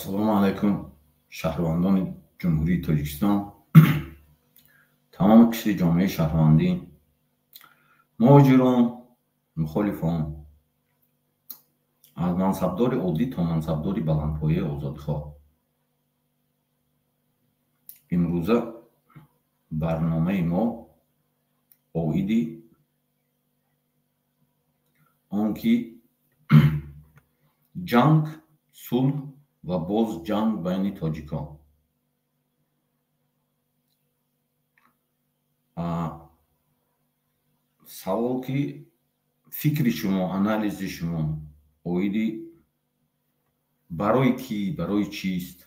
ассалому алайкум шаҳрвандони ҷумҳурии Тоҷикистон, тамоми қишри ҷомеаи шаҳрвандӣ, муҳоҷирон, мухолифон, аз мансабдори оддӣ то мансабдори баландпояи озодихоҳ. имрӯза барномаи мо оиди он ки ҷанг, сулҳ ва боз ҷанг байни тоҷикон. савол ки фикри шумо, анализи шумо оиди барои кӣ, барои чист?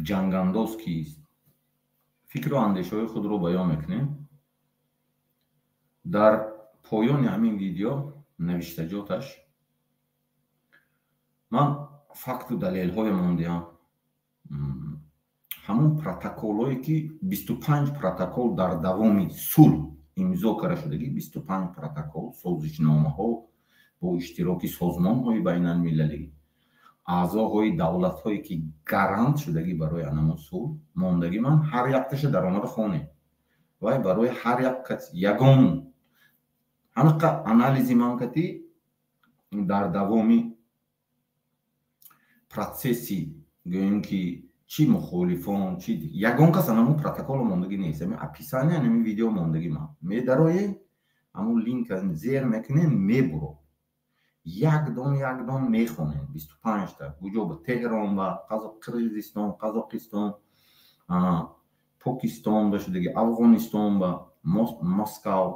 ҷангандоз кист? фикру андешаҳои худро баён мекунем. дар поёни ҳамин видео навиштаҷоташ ман факту далелҳоямон диҳам. ҳамон протоколҳое ки 25 протокол дар давоми сулҳ имзо карда шудагӣ, 25 протокол, созишномаҳо бо иштироки созмонҳои байналмилалӣ, аъзоҳои давлатҳое ки гарант шудагӣ барои анамон сулҳ мондагӣ, ман ҳар якташа даромада хонем. Вай барои ҳар як каси ягон ҳамақа анализи ман кати дар давоми процесси гӯем ки чи мухолифон, чи ягон кас анамон протоколо мондагӣ нест. описание ҳамин видео мондагӣ ман медароем, ҳамон линка зер мекунем, мебуро якдон мехонем 25 та куҷо ба Теҳрон, ба Қирғизистон, Қазоқистон, Покистон ба шудагӣ, Афғонистон, ба Москав,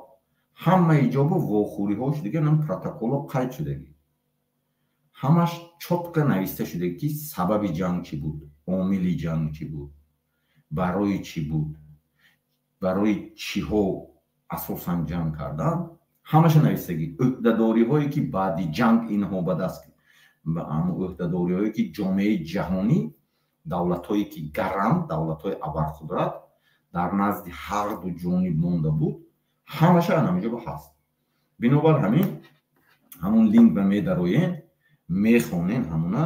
ҳамаи ҷо ба вохӯриҳо шудагӣ, нам протоколо қайд шудагӣ. ҳамаш чотка нависта шудагӣ ки сабаби ҷанг чӣ буд, омили ҷанг чӣ буд, барои чӣ буд, барои чиҳо асосан ҷанг кардан. ҳамаша навистагӣ. ӯҳдадориҳое ки баъди ҷанг инҳо ба даст, ӯҳдадориҳое ки ҷомеаи ҷаҳонӣ, давлатҳое ки гарант, давлатҳои абарқудрат дар назди ҳарду ҷониб монда буд, ҳамаша анамиҷоба ҳаст. бинобар ҳамин ҳамон линк ба медароем, мехонем, ҳамуна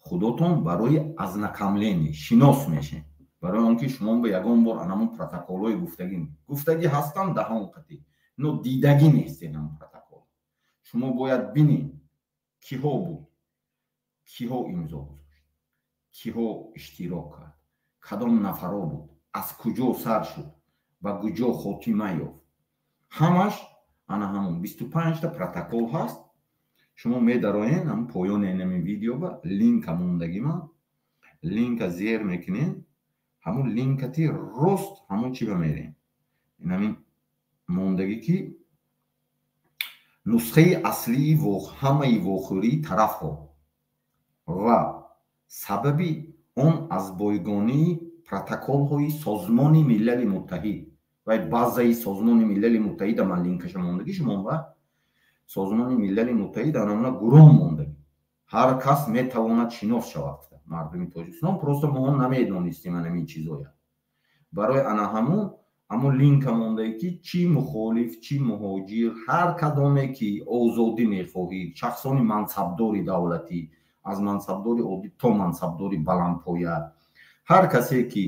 худотон барои азнакамлени шинос мешем, барои он ки шумо ба ягон бор анамон протоколҳои гуфтагӣ ҳастанд даҳон қатӣ, но дидагӣ нест. инамон протокол шумо бояд бинед киҳо буд, киҳо имзо гузошт, киҳо иштирок кард, кадом нафаро буд, аз куҷо сар шуд, ба куҷо хотима ёфт. ҳамаш ана ҳамон 25 та протокол ҳаст. шумо медароен ҳам поёни инамин видео ба линка мондагӣ, ман линка зер мекунем, ҳамон линкати рост ҳамон чӣ ба мерем. инамин мондагӣ ки нусхаи аслии ҳамаи вохӯрии тарафҳо ва сабаби он аз бойгонии протоколҳои Созмони Милали Муттаҳид ва базаи Созмони Милали Муттаҳид ман линкаша мондагӣ, шумо ва Созмони Милали Муттаҳид анамуна гурӯҳ мондагӣ. ҳар кас метавонад шинос шавад. мардуми Тоҷикистон просто моҳо намедонистем анамин чизоя. барои ана ҳамон линка мондагӣ ки чӣ мухолиф, чӣ муҳоҷир, ҳар кадоме ки озодӣ мехоҳид, шахсони мансабдори давлатӣ, аз мансабдори оддӣ то мансабдори баландпоя, ҳар касе ки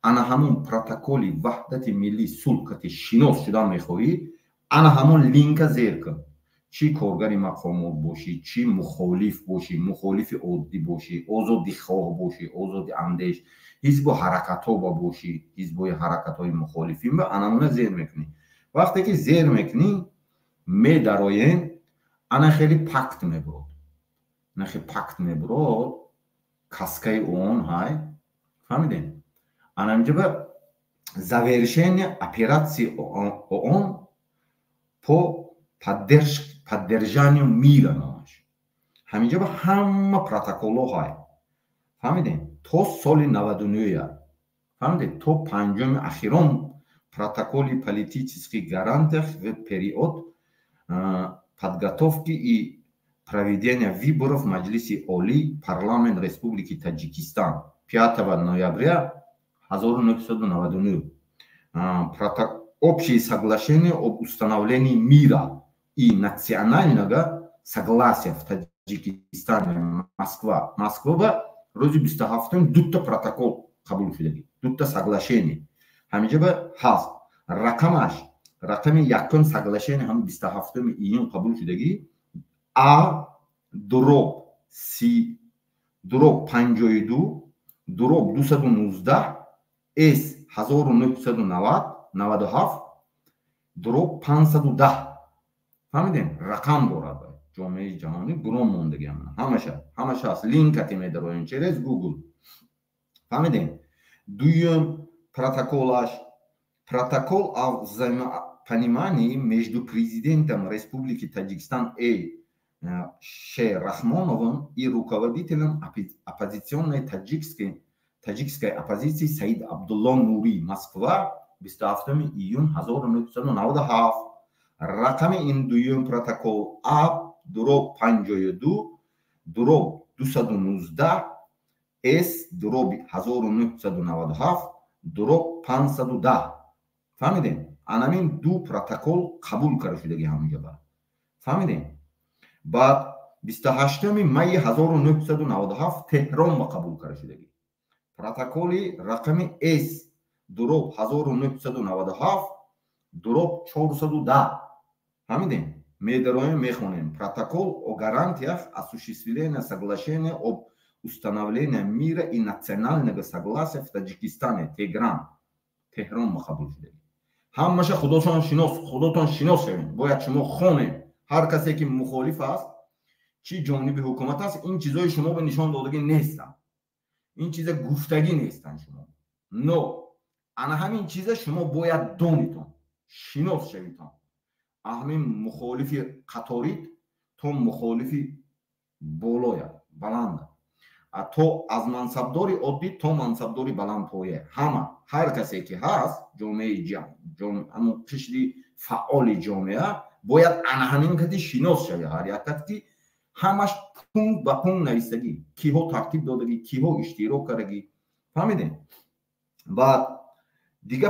ана ҳамон протоколи ваҳдати миллии сулҳ кати шинос шудан мехоҳид, ана ҳамон линка зер кун. чӣ коргари мақомот бошӣ, чӣ мухолиф бошӣ, мухолифи оддӣ бошӣ, озодихоҳ бошӣ, озоди андеш, ҳизбу ҳаракатҳо ба бошӣ, ҳизбои ҳаракатҳои мухолифин ба анамуна зер мекунӣ. вақте ки зер мекунӣ, медароем, ана хеле пакт мебурод. ана хеле пакт мебурод, каскаи он, ҳай, фаҳмидем? анамҷоба завершение операции ООН по поддержанию мира номаш. ҳаминҷа ба ҳама протоколҳо ҳай. фаҳмидем? то соли 99, фаҳмидем? то 5 ахирон протоколи политический гарантах в период подготовки и проведения выборов в Маҷлиси Олӣ Парламент Республики Таҷикистан 5 ноября 1999. Общее соглашение об установлении мира и национального согласия в таҷикистан москва рӯзи 27 дута протокол қабул шудагӣ, дута соглашение ҳамиҷа ба ҳаст. рақами якум соглашение ҳам 27 июн қабул шудагӣ а дуроб 52 дуроб 219 с 1997 дуроб 510 фаҳмидем рақам дорад. ҷомеаи ҷаҳонӣ гуром мондагӣ ҳамаша ҳаст, линкати медароем через Google. фаҳмидем. дуюм протокол о взаимопонимании между президентом Республики Таджикистан Ш. Рахмоновым и руководителем оппозиционной таджикской оппозиции Саид Абдулло Нури, Москва, 27 июн 1997. рақами ин дуюм протокол А дуроб 52 дуроб 219 с дуроб 1997 дуроб 510. фаҳмидем. анамин ду протокол қабул карда шудагӣ ҳамиҷа ба. фаҳмидем. баъд 28 май 1997 Теҳрон ба қабул карда шудагӣ. протоколи рақами С дуроб 1997 дуроб 410. фаҳмидем. медароем мехонем. Протокол о гарантиях осуществления соглашения об установлении мира и национального согласия в Таджикистане. Теҳрон ба қабул шудагӣ. ҳамаша худотон шинос шавем. бояд шумо хонем. ҳар касе ки мухолиф аст, чӣ ҷониби ҳукумат аст, ин чизои шумо ба нишон додагӣ нестанд. ин чиза гуфтагӣ нестанд шумо. но ана ҳамин чиза шумо бояд донитон, шинос шавитон. ҳамин мухолифи қаторид то мухолифи болоя, баланда. то аз мансабдори оддӣ то мансабдори баландпоя. ҳар касе ки ҳаст, ҷомеаи ҳамон қишри фаъоли ҷомеа бояд ана ҳамин кати шинос шавӣ. ҳар як кат ки ҳамаш пункт ба пункт навистагӣ, киҳо тартиб додагӣ, киҳо иштирок кардагӣ. фаҳмидем. баъд дига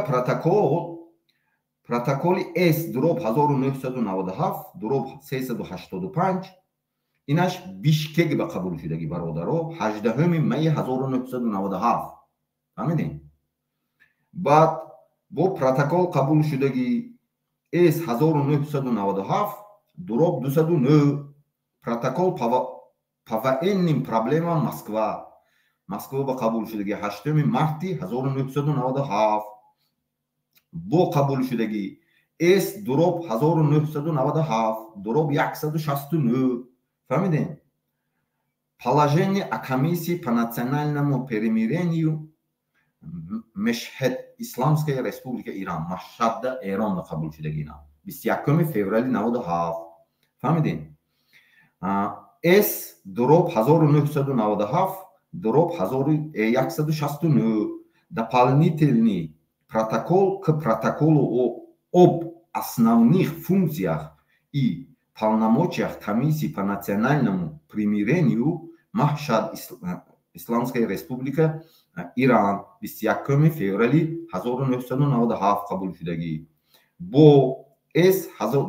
протоколи С дуроб 1997 дуроб 385 инаш Бишкек ба қабул шудагӣ бародаро 18 май 1997. фаҳмидем. баъд бо протокол қабул шудагӣ С 1997 дуроб 209 протокол по военным проблемам Москва ба қабул шудагӣ 8 марти 1997. бо қабул шудагӣ С дуроб 1997 дуроб 169. фаҳмидем. положение о комиссии по национальному примирению Мешҳед, Исламская республика Иран, Машҳадда, Эрон ба қабул шудагӣ 21 феврали 97. фаҳмидем. С дуроб 1997 дуроб 1169 дополнительный протокол к протоколу об основных функциях и полномочиях комиссии по национальному примирению Машҳад, Исламская республика Иран 21 феврали 1997 қабул шудагӣ. бо С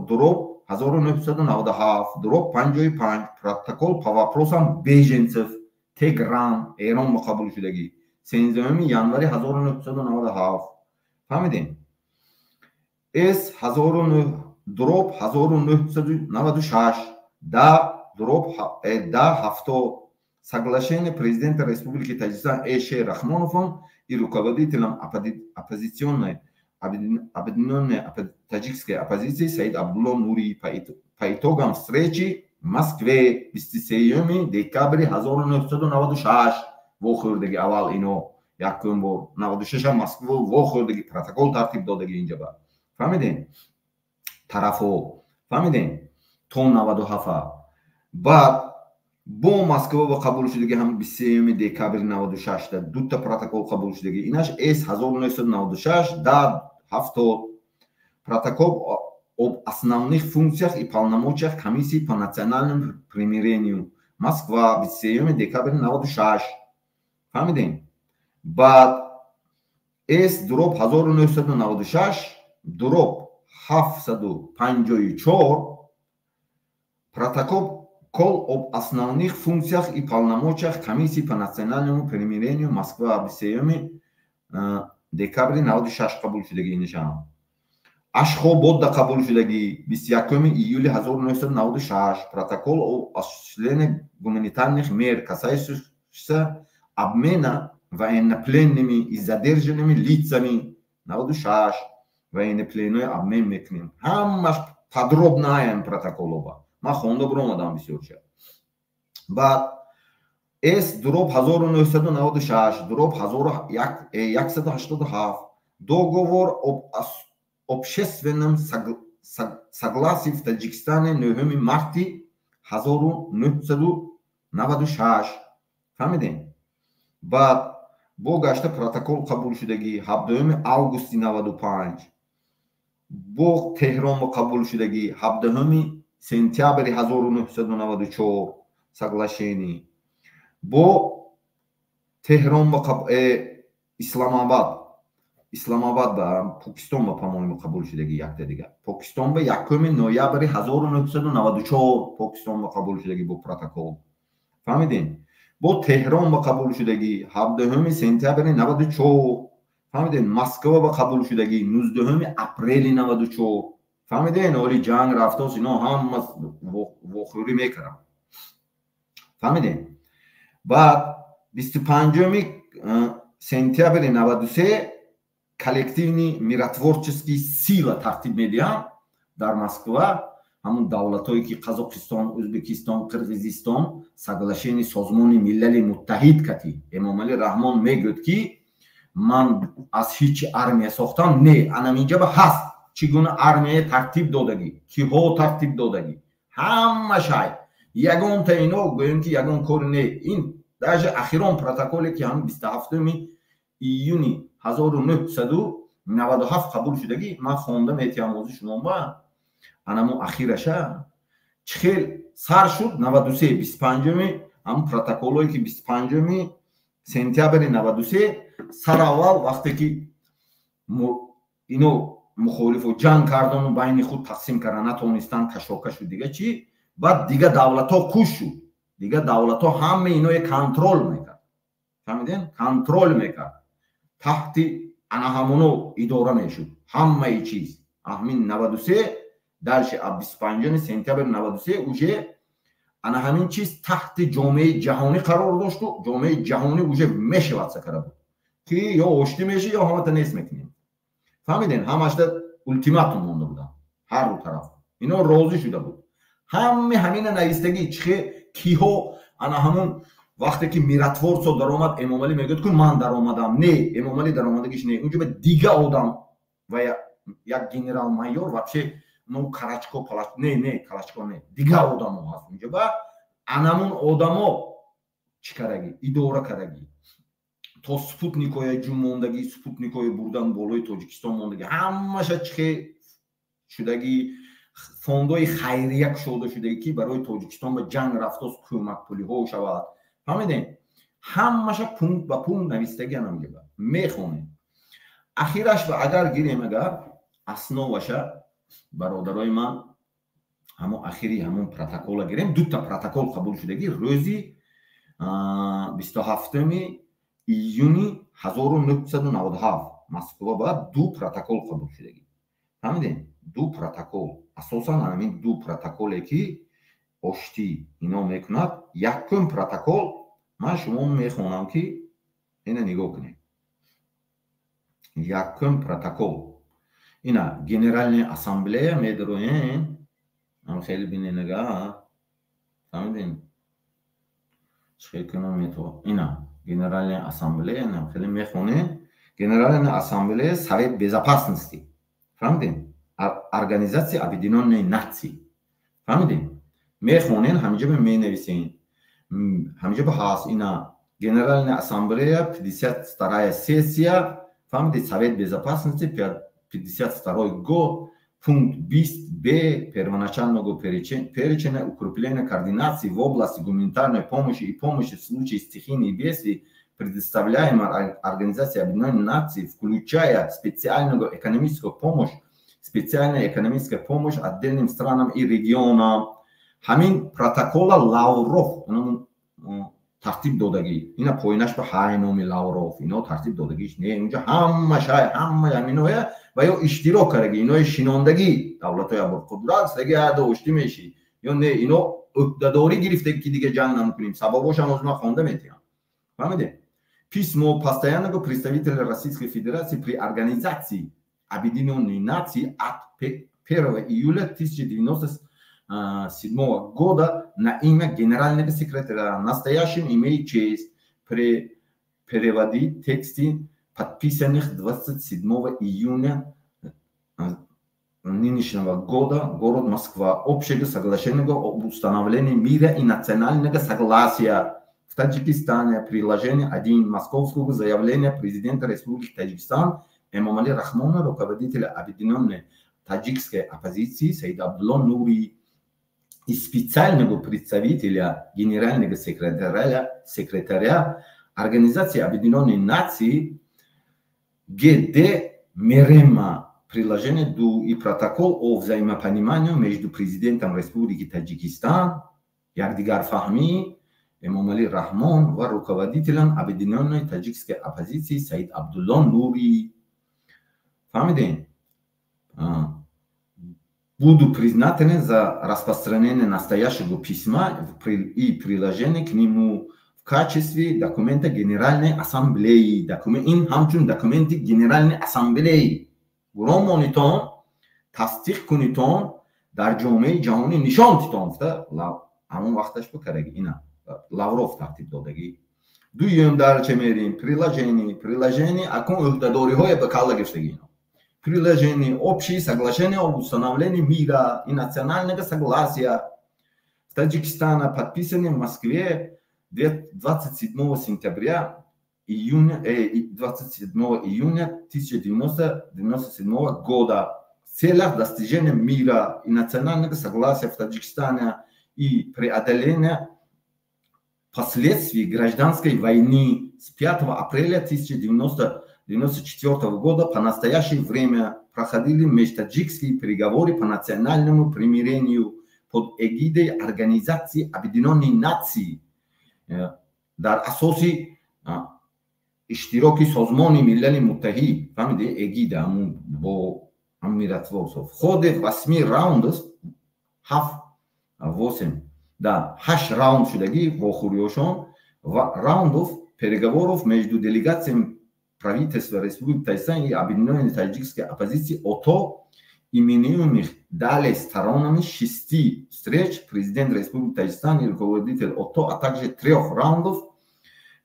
дуроб 1997 дуроб 55 протокол по вопросам беженцев Тегран, Эрон ба қабул шудагӣ 13 январи 1997. фаҳмидем. С дуроб 1996 дуроб 70 соглашение президента Республики Таджикистан Ш. Рахмоновым и руководителем оппозиционной объединенной таджикской оппозиции Саид Абдулло Нури по итогам встречи в Москве 27 декабри 1996 вохӯрдаги аввал ино якум бор 96 Москва вохӯрдаги протокол тартиб додагӣ инҷа ба. фаҳмидем. тарафҳо. фаҳмидем. то 97. баъд бо Москва ба қабул шудагӣ ҳам 23 декабри 96 дута протокол қабул шудагӣ инаш С 1996 70 протокол об основных функциях и полномочиях комиссии по национальному примирению Москва 27 декабри 96. фаҳмидем. баъд С дуроб 1996 дуроб 754 протокол Кол об основных функциях и полномочиях Комиссии по национальному примирению Москвы 23 декабри 96 қабул шудагии нишан. Ашхободда қабул шудагии 21 июли 1996 протокол об осуществлении гуманитарных мер, касающихся обмена военнопленными и задержанными лицами 96 военнопленной обмен мекнем. Хаммаш подробная протоколова. Ма хонда бромадам бисёрча. Баъд С дроб 1996 дроб 1187 договор об общественном согласии в Таджикистане 9 марта 1996. Фаҳмидем? Баъд бо гашта протокол қабул шудагӣ 17 августи 95 бо Теҳрон қабул шудагӣ 17 сентябри 1994 соглашение бо Теҳрон Исламабад ба Покистон ба по-моему қабул шудагӣ якта дига Покистон ба 1 ноябри 1994 Покистон ба қабул шудагӣ бо протокол. Фаҳмидем? бо Теҳрон ба қабул шудагӣ 17 сентябри 94. Фаҳмидем? Москва ба қабул шудагӣ 19 апрели 94. Фаҳмидем? Оли ҷанг рафтос ино ҳама вохӯрӣ мекардам. Фаҳмидем? Баъд 25 сентябри 93 коллективный миротворческий сила тартиб медиҳанд дар Москва. ҳамун давлатҳое ки Қазоқистон, Ӯзбекистон, Қирғизистон соглашение созмони милали муттаҳид кати Эмомалӣ Раҳмон мегӯяд ки ман аз ҳичи армия сохтам. Не, анаминҷа ба ҳаст чӣ гуна армия тартиб додагӣ, киҳо тартиб додагӣ, ҳама шай ягон та ино гӯем ки ягон кори не. Ин даже ахирон протоколе ки ҳам 27 июни 1997 қабул шудагӣ ман хонда метиҳам ози шумо ба анамо ахираша чӣ хел сар шуд 93 25 ҳам протоколое ки 25 сентябри 93 сар аввал вақте ки ино мухолифу ҷанг кардану байни худ тақсим карда натонистанд кашокашу дига чӣ. Баъд дига давлатҳо куш шуд, дига давлатҳо ҳама иное контрол мекард. Фаҳмидем? Контрол мекард, таҳти ана ҳамоно идора мешуд ҳамаи чиз. ҳамин 93 дальше 25 сентябри 93 уже ана ҳамин чиз таҳти ҷомеаи ҷаҳонӣ қарор дошту ҷомеаи ҷаҳонӣ уже мешавадса кара буд ки ё оштӣ мешӣ ё ҳамата нест мекунем. Фаҳмидем? ҳамашда ултиматум монда буданд ҳар ду тараф. ино розӣ шуда буд. ҳамина навистагӣ чихе киҳо ана ҳамун вақте ки миратворцо даромад Эмомалӣ мегӯяд ки ман даромадам. Не, Эмомалӣ даромадагиш не, унҷа ба дига одам ва як генерал майор вообще ну Калачко палач не Калачко не дига одамо ҳаст унҷа ба анамун одамо чӣ карагӣ идора карагӣ то спутникоя ҷум мондагӣ спутникоя бурдан болои Тоҷикистон мондагӣ ҳамаша чихе шудагӣ фондои хайрия кушода шудагӣ ки барои Тоҷикистон ба ҷанг рафтос кӯмакпулиҳо шавад. Фаҳмидем? ҳамаша пункт ба пункт навистагӣ анамҷа ба мехонем. ахираш ба агар гирем агар асноваша бародарои ман ҳамон ахири ҳамон протокола гирем. дута протокол қабул шудагӣ рӯзи 27 июни 1997 Москва ба ду протокол қабул шудагӣ. Фаҳмидем? ду протокол асосан ҳамин ду протоколе ки оштӣ ино мекунад. якум протокол ман шумо мехонам ки ина нигоҳ кунед. якум протокол ина Генеральная ассамблея медроен ам хеле биненага. Фаҳмидем? чӣ кунам мето ина Генеральная ассамблея нам хеле мехонем. Генеральная ассамблея Совет безопасности. Фаҳмидем? Организация Объединенных Наций. Фаҳмидем? мехонен ҳамҷа ба менависен ҳамҷа ба ҳаст ина Генеральная ассамблея 52 сессия. Фаҳмидед? Совет безопасности 52 год пункт 20б первоначального перечня укрепления координации в области гуманитарной помощи и помощи в случае стихийных бедствий, предоставляемой Организацией Объединенных Наций, включая специальную экономическую помощь, специальная экономическая помощь отдельным странам и регионам. ҳамин протокола Лавров тартиб додагӣ, ина поинаш ба ҳай номи Лавров, ино тартиб додагиш не, унҷа ҳама шай, ҳама ҳаминоя ва ё иштирок кардаги, инои шинондагӣ давлатои абурқудрат саги доштӣ меши, ё не, ино ӯҳдадорӣ гирифтаги ки дига ҷанг намекунем, сабабошам аз ман хонда метиҳам. Фаҳмидем? Письмо постоянного представителя Российской Федерации при Организации Объединенных Наций от 1 июля 1997 года на имя генерального секретаря настоящим имеет честь переводить тексты, подписанных 27 июня нынешнего года город Москва общего соглашения об установлении мира и национального согласия в Таджикистане, приложение 1 Московского заявления президента Республики Таджикистан Эмомали Рахмона, руководителя объединенной таджикской оппозиции Саида Абдулла Нури и специального представителя генерального секретаря Организации Объединенных Наций ГД Мерема, приложение 2 и протокол о взаимопонимании между президентом Республики Таджикистан Якдигар Фахми Эмомали Рахмон ва руководителем объединенной таджикской оппозиции Саид Абдулла Нури. Фахмидем? Буду признательны за распространение настоящего письма и приложение к нему в качестве документа Генеральной Ассамблеи. Ин ҳамчун документи Генеральной Ассамблеи. Гуромонитон, тасдиқ кунитон, дар ҷомеаи ҷаҳонӣ нишон титон. Ҳамон вақташ букараги ина. Лавров тартиб додаги. Дуюм дар че мерим? Приложение акун ӯҳдадориҳои ба калла гирифтаги ино. Приложение общее соглашение об установлении мира и национального согласия в Таджикистане, подписанное в Москве 27 сентября 27 июня 1997 года в целях достижения мира и национального согласия в Таджикистане и преодоления последствий гражданской войны с 5 апреля 1994 года по настоящее время проходили межтаджикские переговоры по национальному примирению под эгидой Организации Объединенных Наций дар асоси иштироки созмони миллали муттаҳид, фаҳмиде, эгида ҳамун бо амиратвосо в ходе 8 раундов 8 раунд шудаги вохӯриёшон ва раундов переговоров между делегациями правительства Республики Таджикистан и объединенной таджикской оппозиции ОТО, именуемых далее сторонами 6 встреч президент Республики Таджикистан и руководитель ОТО, а также 3 раундов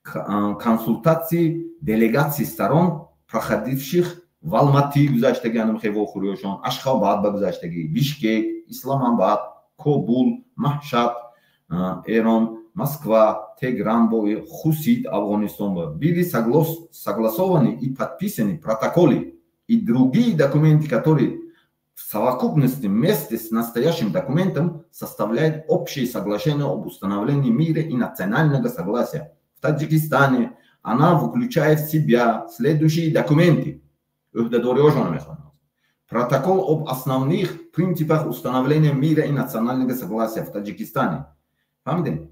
консультаций делегаций сторон, проходивших в Алматы, Ашхабад, Бишкек, Исламабад, Кобул, Махшад, Эрон, Москва, Тегран, Хусид, Афганистан, были согласованы и подписаны протоколы и другие документы, которые в совокупности вместе с настоящим документом составляют общее соглашение об установлении мира и национального согласия. В Таджикистане она включает в себя следующие документы. Протокол об основных принципах установления мира и национального согласия в Таджикистане. Фаҳмидем?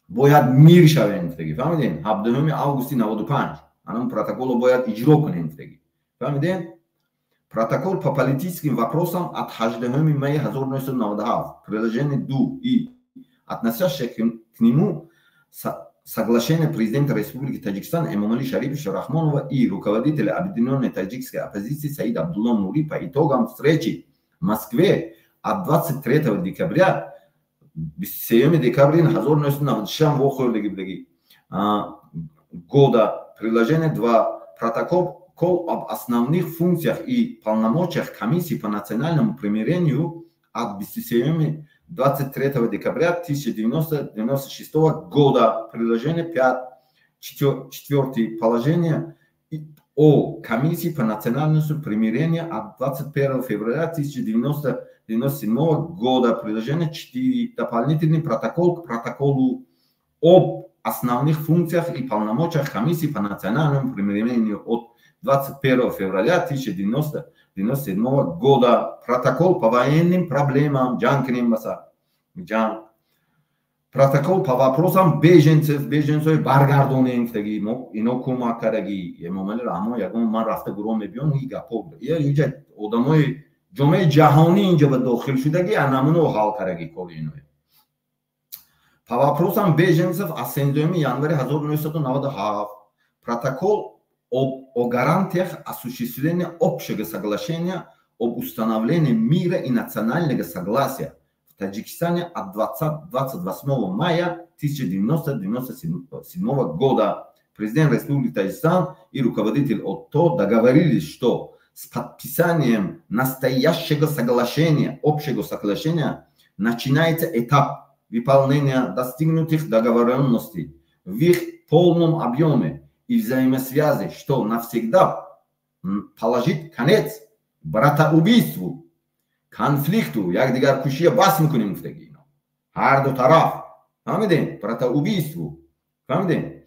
Бояд мир шавем фиги. Фаҳмидем? 7 августи 95. Анон протокол бояд иҷро кунем фиги. Фаҳмидем? Протокол по политическим вопросам от 8 мая 1997. Приложение 2 и относящееся к нему соглашение президента Республики Таджикистан Эмомали Шарипова Рахмонова и руководителя объединенной таджикской оппозиции Саида Абдулла Нури по итогам встречи в Москве от 23 декабря 27 декабря 1996 года. Приложение 2. Протокол об основных функциях и полномочиях Комиссии по национальному примирению от 23 декабря 1996 года. Приложение 5. 4. Положение о Комиссии по национальному примирению от 21 февраля 1997 года. Приложение 4. Дополнительный протокол к протоколу об основных функциях и полномочиях Комиссии по национальному примирению от 21 февраля 1997 года. Протокол по военным проблемам Джанкиним Маса. ҷанг. Протокол по вопросам беженцев баргардонем таги ино кӯмак кардаги эмомали раҳмон ягон ман рафта гурӯҳ мебиём и гапо инҷа одамои ҷомеаи ҷаҳонӣ инҷа ба дохил шудаги анамуно ҳал кардаги кори ино. По вопросам беженцев аз 17 январи 1997 протокол о гарантиях осуществления общего соглашения об установлении мира и национального согласия в Таджикистане от 28 мая 1997 года президент Республики Таджикистан и руководитель ОТО договорились, что с подписанием настоящего соглашения, общего соглашения, начинается этап выполнения достигнутых договоренностей в их полном объеме и взаимосвязи, что навсегда положит конец братоубийству, конфликту, якдигар кушия бас мекунем гуфтаги ино. Ҳар ду тараф. Фаҳмидем? Братоубийству. Фаҳмидем?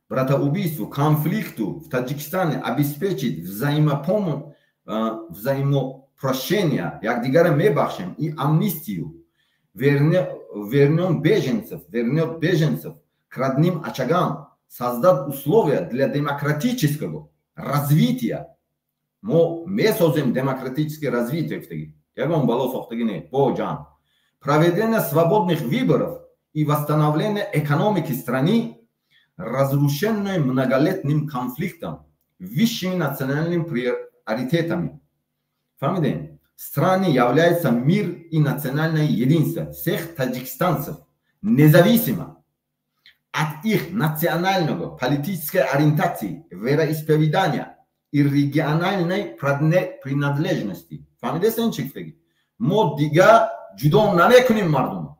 Братоубийству, конфликту в Таджикистане обеспечить взаимопрощение, якдигара мебахшем и амнистию, вернет беженцев к родным очагам, создать условия для демократического развития. Мы месозим демократическое развитие. Ягон бало сохтагине, боджан. Проведение свободных выборов и восстановление экономики страны, разрушенной многолетним конфликтом, высшими национальными приоритетами. Фамиден, страной является мир и национальное единство всех таджикистанцев, независимо от их национального политической ориентации, вероисповедания и региональной принадлежности. Фамидесен чиктаги. Мо дига ҷудо намекунем мардум.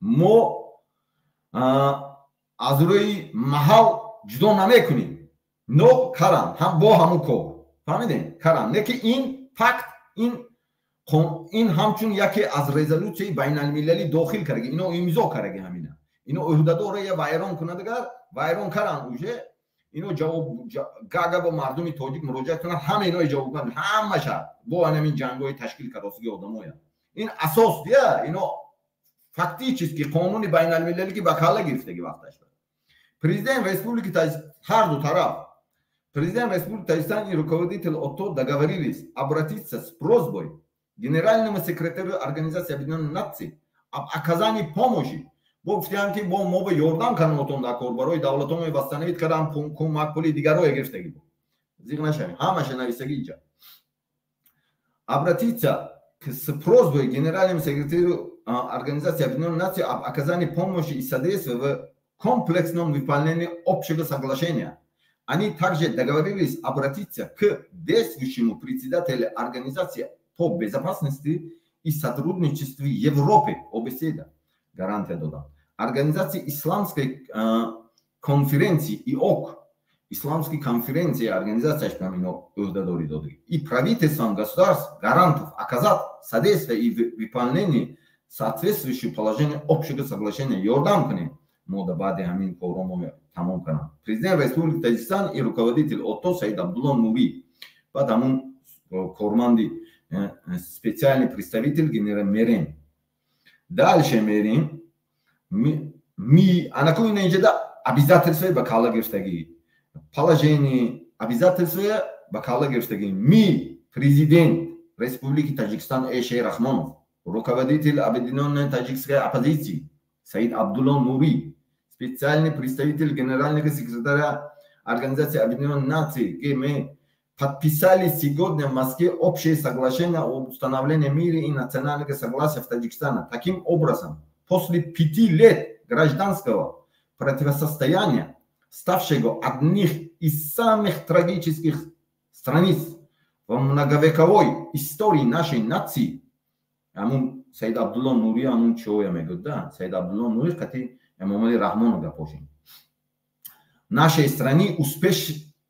Мо аз рӯи маҳал ҷудо намекунем. Но карам бо ҳамун кор. Фаҳмидем? Карам. Неки ин пакт ин ҳамчун яке аз резолюсияи байналмилалӣ дохил кардаги. Ино имзо кардаги ҳамина. Ино ӯҳдадора я вайрон кунадагар вайрон карам уже. Ино ҷавоб гага ба мардуми тоҷик муроҷиат кунад. ҳама ино ҷавоб кунад. ҳамаша бо анамин ҷангҳои ташкил кардосиги одамоя. Ин асос я ино фактически қонуни байналмилалӣ ки ба калла гирифтаги вақташ. Президент Республики Таджикистан, ҳар ду тараф, президент Республики Таджикистан и руководитель ОТО договорились обратиться с просьбой генеральному секретарю Организации Объединенных Наций об оказании помощи. Бо гуфтиам ки бо мо ба ёрдам канем отон дар кор барои давлатони вастанавид кардам кӯмак пули дигарро гирифтаги. Зиқ нашавем. ҳамаша нависаги инҷа. Обратиться с просьбой генеральному секретарю Организации Объединенных Наций об оказании помощи и содействия в комплексном выполнении общего соглашения. Они также договорились обратиться к действующему председателю Организации по безопасности и сотрудничеству Европы, ОБСЕ, гарантия додам, Организации Исламской конференции ИОК, Исламской конференции организация и правительством государств гарантов оказать содействие и выполнение соответствующего положения общего соглашения. Йордан кане мода бади ҳамин корро тамом канам. Президент Республики Таджикистан и руководитель ОТО Саид Абдулло Нури. Баъд ҳамун корманди специальный представитель генерал мерем. Дальше мерем анаку ина инҷа обязательство ба калла гирифтаги. Положение обязательства ба калла гирифтаги. Президент Республики Таджикистан Эшей Рахмонов, руководитель Объединенной таджикской оппозиции Саид Абдулло Нури, специальный представитель генерального секретаря Организации Объединенных Наций, мы подписали сегодня в Москве общее соглашение об установлении мира и национального согласия в Таджикистане. Таким образом, после 5 лет гражданского противостояния, ставшего одним из самых трагических страниц в многовековой истории нашей нации, амун Саид Абдулло Нури, амун чоя мегӯяд, да, Саид Абдулло Нури қати Эмомали Рахмонов гапошем. Нашей стране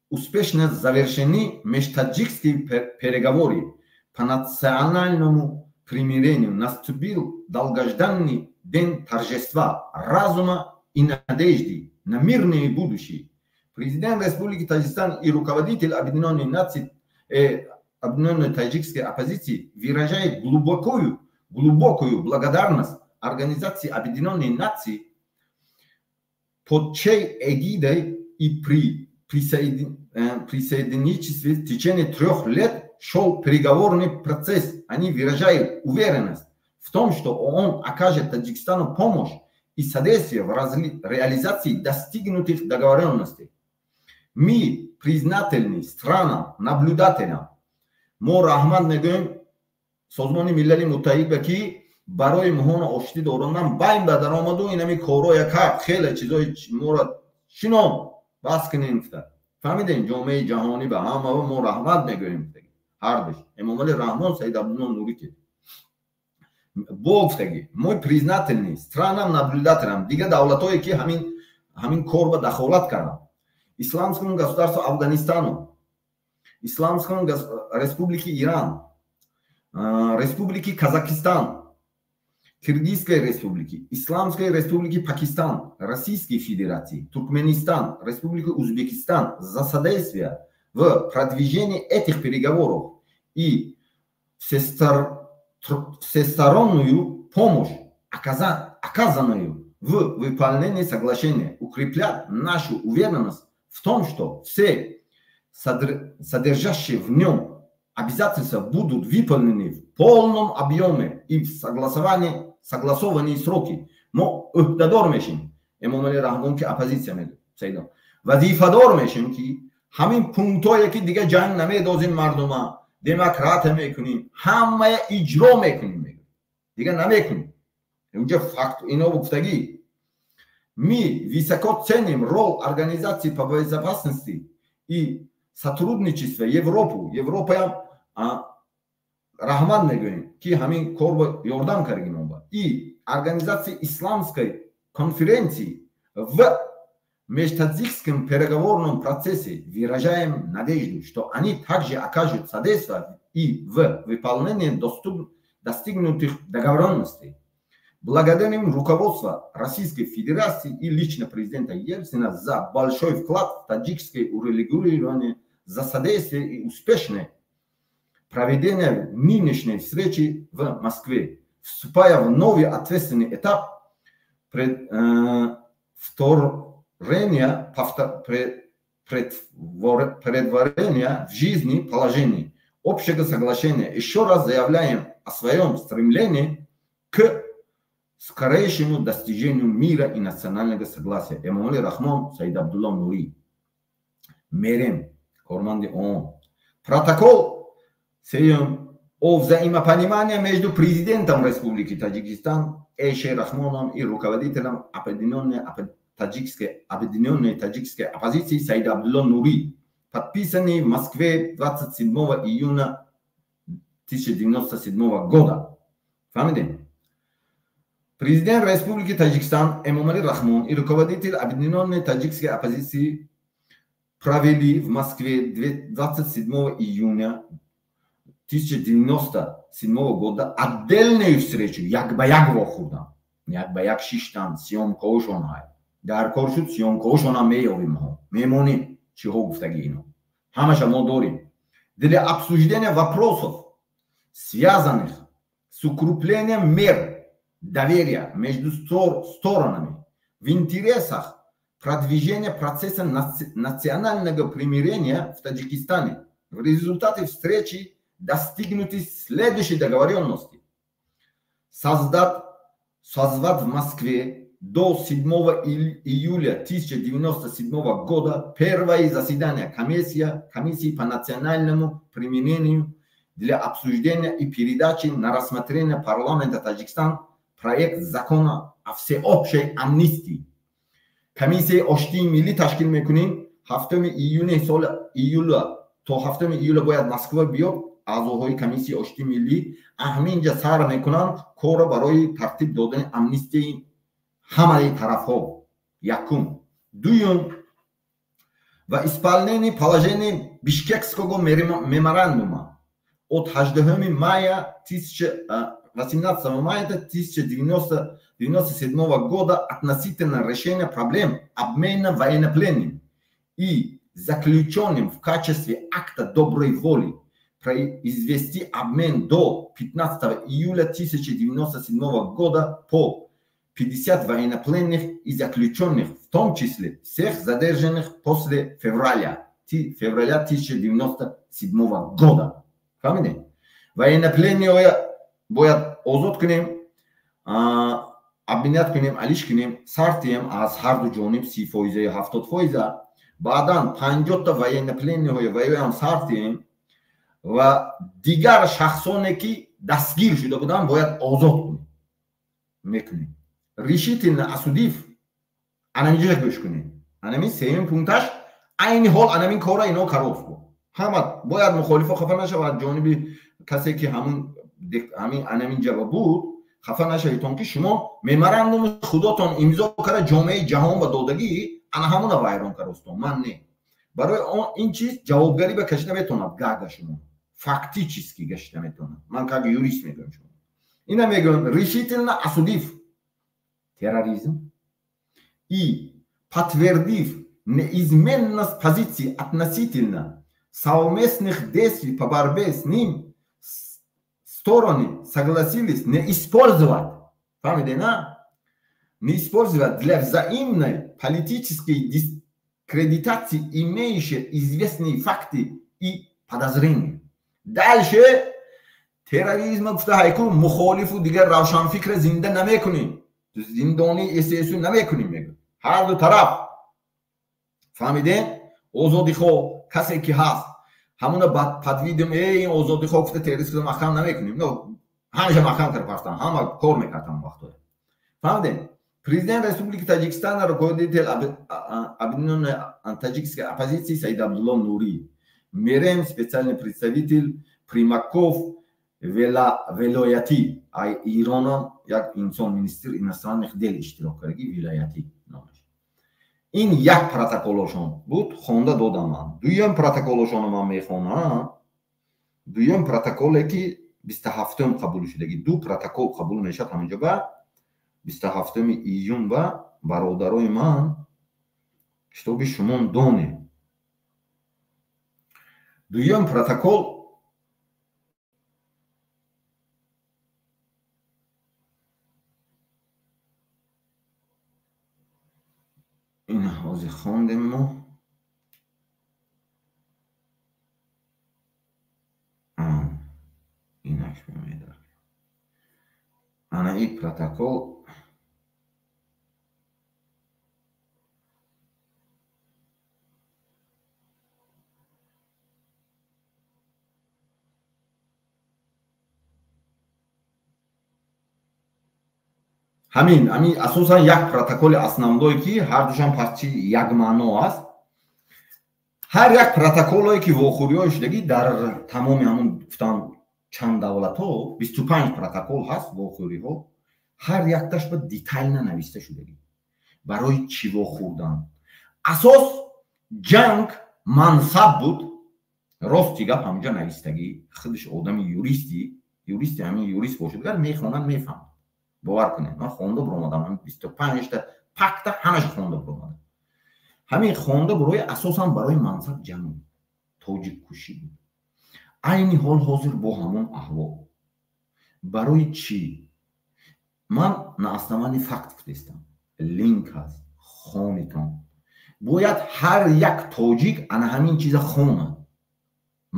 успешно завершены межтаджикские переговоры по национальному примирению. Наступил долгожданный день торжества, разума и надежды на мирное будущее. Президент Республики Таджикистан и руководитель Объединенных Наций, Объединенной таджикской оппозиции выражает глубокую благодарность Организации Объединенных Наций, под чьей эгидой и при присоединительстве в течение 3 лет шел переговорный процесс. Они выражают уверенность в том, что он окажет Таджикистану помощь и содействие в реализации достигнутых договоренностей. Мы признательны странам, наблюдателям. ما رحمت میگوییم سازمان ملل متحد که برای مهان آشتی دارندن بین به در آمد و اینمی کارهای کرد خیلی چیزای ما را شنام بس که نمیفتد فهمیدین جامعه جهانی به همه و ما رحمت میگوییم هردش امام علی رحمان سید عبدالله نوری که گفتگی ما признательны странам наблюдателям دیگه دولتایی که همین کار به دخالت کردن исламскому государству Афганистану, Исламскому республике Иран, Республике Казахстан, Киргизской республике, Исламской республике Пакистан, Российской Федерации, Туркменистан, Республике Узбекистан за содействие в продвижении этих переговоров и всестороннюю помощь, оказанную в выполнении соглашения, укреплять нашу уверенность в том, что все содержащие в нем обязательства будут выполнены в полном объеме и в согласованные сроки. Но اقتدار میشیم امام علی رحمان که اپوزیسیا میده سیدا وظیفه‌دار میشیم که همین پونتایی که دیگه جنگ نمیدازیم مردم دموکرات میکنیم همه اجرا میکنیم دیگه نمیکنیم اونجا فакт اینو گفتگی мы высоко ценим роль Организации по безопасности и сотрудничества Европа рахмат мегӯем ки ҳамин кор ба ёрдам кардем и Организации Исламской конференции в межтаджикском переговорном процессе выражаем надежду, что они также окажут содействие и в выполнении достигнутых договоренностей. Благодарим руководство Российской Федерации и лично президента Ельцина за большой вклад в таджикское урегулирование, за содействие и успешное проведение нынешней встречи в Москве, вступая в новый ответственный этап предварения в жизни положений общего соглашения. Еще раз заявляем о своем стремлении к скорейшему достижению мира и национального согласия. Имам Али Рахмон, Саид Абдулла Нури. Мерим, Корманди ООН. Протокол о взаимопонимании между президентом Республики Таджикистан Эйшей Рахмоном и руководителем объединенной таджикской оппозиции Саид Абдулла Нури, подписанный в Москве 27 июня 1997 года. Фамилия? Президент Республики Таджикистан Имам Али Рахмон и руководитель объединенной таджикской оппозиции провели в Москве 27 июня 1997 года отдельную встречу, як ба як вохурдан, як ба як шиштан, сиёмкаошон ҳай. Дар кор шуд сиёмкаошон ҳам меёбим ҳо. Мемоним чиҳо гуфтаги ино. Ҳамаша мо дорим. Для обсуждения вопросов, связанных с укреплением мер доверия между сторонами в интересах продвижения процесса национального примирения в Таджикистане. В результате встречи достигнуты следующие договоренности. Созвать в Москве до 7 июля 1997 года первое заседание комиссии по национальному примирению для обсуждения и передачи на рассмотрение парламента Таджикистана проект закона о всеобщей амнистии. Комиссия ошти милли ташкил мекунем 7 июля то 7 июля бояд Москва биёд аъзоҳои комиссияи ошти миллӣ ҳаминҷа сар мекунанд корро барои тартиб додани амнистияи ҳамаи тарафҳо. Якум. Дуюм. Ва исполнение положений Бишкекского меморандума от 18 мая 1997 года относительно решения проблем обмена военнопленными и заключенным в качестве акта доброй воли произвести обмен до 15 июля 1997 года по 50 военнопленных и заключенных, в том числе всех задержанных после февраля 1997 года. Фамилия? Военнопленные боят озод кунем, обменять кунем, алиш кунем, сартием аз харду джоним 30% 70%. баъдан 50 военнопленные воюем сартием ва дигар шахсоне ки дастгир шуда будан бояд озод кунем мекунем. решительно осудив анамиҷа гӯш кунем. анамин сеюм пункташ айни ҳол анамин кора ино каров бо ҳама бояд мухолифо хафа нашавад ҷониби касе ки ҳамин анамин ҷаба буд хафа нашавитон ки шумо меморандуми худотон имзо кара ҷомеаи ҷаҳон ба додагӣ ана ҳамуна вайрон каростон. ман не барои ин чиз ҷавобгарӣ ба кашида метавонад гага шумо фактически гашида метавонад. ман как юрист мегӯям шумо ина мегӯям решительно осудив терроризм и подтвердив неизменность позиции относительно совместных действий по борьбе с ним, стороны согласились не использовать, не использовать для взаимной политической дискредитации имеющие известные факты и подозрения. дальше терроризм гуфта ҳайку мухолифу дигар равшанфикра зинда намекунем, зиндони ССУ намекунем мегӯ. ҳар ду тараф фаҳмидем озодихоҳ касе ки ҳаст ҳамуна подвидим ин озодихоҳ гуфта террорист кардам маҳкам намекунем. ҳамаша маҳкам карда пастан ҳама кор мекардам вақтҳое. фаҳмидем президент республики Таҷикистан руководитель объединенной таджикской оппозиции Саид Абдулло Нури, мерем специальный представитель Примаков вилояти Ирона як инсон министр иностранных дел иштирок кардаги вилояти номаш. ин як протоколошон буд хонда додам ман. дуюм протоколошон ман мехонам. дуюм протоколе ки 27 қабул шудаги ду протокол қабул мешад ҳаминҷо ба 27 июн ба бародарои ман китоби шумон доне. дуюм протокол ин ҳозир хондем мо. инак мемедад ана ин протокол ҳамин асосан як протоколи основной ки ҳардушон пасчи як маъно аст. ҳар як протоколое ки вохӯриҳои шудаги дар тамоми ҳамун гуфтам чанд давлатҳо 25 протокол ҳаст вохӯриҳо. ҳар якташ ба детайлна нависта шудаги барои чӣ вохӯрдан. асос ҷанг мансаб буд. рости гап ҳаминҷа навистагӣ худаш одами юристи ҳамин юрист бошад гар мехонад мефаҳмад. бовар кунед ман хонда буромадам 25 та пакта ҳамаша хонда буромадам. ҳамин хонда бурои асосан барои мансаб ҷанг тоҷиккушӣ буд. айни ҳол ҳозир бо ҳамон аҳвол барои чӣ ман на основании факт гуфтестам. линк ҳаст хонитон бояд ҳар як тоҷик ана ҳамин чиза хонад.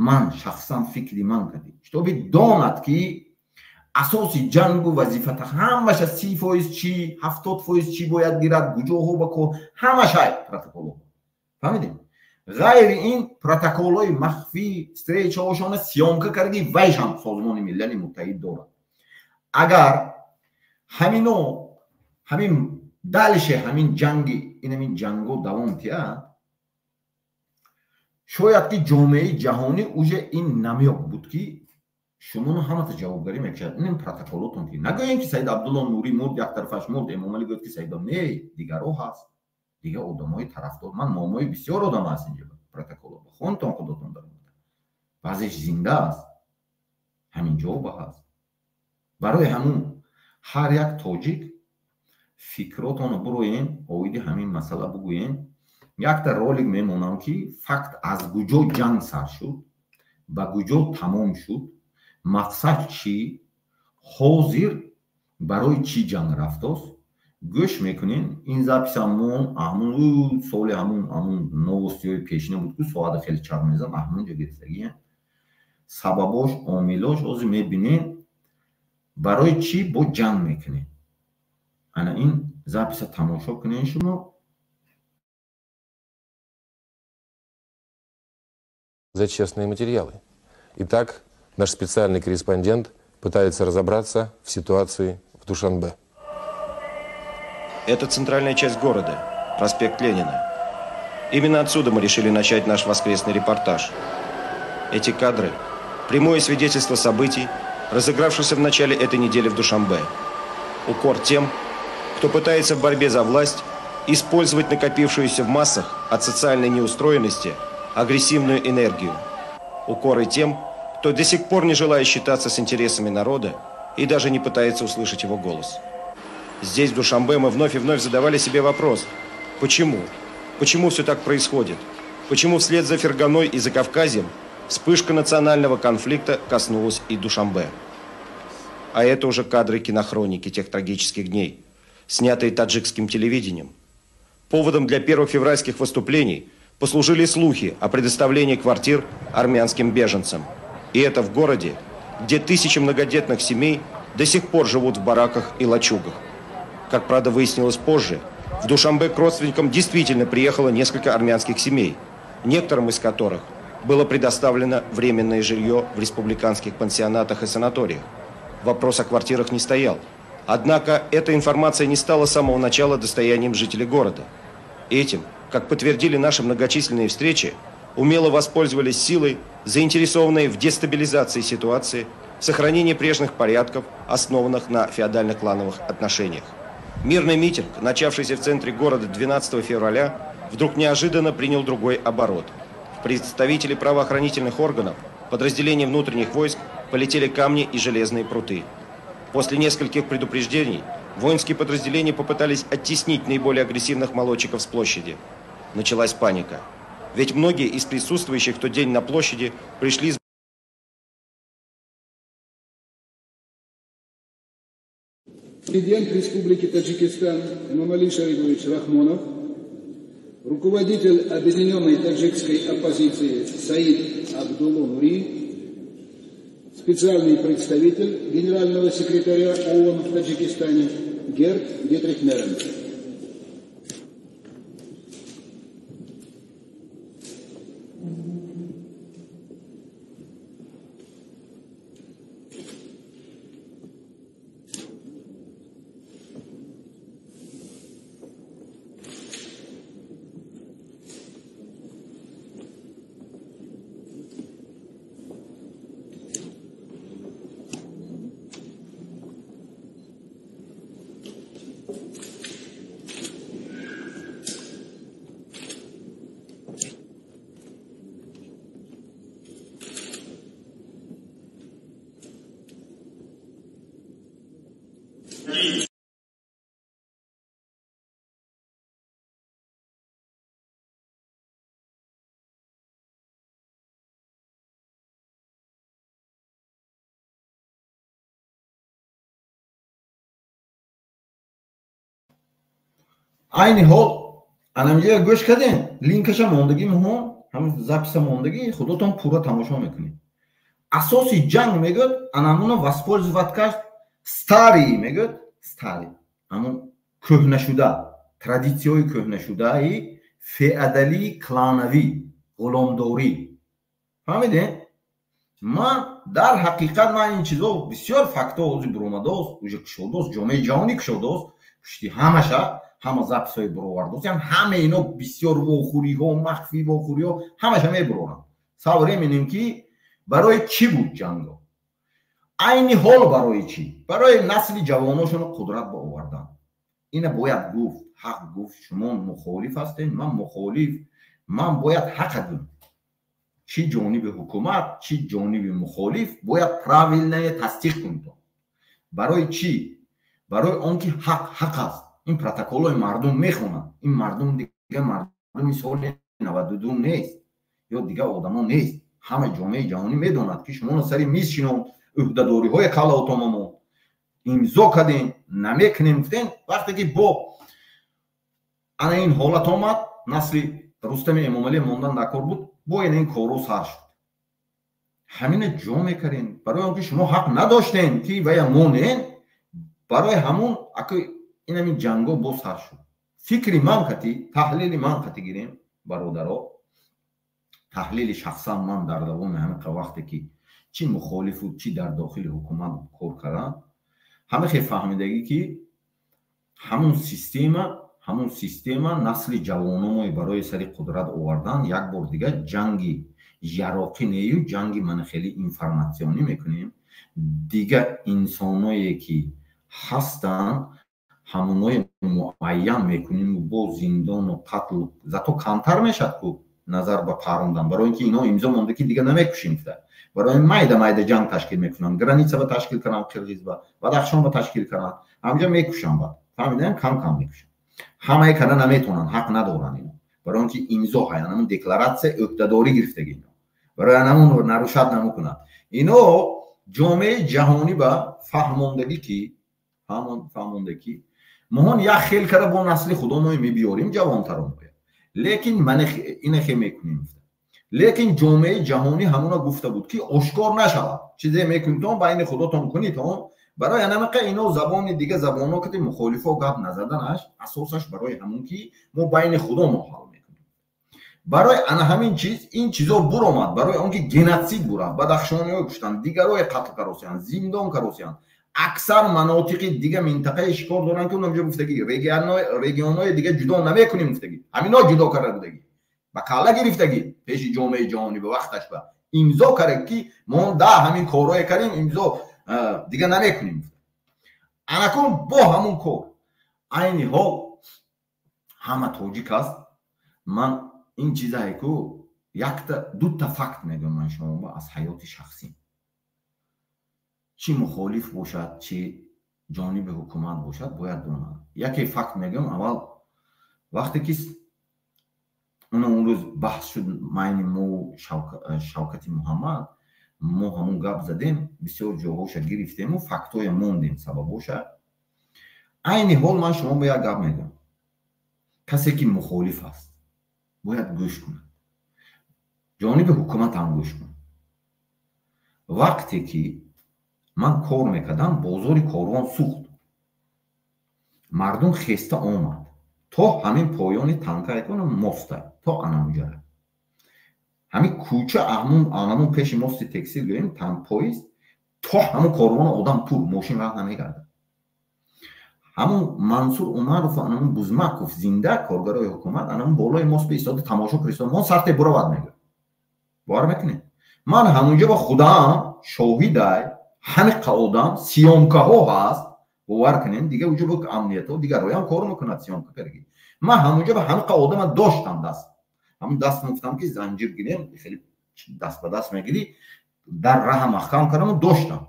ман шахсан фикри ман кардем шутоби донад ки асоси ҷангу вазифата ҳамаша 30% чӣ 70% чӣ бояд гирад куҷоҳо ба кор ҳамаша протоколҳо. фаҳмидем ғайри ин протоколҳои махфӣ встречаҳошона сёмка кардаги вайшам созмони миллали муттаҳид дорад. агар ҳамин дальше ҳамин ҷанги ин ҷанго давом тиҳад шояд ки ҷомеаи ҷаҳонӣ уже ин намёб буд ки шумоно ҳамата ҷавобгарӣ мекушад. ин протоколотон ки нагӯем ки Саид Абдулло Нурӣ мурд як тарафаш мурд эмомалӣ гӯяд ки Саидо не дигаро ҳаст дигар одамои тарафдор. ман номои бисёр одам ҳаст инҷа протоколо хонтон худотон дар баъзеш зинда аст ҳаминҷо ба ҳаст. барои ҳамун ҳар як тоҷик фикротонро буроен оиди ҳамин масъала бугӯен. якта ролик мемонам ки факт аз куҷо ҷанг сар шуд ба куҷо тамом шуд, мақсад чӣ, ҳозир барои чӣ ҷанг рафтост. гӯш мекунин, ин записи ҳамун соли ҳамун новостиҳои пешина буд ку соати хеле чак мезад, ҳамунҷо гирифтагиям сабабош, омилош ҳозир мебинем, барои чӣ бо ҷанг мекунем. ана ин записа тамошо кунен шумо. За честные материалы. Итак, наш специальный корреспондент пытается разобраться в ситуации в Душанбе. Это центральная часть города, проспект Ленина. Именно отсюда мы решили начать наш воскресный репортаж. Эти кадры – прямое свидетельство событий, разыгравшихся в начале этой недели в Душанбе. Укор тем, кто пытается в борьбе за власть использовать накопившуюся в массах от социальной неустроенности агрессивную энергию. Укор и тем, кто до сих пор не желает считаться с интересами народа и даже не пытается услышать его голос. Здесь, в Душанбе, мы вновь и вновь задавали себе вопрос: почему? Почему все так происходит? Почему вслед за Ферганой и Закавказьем вспышка национального конфликта коснулась и Душанбе? А это уже кадры кинохроники тех трагических дней, снятые таджикским телевидением. Поводом для первых февральских выступлений послужили слухи о предоставлении квартир армянским беженцам. И это в городе, где тысячи многодетных семей до сих пор живут в бараках и лачугах. Как, правда, выяснилось позже, в Душанбе к родственникам действительно приехало несколько армянских семей, некоторым из которых было предоставлено временное жилье в республиканских пансионатах и санаториях. Вопрос о квартирах не стоял. Однако эта информация не стала с самого начала достоянием жителей города. Этим, как подтвердили наши многочисленные встречи, умело воспользовались силой, заинтересованные в дестабилизации ситуации, в сохранении прежних порядков, основанных на феодально-клановых отношениях. Мирный митинг, начавшийся в центре города 12 февраля, вдруг неожиданно принял другой оборот. В представители правоохранительных органов, подразделений внутренних войск полетели камни и железные пруты. После нескольких предупреждений воинские подразделения попытались оттеснить наиболее агрессивных молодчиков с площади. Началась паника. Ведь многие из присутствующих в тот день на площади пришли с... Президент Республики Таджикистан Эмомали Шарифович Рахмонов, руководитель объединенной таджикской оппозиции Саид Абдулла Нури, специальный представитель генерального секретаря ООН в Таджикистане Герт Дитрих Меренц. айни ҳол анамҷоя гӯш кардем, линкаша мондагӣ муҳо ҳамин записа мондагӣ худотон пурра тамошо мекунед. асоси ҷанг мегӯяд анамуна воспользовать кард старий мегӯяд старий ҳамун кӯҳнашуда традитсияҳои кӯҳнашудаи феодалӣ клановӣ ғуломдорӣ фаҳмидем. ман дар ҳақиқат ман ин чизо бисёр фактҳо ҳозир буромадааст, уҷа кушодааст, ҷомеаи ҷаҳонӣ кушодааст, пушти ҳамаша ҳама записҳои буровардост, ҳама ино бисёр вохӯриҳо, махфӣ вохӯриҳо ҳамаша мебуроранд. савол менем ки барои чӣ буд ҷанго? айни ҳол барои чӣ? барои насли ҷавоношоно қудрат ба овардан. ина бояд гуфт, ҳақ гуфт. шумо мухолиф ҳастед, ман мухолиф, ман бояд ҳақа гӯм. чӣ ҷониби ҳукумат, чӣ ҷониби мухолиф бояд правилное тасдиқ кунед. барои чӣ? барои он ки ҳақ ҳақ аст. ин протоколҳои мардум мехонанд. ин мардум дига мардуми соли 92 нест ё дига одамо нест. همه جامعه جهانی میدوند که شما سری میشینون عهده‌داری های کالاتومو امضا کردین نمیکنین گفتین وقتی که با انا این حالت آمد نسل رستم امامعلی موندن نکار بود با این کارو سر شد همین جا میکردین برای آنکه شما حق نداشتین که ویا مونین برای همون اگه این همین جنگو با سر شد فکری من کتی تحلیلی من کتی گیریم برادرها تحلیل شخصا من در دوام همین وقتی که چی مخالف و چی در داخل حکومت کار کردن همه خیلی فهمیدگی که همون سیستم نسل جوانان برای سری قدرت آوردن یک بار دیگه جنگی یراقی نیو جنگی من خیلی اینفورماسیونی میکنیم دیگه انسانایی که هستن همونای معین میکنیم و با زندان و قتل زاتو کمتر میشد که نظر به پروندن برای اینکه اینا امضا مونده که دیگه نمیکشیم برای مایده جنگ تشکیل میکنن گرانیتسا با تشکیل کنن قرقیز با بدخشان با تشکیل کنن همینجا میکشن با فهمیدن کم میکشن همه کردن نمیتونن حق ندارن اینا برای اینکه امضا های همون دکلراسیون عهده‌داری گرفتگی اینا برای همون نروشت نمیکنن اینا جامعه جهانی با فهموندگی که مهون یک خیل کرده با نسل خودمون میبیاریم جوانتران باید لیکن من این خیلی میکنیم لیکن جامعه جهانی همونا گفته بود که آشکار نشود چیزی میکنید تو بین خودتون کنید تو برای نمقه اینا زبان دیگه زبانا که مخالفه و گپ نزدنش اساسش برای همون که ما بین خودمون حل میکنیم برای انا همین چیز این چیزا برآمد برای اونکه گنوسید برآمد بدخشانی‌ها کشتن دیگرای قتل کردن زندان کردن اکثر مناطق دیگه منطقه اشکار دارن که اونجا گفتگی رژیون‌های دیگه جدا نمیکنیم گفتگی همینا جدا کرده بودگی با کالا گرفتگی پیش جامعه جهانی به وقتش با امضا کرد که ما ده همین کارهای کردیم امضا دیگه نمیکنیم انکون با همون کار عین حال همه توجیک است من این چیزایی که دو تا فکت میگم من شما از حیات شخصی چی مخالف باشد چی جانب حکومت باشد باید دونم یکی فکت میگم اول وقتی که اون روز بحث شد معنی مو شوکت محمد ما همون گپ زدیم بسیار جاهاش گرفتیم و فکتای موندیم سبباش عین حال من شما باید گپ میگم کسی که مخالف است باید گوش کنه جانب حکومت هم گوش کنه وقتی که من کار میکردم بازار کاروان سوخت مردم خسته آمد تا همین پایان تانکا کنه مفته تا انامجا همین کوچه همون پیش مفت تکسیل گریم تان پاییز تا همون کاروان آدم پر ماشین راه نمیگرده همون منصور عمرов همون بوزماکов زنده کارگرای حکومت همون بالای ماست به ایستاده تماشا کردن ما سرت برآورد میگه باور میکنه من همونجا با خودم شاهدای همه آدم سیامکه ها هست باور کنین دیگه وجود امنیت و دیگه رویان کار میکنه سیامکه کرگی من همونجا به همه آدم داشتم دست همون دست مفتم که زنجیر گیریم خیلی دست به دست میگیری در راه محکم کردم داشتم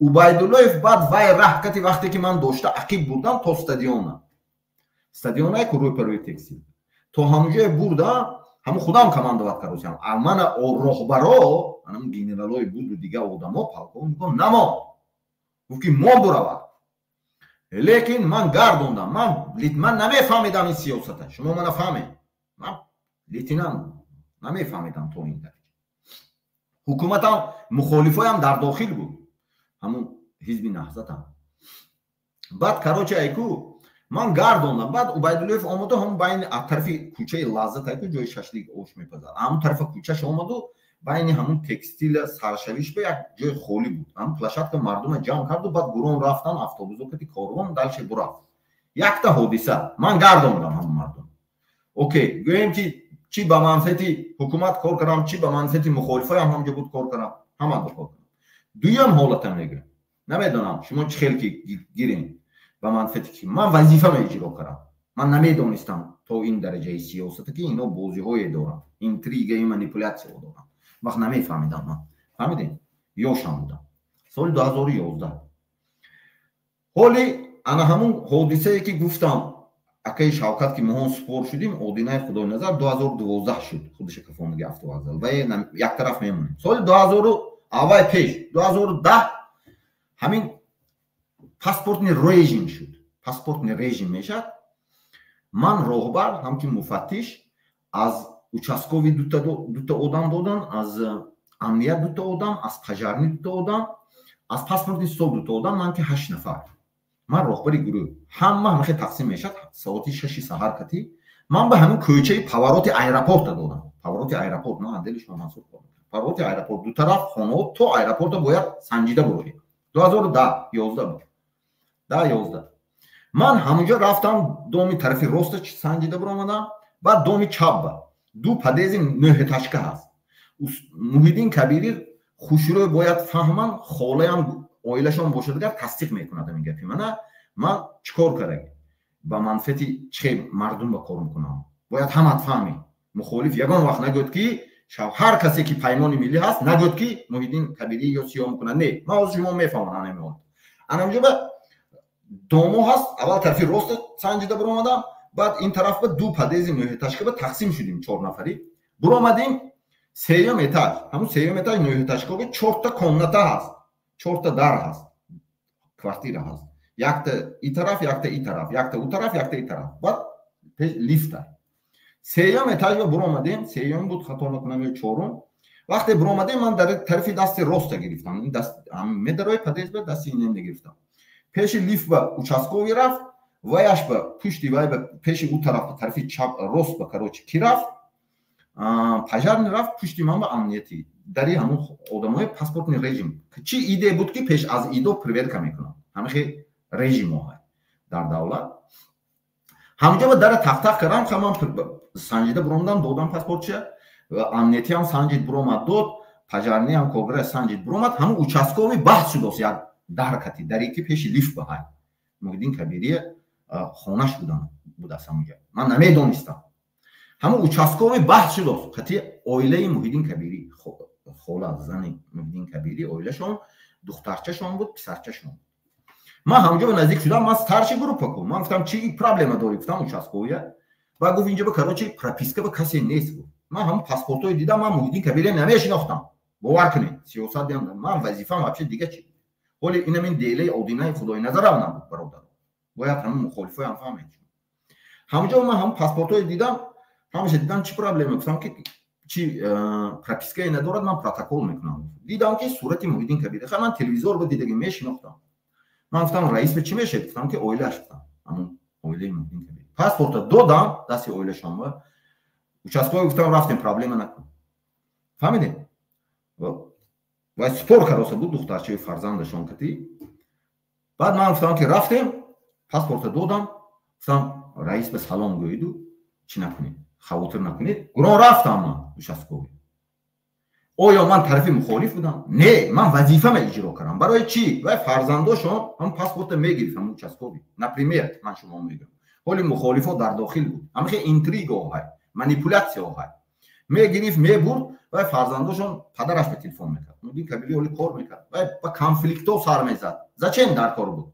عبیدالله بعد وای راه کتی وقتی که من داشته عقیب بردم تا استادیون که روی پروی تکسیل تو همونجا بردم همون خودم کماندوات کردم من راهبرا منم گنرالای بود و دیگه آدما پالکون میگم نما گفت ما برو لیکن من گردوندم من نمیفهمیدم این سیاست شما من فهمید من لیتینم نمیفهمیدم تو این درجه حکومت هم مخالفای هم در داخل بود همون حزب نهضت هم بعد کراچه ایکو من گردوندم بعد عبیدالله آمده هم بین طرف کوچه لذت ایکو جای ششلیک اوش میپزد همون طرف کوچهش آمد و بین همون تکستیل سرشویش به یک جای خالی بود هم پلشت که مردم جمع کرد و بعد گروه رفتن افطابوزو کتی کاروان دلش برافت یک تا حادثه من گردوندم همون مردم اوکی گویم که چی به منفعت حکومت کار کنم چی به منفعت مخالفای هم همونجا بود کار کنم همه کار کنم دویم حالتم میگم نمیدونم شما چه خیلی گیرین به منفعت که من وظیفه اجرا کردم من نمیدونستم تا این درجه سیاست که اینا بازی های دارن اینتریگ مانیپولاسی دارن وقت نمیفهمیدم من فهمیدین یاشم بودم سال 2011 حالی انا همون حادثه که گفتم акаи Шавкат ки моҳон супор шудем, Одинаи Худойназар 2012 шуд худи Шакафондагӣ автовокзал ва як тараф мемонем. Соли 2000 аввал пеш 2010 ҳамин паспортни режим шуд. Паспортни режим мешад. Ман роҳбар ҳамчун муфаттиш аз участкови дута одам додан, аз амният дута одам, аз пажарни дута одам, аз паспортни стол дута одам, ман ки 8 нафар. Ман роҳбари гурӯҳ. Ҳамаи тақсим мешад соати 6 саҳар кати. Ман ба ҳамин коъичаи повороти аэропорта додам. Повороти аэропорт на адели шумо мансур кардам. Повороти аэропорт ду тараф хона то аэропорта бояд санҷида буроҳӣ. 2010 11 буд. 10-11. Ман ҳамунҷо рафтам доми тарафи роста санҷида буромадам, баъд доми чапба. Ду падези нӯҳеташка ҳаст. Муҳиддин Кабирӣ хушрӯй бояд фаҳман, холаям оилашон бошадагар тасдиқ мекунад ин гапи мана. Ман чикор караг? Ба манфиати чӣ мардум ба кор мекунам? Бояд ҳамат фаҳмӣ. Мухолиф ягон вақт нагӯд ки ҳар касе ки паймони миллӣ ҳаст нагӯд ки Муҳиддин Кабирӣ ё сиёҳ мекунад. Не, ман ҳозир шумо мефаҳмам анамион. Анамҷо ба домо ҳаст, аввал тарафи роста санҷида буромадам, баъд ин тараф ба ду падези нӯҳеташка ба тақсим шудем 4 нафарӣ. Буромадем сеюм этаж. Ҳамун сеюм этаж нӯҳеташкаҳо 4 та комната ҳаст. 4 та дар ҳаст. Квартира ҳаст. Якта и тараф, якта и тараф, якта у тараф, якта и тараф. Баъд лифта. Сеюм этажа буромадем, сеюм буд хато накунам ё чорум. Вақте буромадем ман дар тарафи дасти роста гирифтам. Ин даст медарои падез ба дасти инем гирифтам. Пеши лифт ба участкови рафт, ваяш ба пушти вай ба пеши у тараф тарафи чап рост ба карочи ки рафт. Пажарни рафт пушти ман ба амнияти. Дари ҳамун одамои паспортни режим. Чӣ иде буд ки пеш аз идо проверка мекунам. Ҳамихе режимоҳа дар давлат. Ҳамҷо ба дара тақ-тақ кардам, хаман санҷида буромадам, додам паспортча. Амнияти ҳам санҷид буромад дод, пажарни ҳам когра санҷид буромад. Ҳамун участкови баҳс шудост як даркати дари ки пеши лифт ба ҳай. Муҳиддин Кабирӣ хонаш будааст ҳамунҷа. Ман намедонистам. ҳамун участкови баҳс шудост. Қати оилаи Муҳиддин Кабирӣ, хола зани Муҳиддин Кабирӣ, оилашон, духтарчашон буд, писарчашон. Ман ҳамҷо ба наздик шудам, ман старши группа ку. Ман гуфтам чӣ проблема дорӣ? Гуфтам участковия. Ва гуфт инҷа ба карочи прописка ба касе нест. Ман ҳамун паспортҳои дидам, ман Муҳиддин Кабирӣ намешинохтам. бовар кунед, сиёсат ям ман вазифам вообще дига чи. Ҳоли инам ин делаи Одинаи Худойназарам набуд бародар. Бояд ҳамин мухолифоям фаҳмед. ҳамҷо ман ҳам паспортҳои дидам, ҳамаша дидам чӣ проблема, гуфтам ки чӣ пропискае надорад, ман протокол мекунам. Дидам ки сурати Муҳиддин Кабирӣ, ман телевизор ба дидаги мешинохтам. Ман гуфтам раис ба чӣ мешед? Гуфтам ки оилааш гуфтам. ҳамун оилаи Муҳиддин Кабирӣ. Паспорта додам дасти оилашон ва участкови гуфтам рафтем, проблема накун. Фаҳмидем? Ва спор кароса буд духтарчаи фарзандашон кати. Баъд ман гуфтам ки рафтем, паспорта додам, гуфтам раис ба салом гӯиду, чӣ накунед, хавотир накунед. Гурон рафтам ман участкови. оё ман тарафи мухолиф будам? Не, ман вазифама иҷро кардам. Барои чӣ? Вай фарзандошон ҳам паспорта мегирифтам участкови. Например, ман шумо мегӯям. ҳоли мухолифо дар дохил буд. ҳамихе интригоҳай, манипулятсияҳай. Мегирифт, мебурд, вай фарзандошон падараш ба телефон мекард. Муҳиддин Кабирӣ ҳоли кор мекард. Вай ба конфликтҳо сар мезад. Зачем дар кор буд?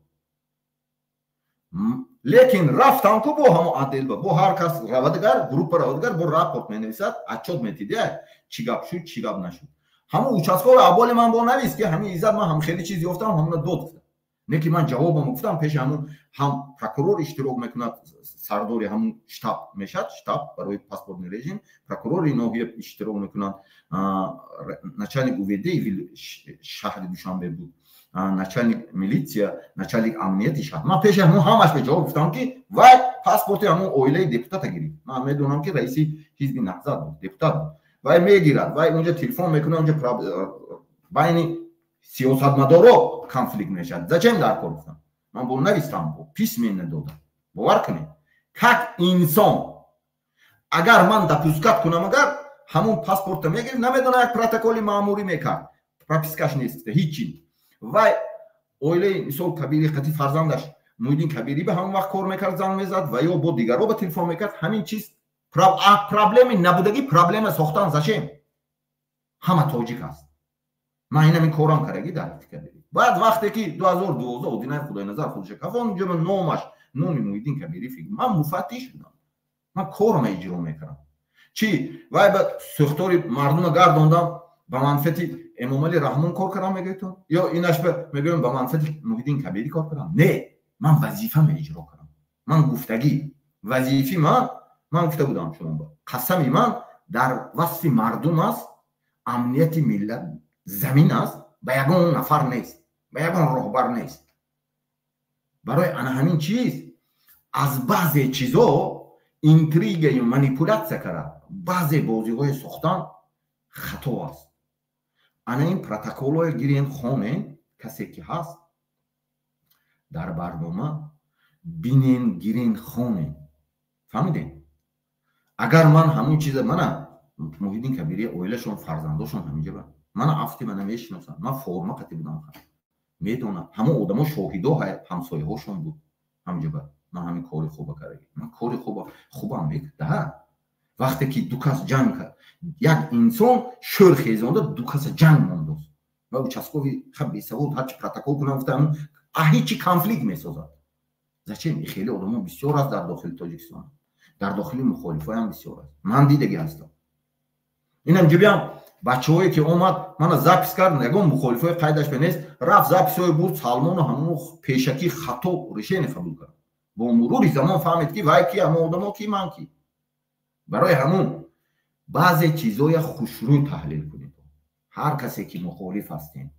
лекин рафтам ку бо ҳамо аделба, бо ҳар кас равадагар, группа равадагар бо рапорт менависад, отчет метиде, чӣ гап шуд, чӣ гап нашуд. ҳамо участкови аввали ман бо навист ки ҳамин иззат ман ҳам хеле чиз ёфтам, ҳамуна дод гуфтам. Не ки ман ҷавобам гуфтам, пеши ҳамун ҳам прокурор иштирок мекунад, сардори ҳамун штаб мешад, штаб барои паспортни режим, прокурори ноҳия иштирок мекунад, начальник УВД шаҳри Душанбе буд, начальник милитсия, начальник амнияти шаҳр. Ман пеши ҳамун ҳамаш ба ҷавоб гуфтам ки вай паспорти ҳамун оилаи депутата гирифт. Ман медонам ки раиси ҳизби наҳзат буд, депутат буд. Вай мегирад, вай унҷа телефон мекунад, унҷа байни сиёсатмадоро конфликт мешавад. Зачем дар кор гуфтам? Ман бо навистам, бо письменно додам. бовар кунед. как инсон агар ман допускат кунам, агар ҳамун паспорта мегирифт, намедонам як протоколи маъмурӣ мекард. пропискаш нест, ҳичи. Вай оилаи мисол Кабирӣ қати фарзандаш Муҳиддин Кабирӣ ба ҳамон вақт кор мекард, занг мезад ва ё бо дигаро ба телефон мекард. ҳамин чиз проблеми набудагӣ, проблема сохтан. Зачем? ҳама тоҷик аст. من اینم این کارم کرده درک کردی. بعد وقتی که 2012 اودینای خدای نظر خودش کفان اونجا من نومی محیدین کبیری فکر من مفتش بودم، من کارم اجرا میکردم چی وای بعد سوختاری مردم گردوندم با منفعت امام علی رحمان کار کردم میگه تو یا ایناش میگم با منفعت محیدین کبیری کار کردم؟ نه، من وظیفه‌م اجرا کردم. من گفتگی وظیفه من گفته بودم شما با قسمی من در وصف مردم است، امنیت ملت زمین است، به یگان نفر نیست، به یگان راهبر نیست. برای همین چیز از بعضی چیزا اینتریگ یا منیپولاسیون کرده، بعضی بازی‌های ساختن خطا است. انا این پروتکل‌های گیرین خانه کسی که هست در برنامه بینین گیرین خانه فهمیدین؟ اگر من همون چیز من محیدین کبیری اویلشون فرزنداشون همینجا با من افتی من نمیشناسم، من فرما قطعی بودم میدونم همون آدما شاهدا همسایه هاشون بود همینجا با من همین کاری خوب کردم. من کاری خوبم میکردم. وقتی که دو کس جنگ کرد یک انسان شور خیزانده دو کس جنگ مونده و اوچاسکوی خب بیسواد هرچی پروتکل کنم گفتم هیچی کانفلیکت میسازد. زچه خیلی آدما بسیار است در داخل تاجیکستان، در داخل مخالفای هم بسیار است. من دیدگی هستم. اینم جبیام بچه‌هایی که اومد من زاپیس کردم یگان مخالفای قیدش بنیست رفت زاپیسای بود سلمان و همون پیشکی خطا ریشه قبول کرد. با مرور زمان فهمید که وای کی هم آدما کی من کی. برای همون بعضی چیزای خوشروی تحلیل کنید. هر کسی که مخالف هستین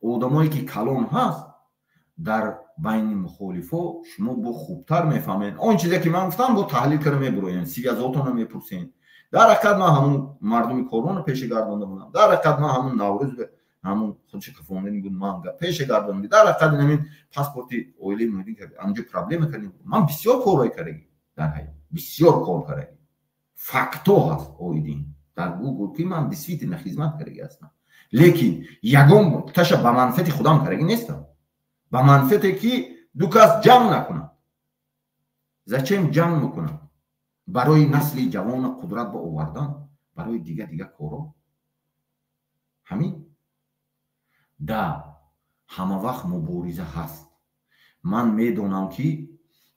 آدمایی که کلان هست در بین مخالفا شما با خوبتر میفهمین. اون چیزی که من گفتم با تحلیل کردم میبروین سیاستاتون رو میپرسین. در حقیقت ما همون مردمی کرونا پیش گردونده بودم، در حقیقت ما همون نوروز همون خودش کفوندنی بود من پیش گردوندم، در حقیقت همین پاسپورتی اویلی میدین که اونجا پرابلم کردیم. من بسیار کارای کردم در حقیقت بسیار کار کردم. فاکتور هست اویدین در گوگل که من بسیط نخدمت کردم هستم، لیکن یگان تاش با منفعت خودم کردم نیستم، با منفعتی که دو کس جنگ نکنن. زچم جنگ میکنن؟ برای نسل جوان قدرت با آوردن، برای دیگه کارا. همین دا همه وقت مبارزه هست. من میدونم که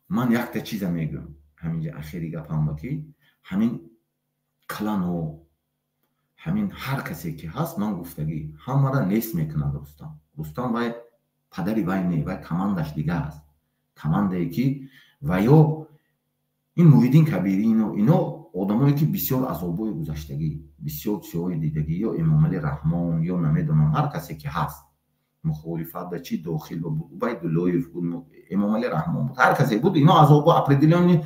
من یک تا چیز میگم همینجا اخیری گپم با که همین کلان و همین هر کسی که هست من گفتگی همه را نیست میکنه. رستم وای پدری وای نه وای کماندش دیگه است. کمانده که ویا این محیدین کبیری اینا آدمایی که بسیار عذابای گذشتگی بسیار چیزای دیدگی یا امام علی رحمان یا نمیدونم هر کسی که هست مخالفت به چی داخل بود باید لایف بود امام علی رحمان بود هر کسی بود اینا عذابا اپریدیلانی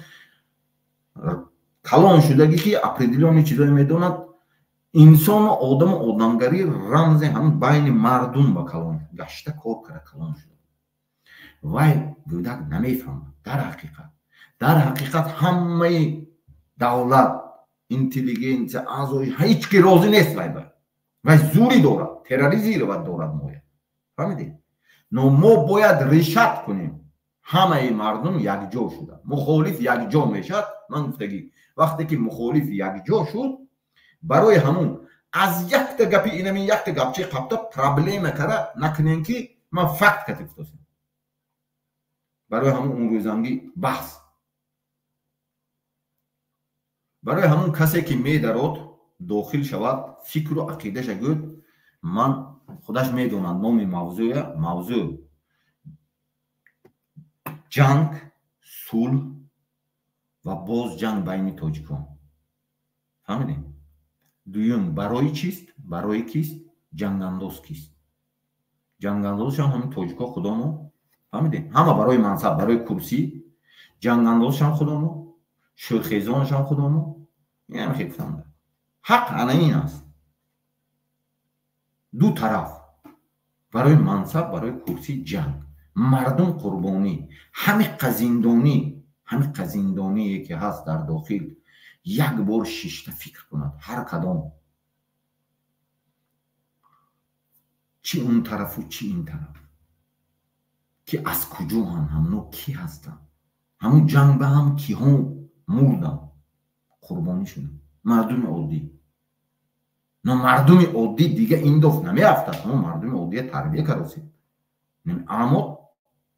کلان شدگی که اپریدیلانی چیزای میدوند انسان و آدمگری رمز هم بین مردم با کلان گشته کار کرده کلان شده وای گودک نمیفهم. در حقیقت همه دولت اینتلیجنس اعضای هیچ کی راضی نیست و زوری داره تروریسم رو دارد موید. فهمیدید؟ ما باید ریشت کنیم. همه مردم یک جا شدن. مخالف یک جا میشد. من گفتگی وقتی که مخالف یک جا شد برای همون از یک تا گپی اینمی یک تا گپچه قبطه پرابلم کرده نکنین که من فکت کتیف توسیم. برای همون اون روزانگی بحث برای همون کسی که میدارد داخل شود فکر و عقیدش گفت من خودش میدونم نام موضوع جنگ صلح و باز جنگ بین تاجیکان. فهمیدین؟ دویم برای چیست؟ برای کیست؟ جنگ انداز کیست؟ جنگ اندازش هم تاجیکا خودمو فهمیدین؟ همه برای منصب برای کرسی جنگ اندازش هم خودمو شورخیزانش هم خودمو یعنی خیلی فهمده حق انا این است دو طرف برای منصب برای کرسی جنگ مردم قربانی همه قزیندانی که هست در داخل یک بار شیشته فکر کند هر کدام چی اون طرف و چی این طرف که از کجا همونو کی هستن همون جنگ به هم کی هم مردن قربانی شدن مردم عادی نه مردم عادی دیگه این دفت نمیافتد، نه مردم عادی تربیه کردید، اما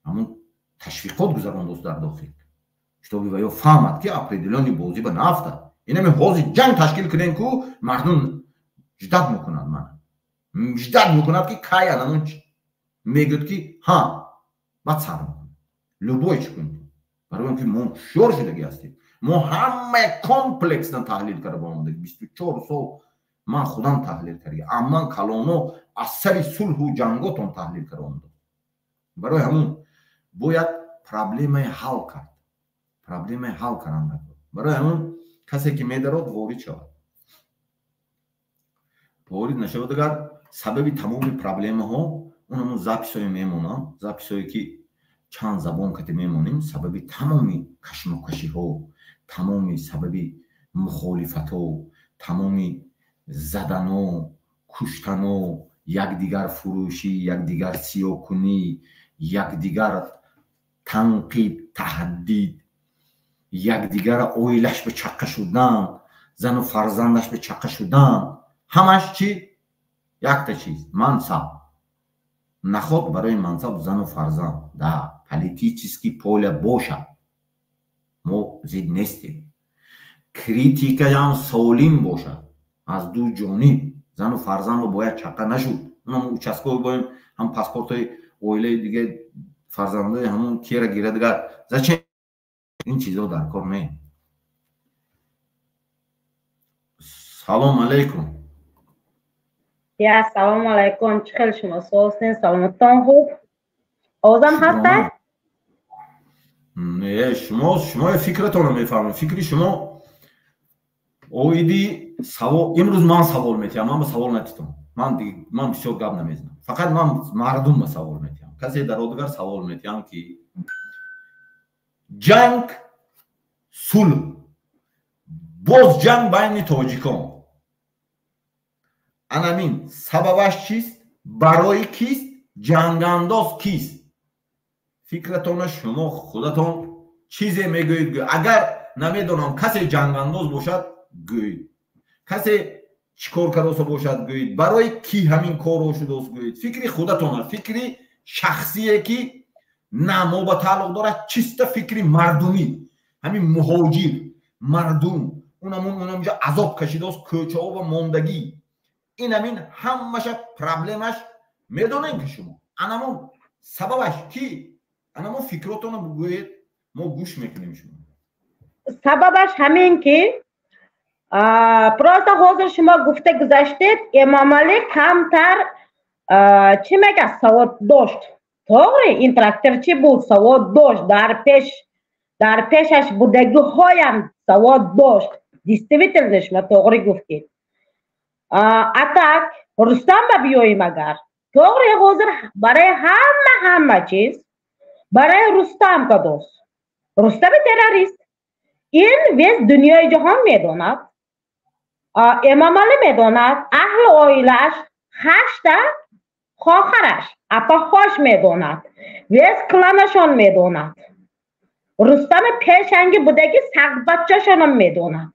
همون تشویقات گذاران دوست در داخل شتابی و یا فهمد که اپریدلانی بازی به نفتد این همه حوضی جنگ تشکیل کنین که مردم جدد میکنند، من جدد میکند که که همون میگوید که ها باید سر میکنید لبوی چکنید برای اینکه ما شور شدگی هستیم، ما همه کمپلکس تحلیل کرده بامونده 24 سال من خودم تحلیل کردم، اما کلانو از سر صلح و جنگاتون تحلیل کردم. برای همون باید پرابلم حل کرد، پرابلم حل کردن. برای همون کسی که میدارد وارد شود، وارد نشود اگر سبب تمام پرابلم ها اونمون زپسای میمونن، زپسایی که چند زبان کتی میمونیم سبب تمامی کشمکشی ها، تمامی سبب مخالفت ها، تمامی زدن و کشتن و یکدیگر فروشی، یکدیگر سیاه کنی، یکدیگر تنقید، تهدید، یکدیگر اویلش به چقه شدن، زن و فرزندش به چقه شدن، همش چی؟ یک تا چیز، منصب. نخود برای منصب زن و فرزند ده پلیتی چیز که پول باشه، ما زید نیستیم. کریتیکه هم سالم باشه از دو جانب، زن و فرزند رو باید چقه نشد. اونم اوچسکوی باید هم پاسپورت های اویله دیگه فرزنده همون کی را گیره دیگر زچه این چیزا در کار نه. سلام علیکم. یا سلام علیکم، چه خیلی شما سوستین؟ سلامتان خوب؟ آوازم هسته؟ نه شما فکرتون رو میفهمم، فکری شما اویدی سوال. امروز من سوال میتیم، من به سوال نتیتم، من بسیار گپ نمیزنم، فقط من مردم به سوال میتیم. کسی در دیگر سوال میتیم که جنگ صلح باز جنگ بین تاجیکان انامین سببش چیست؟ برای کیست؟ جنگ انداز کیست؟ فکرتون شما خودتون چیزی میگوید؟ اگر نمیدونم کسی جنگ انداز باشد گوید، کسی چیکار کرده باشد گوید، برای کی همین کار رو شده است گوید. فکری خودتون، فکری شخصیه که نه ما با تعلق داره، چیست فکری مردمی، همین مهاجر مردم اونجا عذاب کشیده است، کوچه ها و ماندگی، این همین همش پرابلمش میدونین که شما انمون سببش کی؟ انمون فکراتون رو بگوید، ما گوش میکنیم. شما سببش همین که پراست حاضر شما گفته گذاشتید امام علی کمتر چی میگه سواد داشت. طوری این تراکتور چی بود؟ سواد داشت. در پیشش بودگی هایم سواد داشت. دیستویتلش ما طوری گفتید. اتاک رستم با بیاییم اگر طوری حاضر برای همه چیز برای رستم که دوست. رستم تروریست این ویز دنیای جهان میدوند، امام علی میدوند، اهل آیلش 8 خواهرش اپاهاش میدوند، ویز کلانشان میدوند. رستم پیشنگی بودگی سخت بچه‌شان هم میدوند.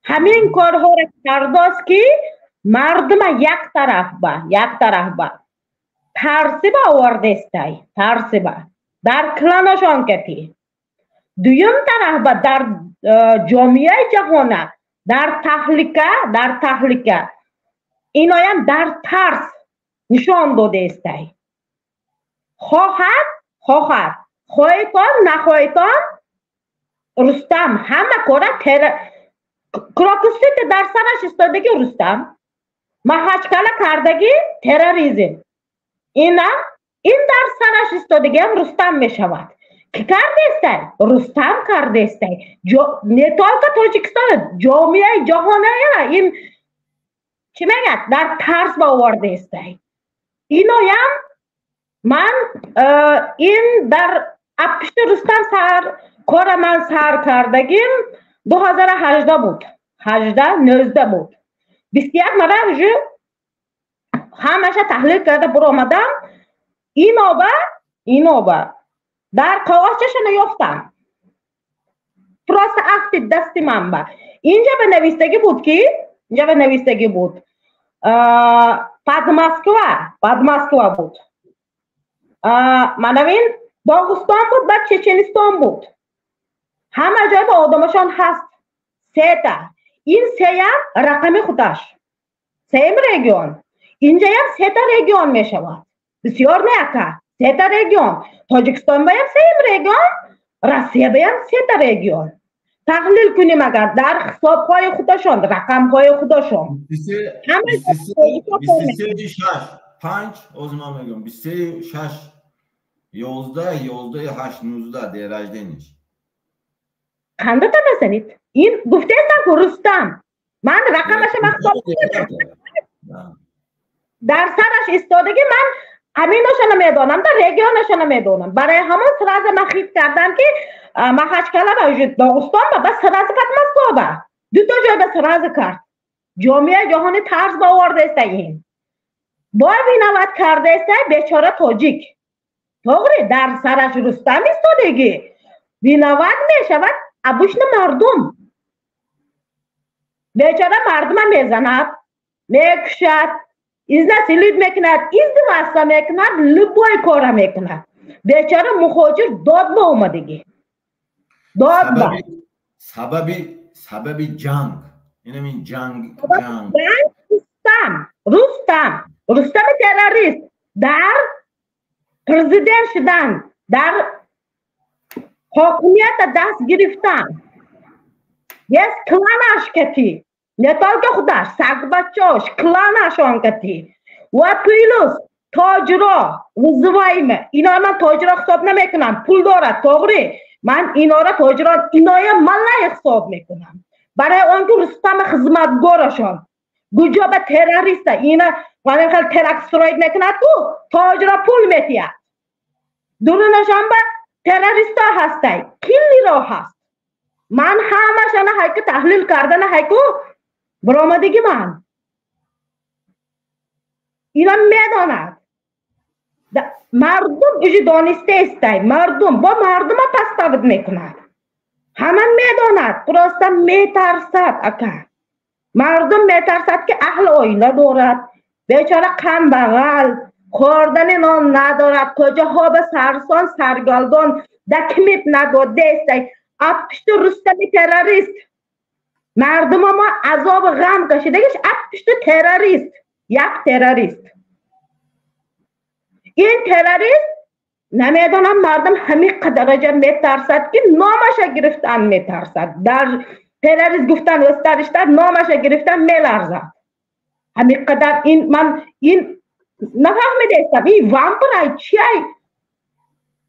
همین کارها را کرده است که مردم یک طرف با ترسی با آورده است، ترسی با در کلانشان کتی. دویم طرف با در جامعه جهان در تهلکه اینایم در ترس نشان داده است. خواهیتان نخواهیتان رستم همه کاره کراکوسیت در سرش استادگی رستم محاچکاله کردگی تروریسم این در سرش استادگی هم رستم می شود. کی کرده است؟ رستم کرده است. نتالکا تاجیکستان جامعه جهانه این چی میگه در ترس با آورده است. اینایم من این در اپشت رستم کار من سر کردگیم 2018 بود، 19 بود. 21 مرا جو همشه تحلیل کرده برو آمدم اینو با در کاغذشون یافتم. پراست اخت دست من با اینجا به نویستگی بود که اینجا نوشتگی بود پدماسکوا بود منوین داغستان بود بعد چچنستان بود همه جای با آدمشان هست سه تا این سه هم رقم خودش سه رگیون اینجا هم سه تا رگیون می شود بسیار نیکه سه تا رگیون تاجیکستان باید سه رگیون روسیه باید سه تا رگیون تحلیل کنیم اگر در حسابهای خودشان رقمهای خودشان 5 اوزما میگم 26 11 11 8 19 دیراجدنیش خنده تا نزنید این گفته است رستم من رقمش مخصوص در سرش استادگی من همینشون میدونم در رگیونشون میدونم برای همون سراز مخیط کردم که مخشکلا به داغستان با بس سراز پدماسکوا با دو تا جای به سراز کرد جامعه جهانی طرز باورده است این با بینوت کرده است بیچاره تاجیک طوری در سرش رستم استادگی بینوت میشود ابوشن مردم بیچاره مردم میزند میکشد ایزنا سلید میکند ایزنا واسه میکند لبای کارا میکند بیچاره مخاجر داد با اومدگی داد با سبب جنگ این جنگ رستم تروریست در پرزیدنت شدن در حاکمیت دست گرفتن یک کلانش کتی نتال که خودش سگ بچهاش کلانشان کتی و پیلوس تاجرا و زوایم اینا من تاجرا حساب نمیکنم پول دارد طوری من اینا را تاجرا اینای ملای حساب میکنم برای آنکه رستم خدمتگارشان گوجا به تروریست اینا ولی خیلی ترکس فراید میکند کو تاجرا پول میتید درونشان به تروریستا هستی کلی را هست من همشان هایکو تحلیل کردن هایکو برآمدگی من اینا میداند مردم ایجی دانسته استی مردم با مردم پستابد میکند همه میداند پرستم میترسد اکا مردم میترسد که اهل آینه دارد بیچاره کم بغل خوردن نان ندارد کجاها به سرسان سرگلدان دکمیت نداده استی اپشت رستمی تروریست مردم ما عذاب غم کشیدگش اپشت تروریست یک تروریست این تروریست نمیدونم مردم همین قدرجه میترسد که نامش گرفتن میترسد در تروریست گفتن استرشتر نامش گرفتن میلرزد همین قدر این من این نفهمیده استم این وامپرای چیه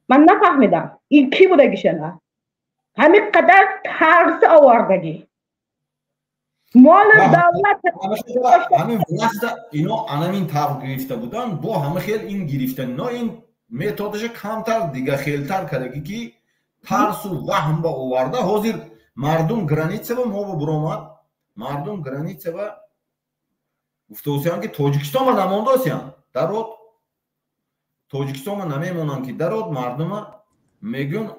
من نفهمیدم این کی بوده گشنه همین قدر ترس آوردگی مال دولت همین واسطه اینا همین طرح گرفته بودن با همه خیلی این گرفته نه این متدش کمتر دیگه خیلتر کرده که ترس و وهم با آورده حاضر مردم گرانیتسه و ما برآمد مردم گرانیتسه و گفتوسیان که تاجیکستان ما نمانداسیان درود تاجیکستان ما نمیمونن که درود مردم میگن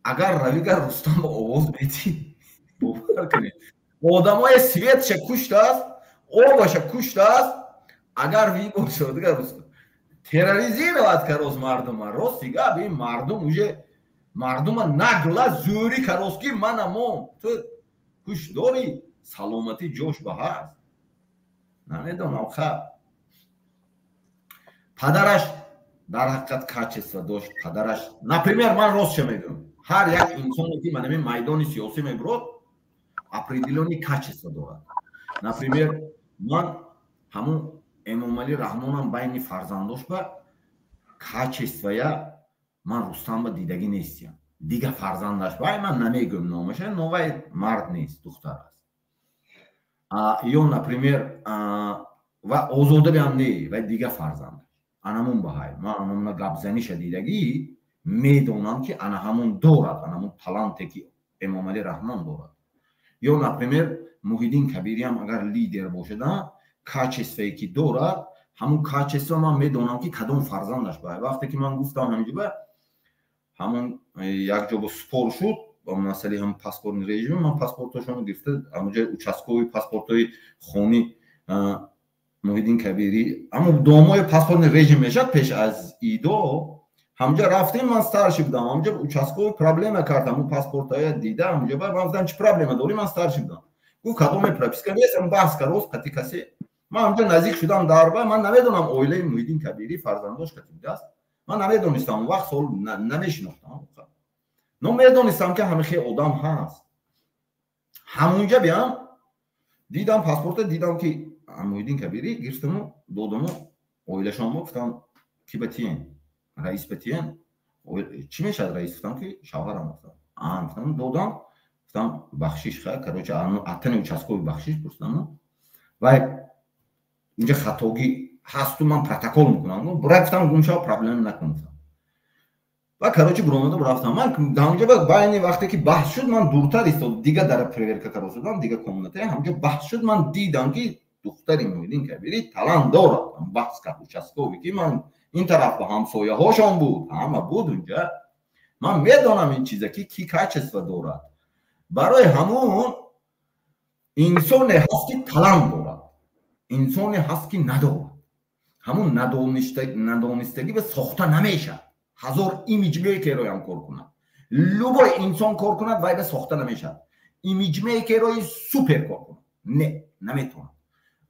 اگر رویگر رستم با آواز بیتی باور کنید آدمای سویت کشت است آبش کشت است اگر وی باشه دیگر رستم تروریسم رواد کروز مردم راست دیگه به مردم اوجه مردم نگلا زوری کروز کی منم تو کش داری سلامتی جوش به هست نمیدونم خب پدرش در حقیقت کچیست و داشت پدرش نپریمیر من راست چه میدونم هر یک انسانی که من همین میدان سیاسی میبرد اپریدیلونی کچیست دارد نپریمیر من همون امام علی رحمانم بین فرزنداش به کچیست و یا من رستم با دیدگی نیستیم دیگه فرزندش بای من نمیگم نامش نوای مرد نیست دختر است یا نپریمیر و آزاده بیامنی و دیگه فرزند انامون بهای من انامون گبزنی شدیدگی میدونم که انا همون دارد انامون تلانتی که امام علی رحمان دارد یا نپریمیر محیدین کبیری هم اگر لیدر باشد کچیسته که دارد همون کچیسته من میدونم که کدوم فرزندش بهای وقتی که من گفتم همینجا به همون یک جا با سپور شد با مسئله هم پاسپورت رژیم من پاسپورتشون گرفته اونجا участковый پاسپورتای خونی محیدین کبیری اما دومای پاسپورت رژیم میشد پیش از ایدو همونجا رفتیم من ستارشی بودم همونجا участковый پرابلم کردم اون پاسپورتای دیدم همونجا بعد من گفتم چه پرابلم داری من ستارشی بودم گفت کدوم پروپیسکا نیستم بحث کردم قطعی کسی من همونجا نزدیک شدم دربا من نمیدونم اویله محیدین کبیری فرزندش کتیده است من نمیدونستم اون وقت سال نمیشناختم نمیدونستم که همه خیلی آدم هست همونجا بیام دیدم پاسپورت دیدم که محیدین کبیری گرفتم دادم اویله شما گفتم کی بتین رئیس بتین چی میشد رئیس گفتم که شوهرم گفتم دادم گفتم بخشش خیر کروچه اتن участковый بخشش گفتم و اینجا خطاگی هست و من پروتکل میکنم برفتم گمشا پرابلم نکنم و کروچه برونده برفتم من اونجا باید وقتی که بحث شد من دورتر ایستادم دیگه در پرورکا کارو شدم دیگه کمیته همونجا بحث شد من دیدم که دختری محیدین کبیری talent داره بحث کرد участковый که من این طرف با همسایه هاشون بود همه بود اونجا من میدونم این چیزا که کی کچسوا داره برای همون انسان هست که talent داره انسان هست که نداره همون ندانستگی به ساخته نمیشه هزار ایمیج میکر هم کار کنه لوبای انسان کار کنه وای به ساخته نمیشه ایمیج میکر روی سوپر کار کنه نه نمیتونه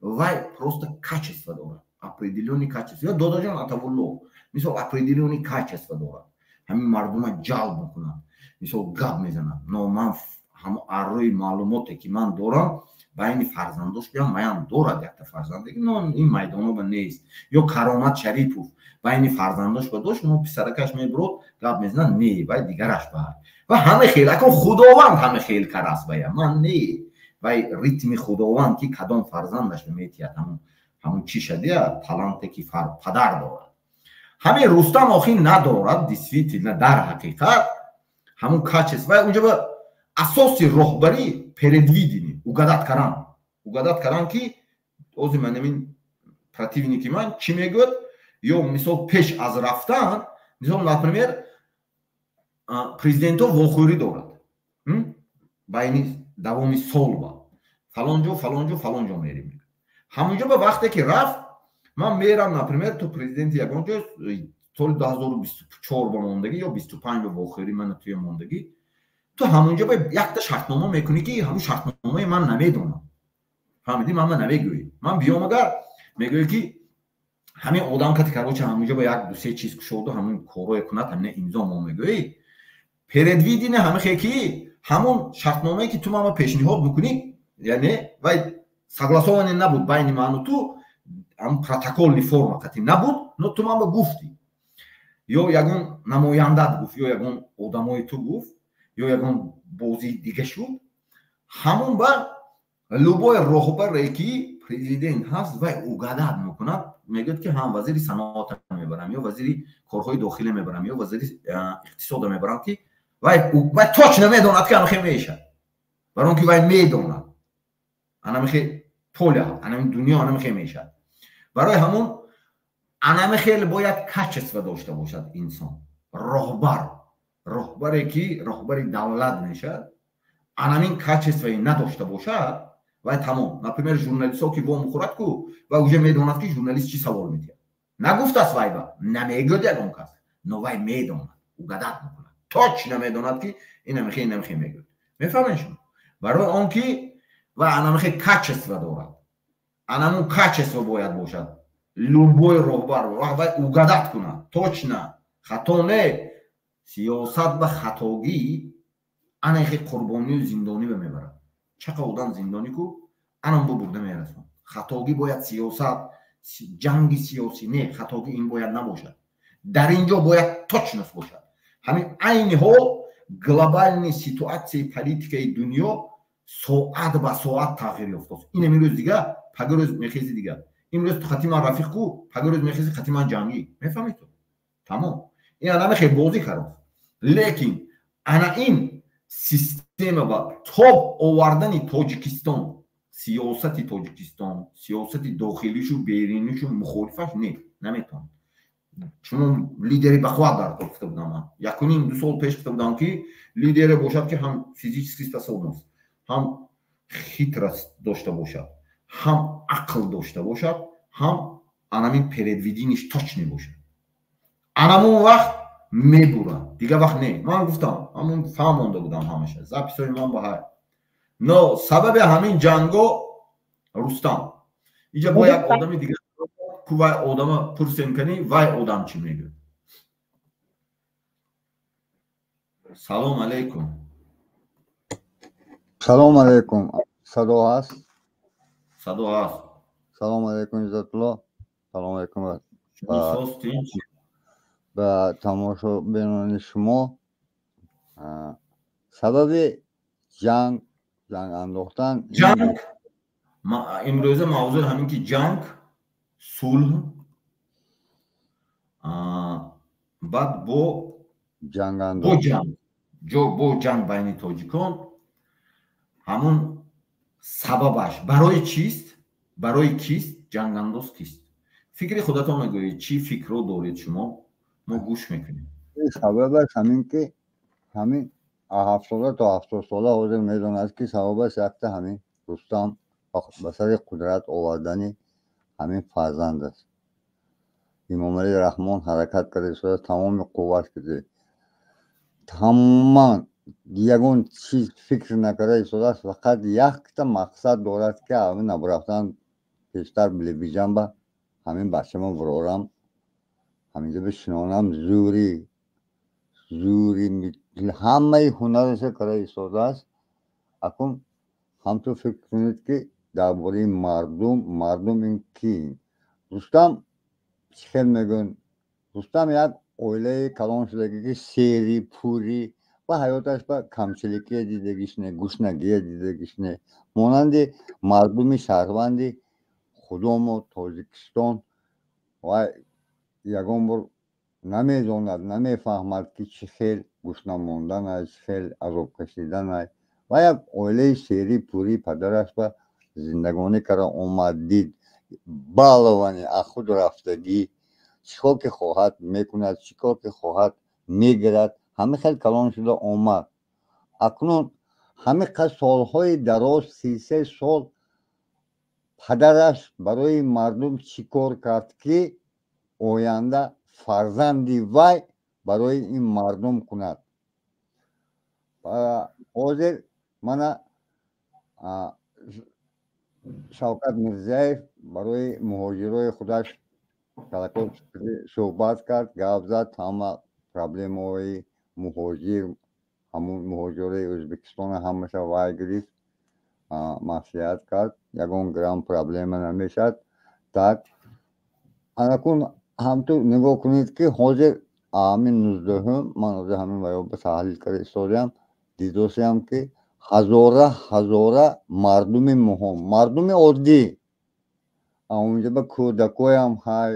وای просто качество داره определенный качество یا داداجان اتولو مثلا определенный качество داره همین مردم جلب میکنه مثلا گپ میزنه نو من هم اروی معلوماتی که من دارم بین فرزنداش بیام میان داره یک تا فرزندگی نه این میدانو به نیست یا کرامت شریفوف بین فرزنداش با دوش اون پسرکش میبرد گپ میزنه نه باید دیگرش بر و همه خیلی اکن خداوند همه خیلی کراس باید من نه و ریتم خداوند که کدام فرزندش میتیاد همون چی شده таланти که پدر داره همین رستم آخی ندارد دیسویتیل در حقیقت همون کچس و اونجا به اساسی رهبری передвидение угадать каран ки ози мен немин противники ман чӣ мегӯяд ё мисол пеш аз рафтан мисол например президентҳо вохӯрӣ дорад байни давоми сол ба фалонҷо мерим ҳамонҷо ба вақте ки рафт ман мерам например ту президенти ягонҷо соли 2024 ба мондагӣ ё 25 ба вохӯрӣ ман туи мондагӣ تو همونجا باید یک تا شرطنامه میکنی که همون شرطنامه من نمیدونم فهمیدی من نمیگویی من بیام اگر میگویی که همین آدم که کاروچه همونجا با یک دو سه چیز شده همون کارو کنات همین امضا ما میگویی передвидение همه خیلی همون شرطنامه که تو ما پیشنهاد میکنی یعنی وای согласование نبود بین من و تو هم پروتکل فرم کتی نبود نو تو ما گفتی یا یگون نمایندت گفت یا یگون آدمای تو گفت یا یکون بازی دیگه شد همون با لوبای راهبر که پرزیدنت هست و اوگادت میکند میگه که هم وزیر صنعت میبرم یا وزیر کارهای داخلی میبرم یا وزیر اقتصاد میبرم که و توچ نمیدوند که همه میشه برای اون که وای میدوند انا خیلی پوله انا دنیا انا خیلی میشه برای همون انا خیلی باید کچسوا داشته باشد انسان راهبری که راهبری دولت میشه انامین کچسوایی نداشته باشه و تمام например ژورنالیست ها که وام خورد کو و اوجه میدوند که ژورنالیست چی سوال میتونه نگفت است وای با نمیگه یگون کس نو وای میدوند او گدت میکنه توچ نمیدوند که این نمیخه میگه میفهمین شما برای اون که و انامخه کچسوا دارد انامون کچسوا باید باشد لوبوی راهبر و او گدت کنه توچ نه خطا نه سیاست به خطاگی انا خیلی قربانی و زندانی بمیبرن چقدر آدم زندانی کو انم برده میرسون خطاگی باید سیاست جنگ سیاسی نه خطاگی این باید نباشد در اینجا باید توچنس باشد همین عین حال گلوبال سیتواسیون پلیتیکای دنیا ساعت به ساعت تغییر یافته است این امروز دیگه پگروز میخیزی دیگه امروز تو خطی من رفیق کو پگروز میخیزی خطی من جنگی میفهمی تو تمام این آدم خیلی بازی کرد لیکن انا این سیستم با توپ آوردن تاجیکستان سیاست تاجیکستان سیاست داخلیش و بیرونیش و مخالفش نمیتونه чумо лидери ба худ дар гуфта будам. Якунин 2 сол пеш гуфта будам ки лидере бошад ки ҳам физически способност, ҳам хитрост дошта бошад, ҳам ақл дошта бошад, ҳам анамин передвидиниш точне бошад. Анамон вақт мебурад. Дига вақт не. Ман гуфтам, ҳамон фаҳмонда будам ҳамаша. Записои ман ба ҳай. Но сабаби ҳамин ҷанго Рустам. Иҷа бо як одами дига ку вай одама пурсем кани, вай одам чӣ мегӯяд? Салом алейкум. Салом алейкум. Садо ҳаст? Садо ҳаст. Салом алейкум Иззатулло. Салом алейкум. Шумосоз тинч? Ба тамошобинони шумо сабаби ҷанг андохтан ҷанг имрӯза мавзӯи ҳамин ки ҷанг сулҳ баъд бо ҷанг байни тоҷикон ҳамун сабабаш барои чист, барои кист, ҷангандоз кист? фикри худатон мегӯед, чӣ фикрро доред шумо? мо гӯш мекунем. сабабаш ҳамин ки ҳамин 70 то 70 сола ҳозир медонад ки сабабаш якта ҳамин Рустам ба сари қудрат овардани ҳамин фарзанд аст. Имомалӣ Раҳмон ҳаракат карда истода, тамоми қувват кида, тамоман ягон чиз фикр накарда истодааст, фақат якта мақсад дорад ки ҳамин набурафтан пештар билибиҷам ба ҳамин бачамо бурорам, ҳаминҷа бишинонам, зӯри ҳамаи ҳунарашо карда истодааст. акун ҳамтун фикр кунед ки дар бораи мардум ин ки Рустам чӣ хел мегӯянд? Рустам як оилаи калон шудагӣ ки сери пурӣ ва ҳаёташ ба камчиликие дидагишне, гушнагие дидагишне, монанди мардуми шаҳрванди худомо Тоҷикистон ва ягон бор намедонад, намефаҳмад ки чӣ хел гушна мондан аст, чӣ хел азоб кашидан аст. ва як оилаи сери пурӣ падараш ба зиндагонӣ кара омад, дид баловани аз худ рафтагӣ, чӣ кор ки хоҳад мекунад, чӣ кор ки хоҳад мегирад, ҳамин хел калон шуда омад. акнун ҳамин қад солҳои дароз, 33 сол падараш барои мардум чӣ кор кард ки оянда фарзанди вай барои ин мардум кунад. ҳозир мана Шавкат Мирзиёев барои муҳоҷирои худаш талакот суҳбат кард, гап зад, ҳама проблемаҳои муҳоҷир, ҳамун муҳоҷирои Ӯзбекистони ҳамаша вай гирифт, маслиҳат кард, ягон грам проблема намешад. Так анакун ҳамтун нигоҳ кунед ки ҳозир ҳамин 19-ум ман ҳозир ҳамин ваёба таҳлил карда истодам, дидосиям ки ҳазора мардуми муҳим, мардуми оддӣ, онҷа ба кӯдакоям ҳай,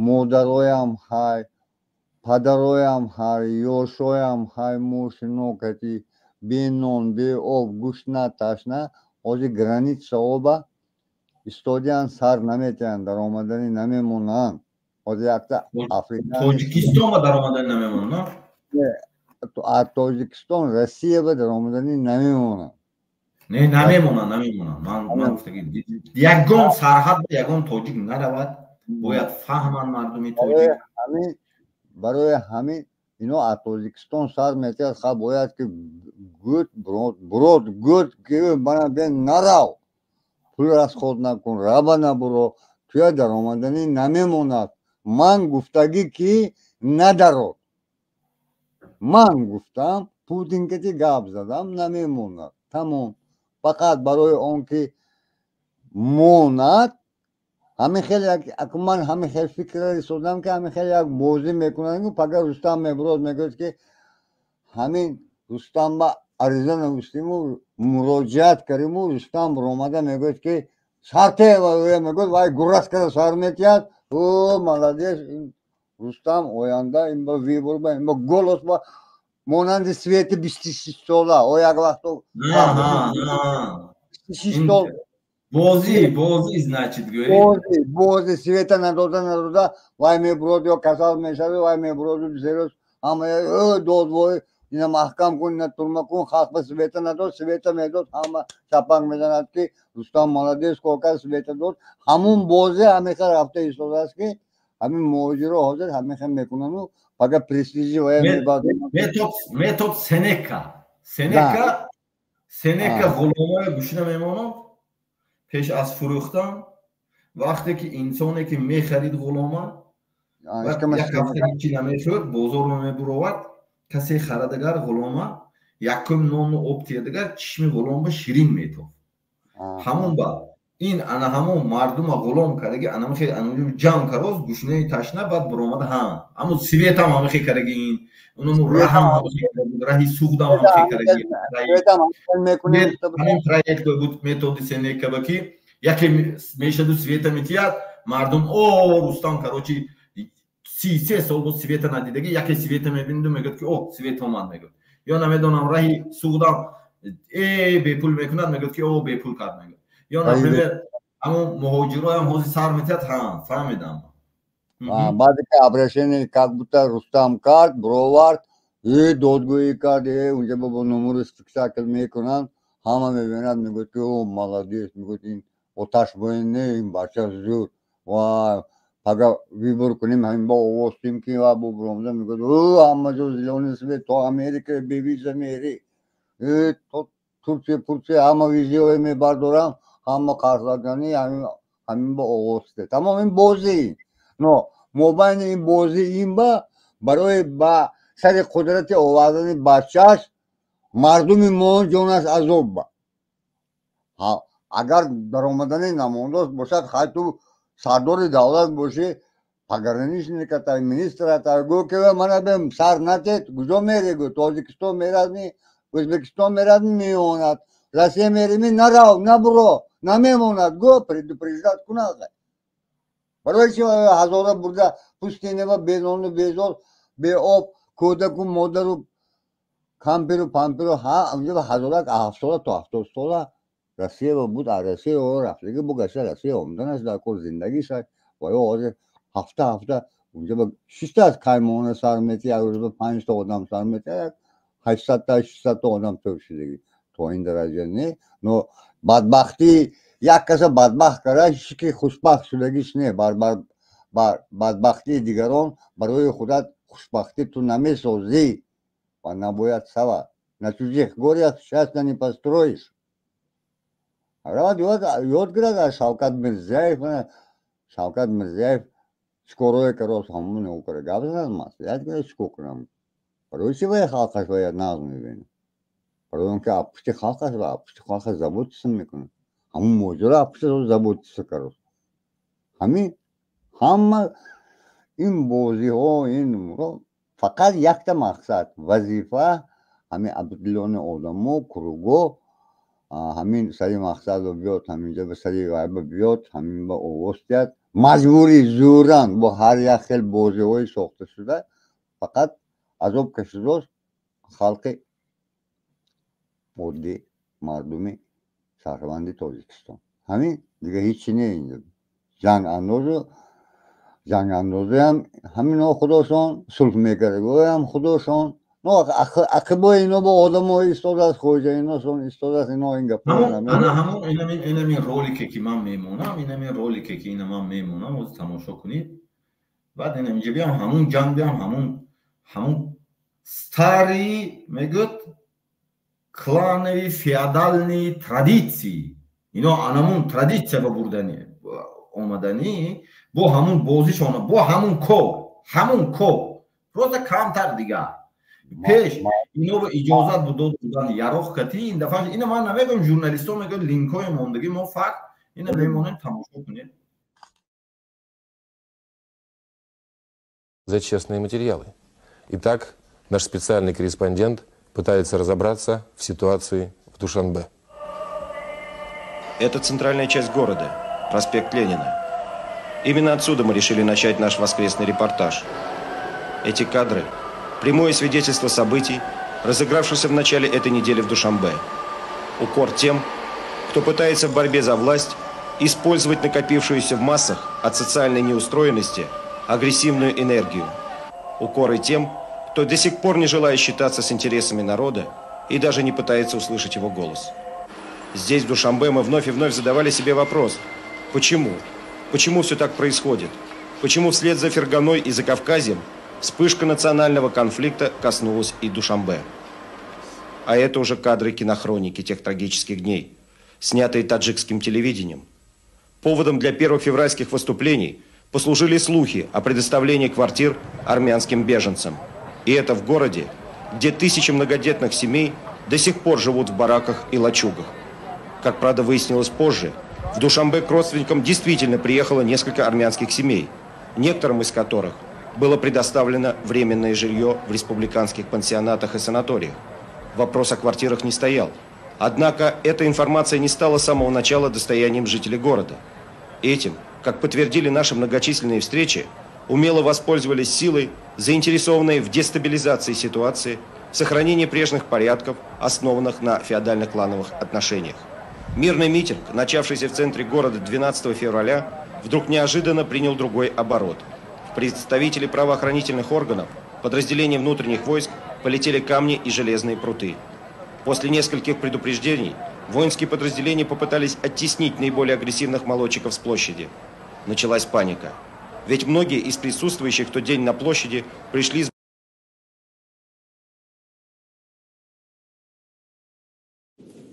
модароям ҳай, падароям ҳай, ёшоям ҳай, мошинокати бенон, беоб, гушна, ташна, ҳозир границаоба истодиан, сар наметиҳанд, даромаданӣ намемонанд. ҳозир якта Африка Тоҷикистон ба даромаданӣ намемонанд? аз Тоҷикистон Россия ба даромаданӣ намемонанд. Не, намемонанд. Ман гуфта ки ягон сарҳад ба ягон тоҷик наравад, бояд фаҳманд мардуми тоҷик. барои ҳамин ино аз Тоҷикистон сар метиҳад, хаб бояд ки гӯд ки бана бен нарав, пул расход накун, раба набуро, туя даромаданӣ намемонад. ман гуфтагӣ ки надарод, ман гуфтам, Путинкати гап задам, намемонад. Тамом. фақат барои он ки монад, ҳамин хел ман ҳамин хел фикр истодам ки ҳамин хел як бозӣ мекунанд. пага Рустам мебурод мегӯяд ки ҳамин Рустам ба ариза навиштиму муроҷиат кардиму, Рустам омада мегӯяд ки сартева мегӯяд, вай гуррас карда сар метиҳад, молодец, Рустам оянда ин ба виборба, ин ба голос ба монанди Свети 26 сола, як вақто 26 сол Бози, значит, говорит. Бози, света народа, вайме бродио, касал мешави, вайме бродио, зерос, ама, додвой, ина махкам кун, на турмакун, хахба света надот, света медот, ама, чапанг меданатки, Рустам молодец, кока света дот, хамун бози, амеха рафта историяс ки, ами моужиро хозер, амеха мекунану, пага престижи вая мебад. Метод Сенека غلامای گوشنا میمونم پیش از فروختن وقتی که انسانی که میخرید غلاما و یک هفته هیچی نمیشد بازار رو میبرود کسی خریدگر غلاما یکم نون آب دیگر چشم غلام به شیرین میتوف همون با این انا همون مردم غلام کردگی انا خیلی انا جمع کروز گوشنه تشنه بعد برآمد هم اما سیویت هم همه خیلی کردگی این اونم راه راهی سوخت هم خیلی کردگی همین پروژه بود متد سنیکا باکی یکی میشه دو سیویت میتیاد مردم او رستم کروچی 33 سال بود سیویت ندیدگی یکی سیویت میبینید میگه که او سیویت اومد میگه یا نمیدونم راهی سوختم به پول میکند میگه که او به پول کار میگه یا نمیدونم همون مهاجرای هم حوزی سر میتیاد هم فهمیدم بعد که آپریشن как будто رستم کرد بروارد دادگویی کرد اونجا با نمور спектакль میکنن همه میبینند میگه که او молодец میگه این آتش بوینه این بچه زور و اگر ویبر کنیم همین با اوستیم که و با برامده میگه او همه جو زیلونی سوی تو امریکا بیویزه میری تو ترکیه همه ویزیوی میبردارم همه کارزدگانی همین با اوسته تمام این بازی نو موبایل این بازی این با برای با سر قدرت آوازن بچهش مردم مون جونش عذاب با اگر در آمدن نمانداز باشد خواهی تو سردار دولت باشه پگرانیش نکتا منیستر اتا گو که منو به سر نتید کجا میره گو تاجیکستان میرد می ازبکستان میرد میموند روسیه میره می نرو نبرو نمیموند گو پرزیدنت کنه برای چی هزارا برده پوستینه و بیزار به آب کودک و مادر و کمپیر و پمپیر و اونجا به هزارک 70 تا 70 ساله روسیه بود روسیه و رفتگی بگشته روسیه آمدنش در کل زندگی شد و یا هفته اونجا به 6 تا از کایمانه سر میتی یک روز به 5 تا آدم سر میتی 800 تا 600 تا آدم تو شدگی تو این درجه نه نو بدبختی یک کس بدبخت کرده هیچ که خوشبخت شدگیش نه بدبختی دیگران برای خودت خوشبختی تو نمیسازی و نباید سوا на чужих горях счастья не построишь. یاد گرفت شوکت مرزیف شکروی کروس همون اوکره گفت نمی‌ماست یاد گرفت شکرم برای چی باید خالقش باید ناز میبینه برای اون که اپشتی خالقش و اپشتی خالقش زبوتش میکنه همون موجود اپشتی رو زبوتش کروس همین همه این بازی ها این فقط یک تا مقصد وظیفه همین عبدالله آدمو کروگو همین سری مقصد رو بیاد همینجا به سری غیبه بیاد همین با اوستیت مجبوری زورن با هر یک خیل بازی های ساخته شده فقط عذاب کشیده خلق عادی مردمی شهروندی تاجیکستان همین دیگه هیچی نه اینجا جنگ اندازه هم همین ها خداشان صلح میکرده هم خداشان نه اخبا اینا با آدم های ایستاده از خوجه اینا سون ایستاده از اینا این گفت همون اینمی رولی که من میمونم اینمی رولی که اینا من میمونم از تماشا کنید بعد اینجا بیام همون جنگ بیام همون ستاری میگوید кланові феодальні традиції اینا همون ترادیسیا با بردنی آمدنی با همون بازیشونه با همون کو روز کمتر دیگه پیش اینو به اجازت بودن یاروخ کتی این دفعه اینو من نمیگم ژورنالیست‌ها میگن لینک‌های موندگی ما فقط اینو میمونن تماشا کنید За честные материалы. Итак, наш специальный корреспондент пытается разобраться в ситуации в Душанбе. Это центральная часть города, проспект Ленина. Именно отсюда мы решили начать наш воскресный репортаж. Эти кадры – прямое свидетельство событий, разыгравшихся в начале этой недели в Душанбе. Укор тем, кто пытается в борьбе за власть использовать накопившуюся в массах от социальной неустроенности агрессивную энергию, укоры тем, кто до сих пор не желает считаться с интересами народа и даже не пытается услышать его голос. Здесь, в Душанбе, мы вновь и вновь задавали себе вопрос: почему? Почему все так происходит? Почему вслед за Ферганой и Закавказьем вспышка национального конфликта коснулась и Душанбе? А это уже кадры кинохроники тех трагических дней, снятые таджикским телевидением. Поводом для первых февральских выступлений послужили слухи о предоставлении квартир армянским беженцам. И это в городе, где тысячи многодетных семей до сих пор живут в бараках и лачугах. Как, правда, выяснилось позже, в Душанбе к родственникам действительно приехало несколько армянских семей, некоторым из которых было предоставлено временное жилье в республиканских пансионатах и санаториях. Вопрос о квартирах не стоял. Однако эта информация не стала с самого начала достоянием жителей города. Этим, как подтвердили наши многочисленные встречи, умело воспользовались силой, заинтересованные в дестабилизации ситуации, сохранении прежних порядков, основанных на феодально-клановых отношениях. Мирный митинг, начавшийся в центре города 12 февраля, вдруг неожиданно принял другой оборот. В представители правоохранительных органов, подразделений внутренних войск полетели камни и железные пруты. После нескольких предупреждений воинские подразделения попытались оттеснить наиболее агрессивных молодчиков с площади. Началась паника. Ведь многие из присутствующих в тот день на площади пришли с...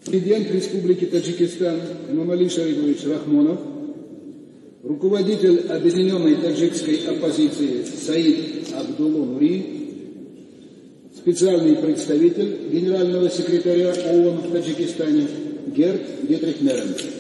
Президент Республики Таджикистан Эмомали Шарифович Рахмонов, руководитель объединенной таджикской оппозиции Саид Абдулло Нури, специальный представитель генерального секретаря ООН в Таджикистане Герт Дитрих Меренс.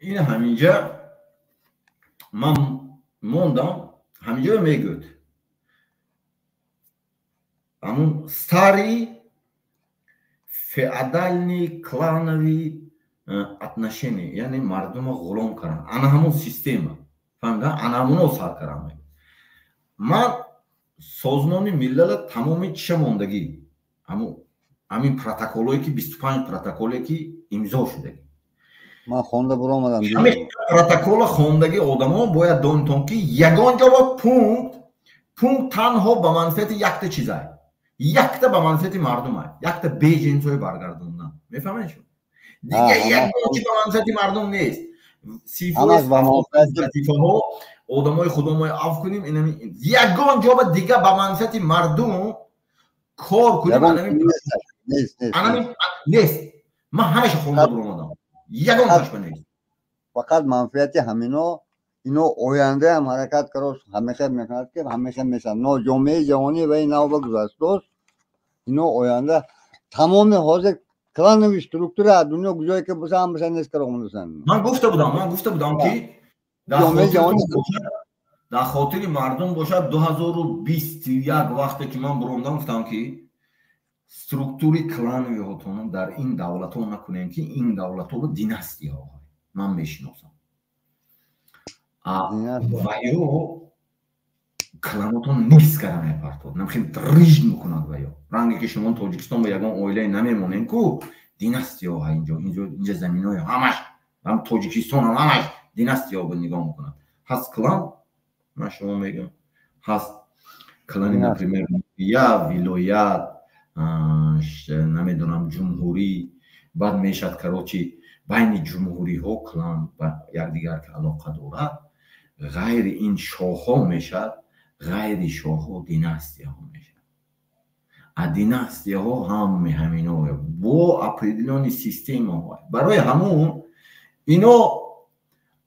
این همینجا من موندم همینجا میگوید همون старый феодальный клановый отношения, яъне мардума ғулом кардан, ана ҳамон система, фаҳмида, ана ҳамоно сар кардан. ман созмони миллала тамоми чиша мондагӣ, ҳамин протоколое ки 25 протоколе ки имзо шудагӣ, من خونده برآمدم. ҳамин протокола хондагӣ одамо бояд донитон ки ягон ҷо пункт танҳо ба манфиати якта чизае, якта ба манфиати мардумае, якта беҷинсои баргардондан. мефаҳмед шумо? дига ягон чи ба манфиати мардум нест. вазифаҳо одамои худо мо аф кунем, ягон ҷо ба дига ба манфиати мардум кор кунем нест. ман ҳамеша хонда буромадам. ягон ташба нест. فقط منفیت همینا اینا آینده هم حرکت کراش همیشه میکند که همیشه میشن نه جامعه جهانی و این نو بگذاشت است. اینا آینده تمام حاضر کلان استرکتور دنیا گذاری که بسه هم بسه نیست کرده اونستن. من گفته بودم که در خاطر مردم باشد 2021 وقتی که من بروندم گفتم که структури клановиҳотон дар ин давлатҳо накунем ки ин давлатҳо династияҳо ман мешиносам. ва ё кланотон нест кара мепартод, намхел рижд мекунад ва ё ранге ки шумо тоҷикистон ба ягон оилае намемонем ку династияҳо инҷа заминҳои ҳамаш ҳам тоҷикистон ҳам ҳамаш династияҳо нигоҳ мекунад. ҳаст клан, ман шумо мегӯям, ҳаст клани например я вилоят намедонам ҷумҳурӣ, баъд мешад карочи, بین جمهوری ها کلان و یکدیگر که علاقه دارد غیر این شاه ها میشد غیر شاه ها دیناستی ها میشد دیناستی ها همین ها با اپریدیلانی سیستم ها برای همون اینا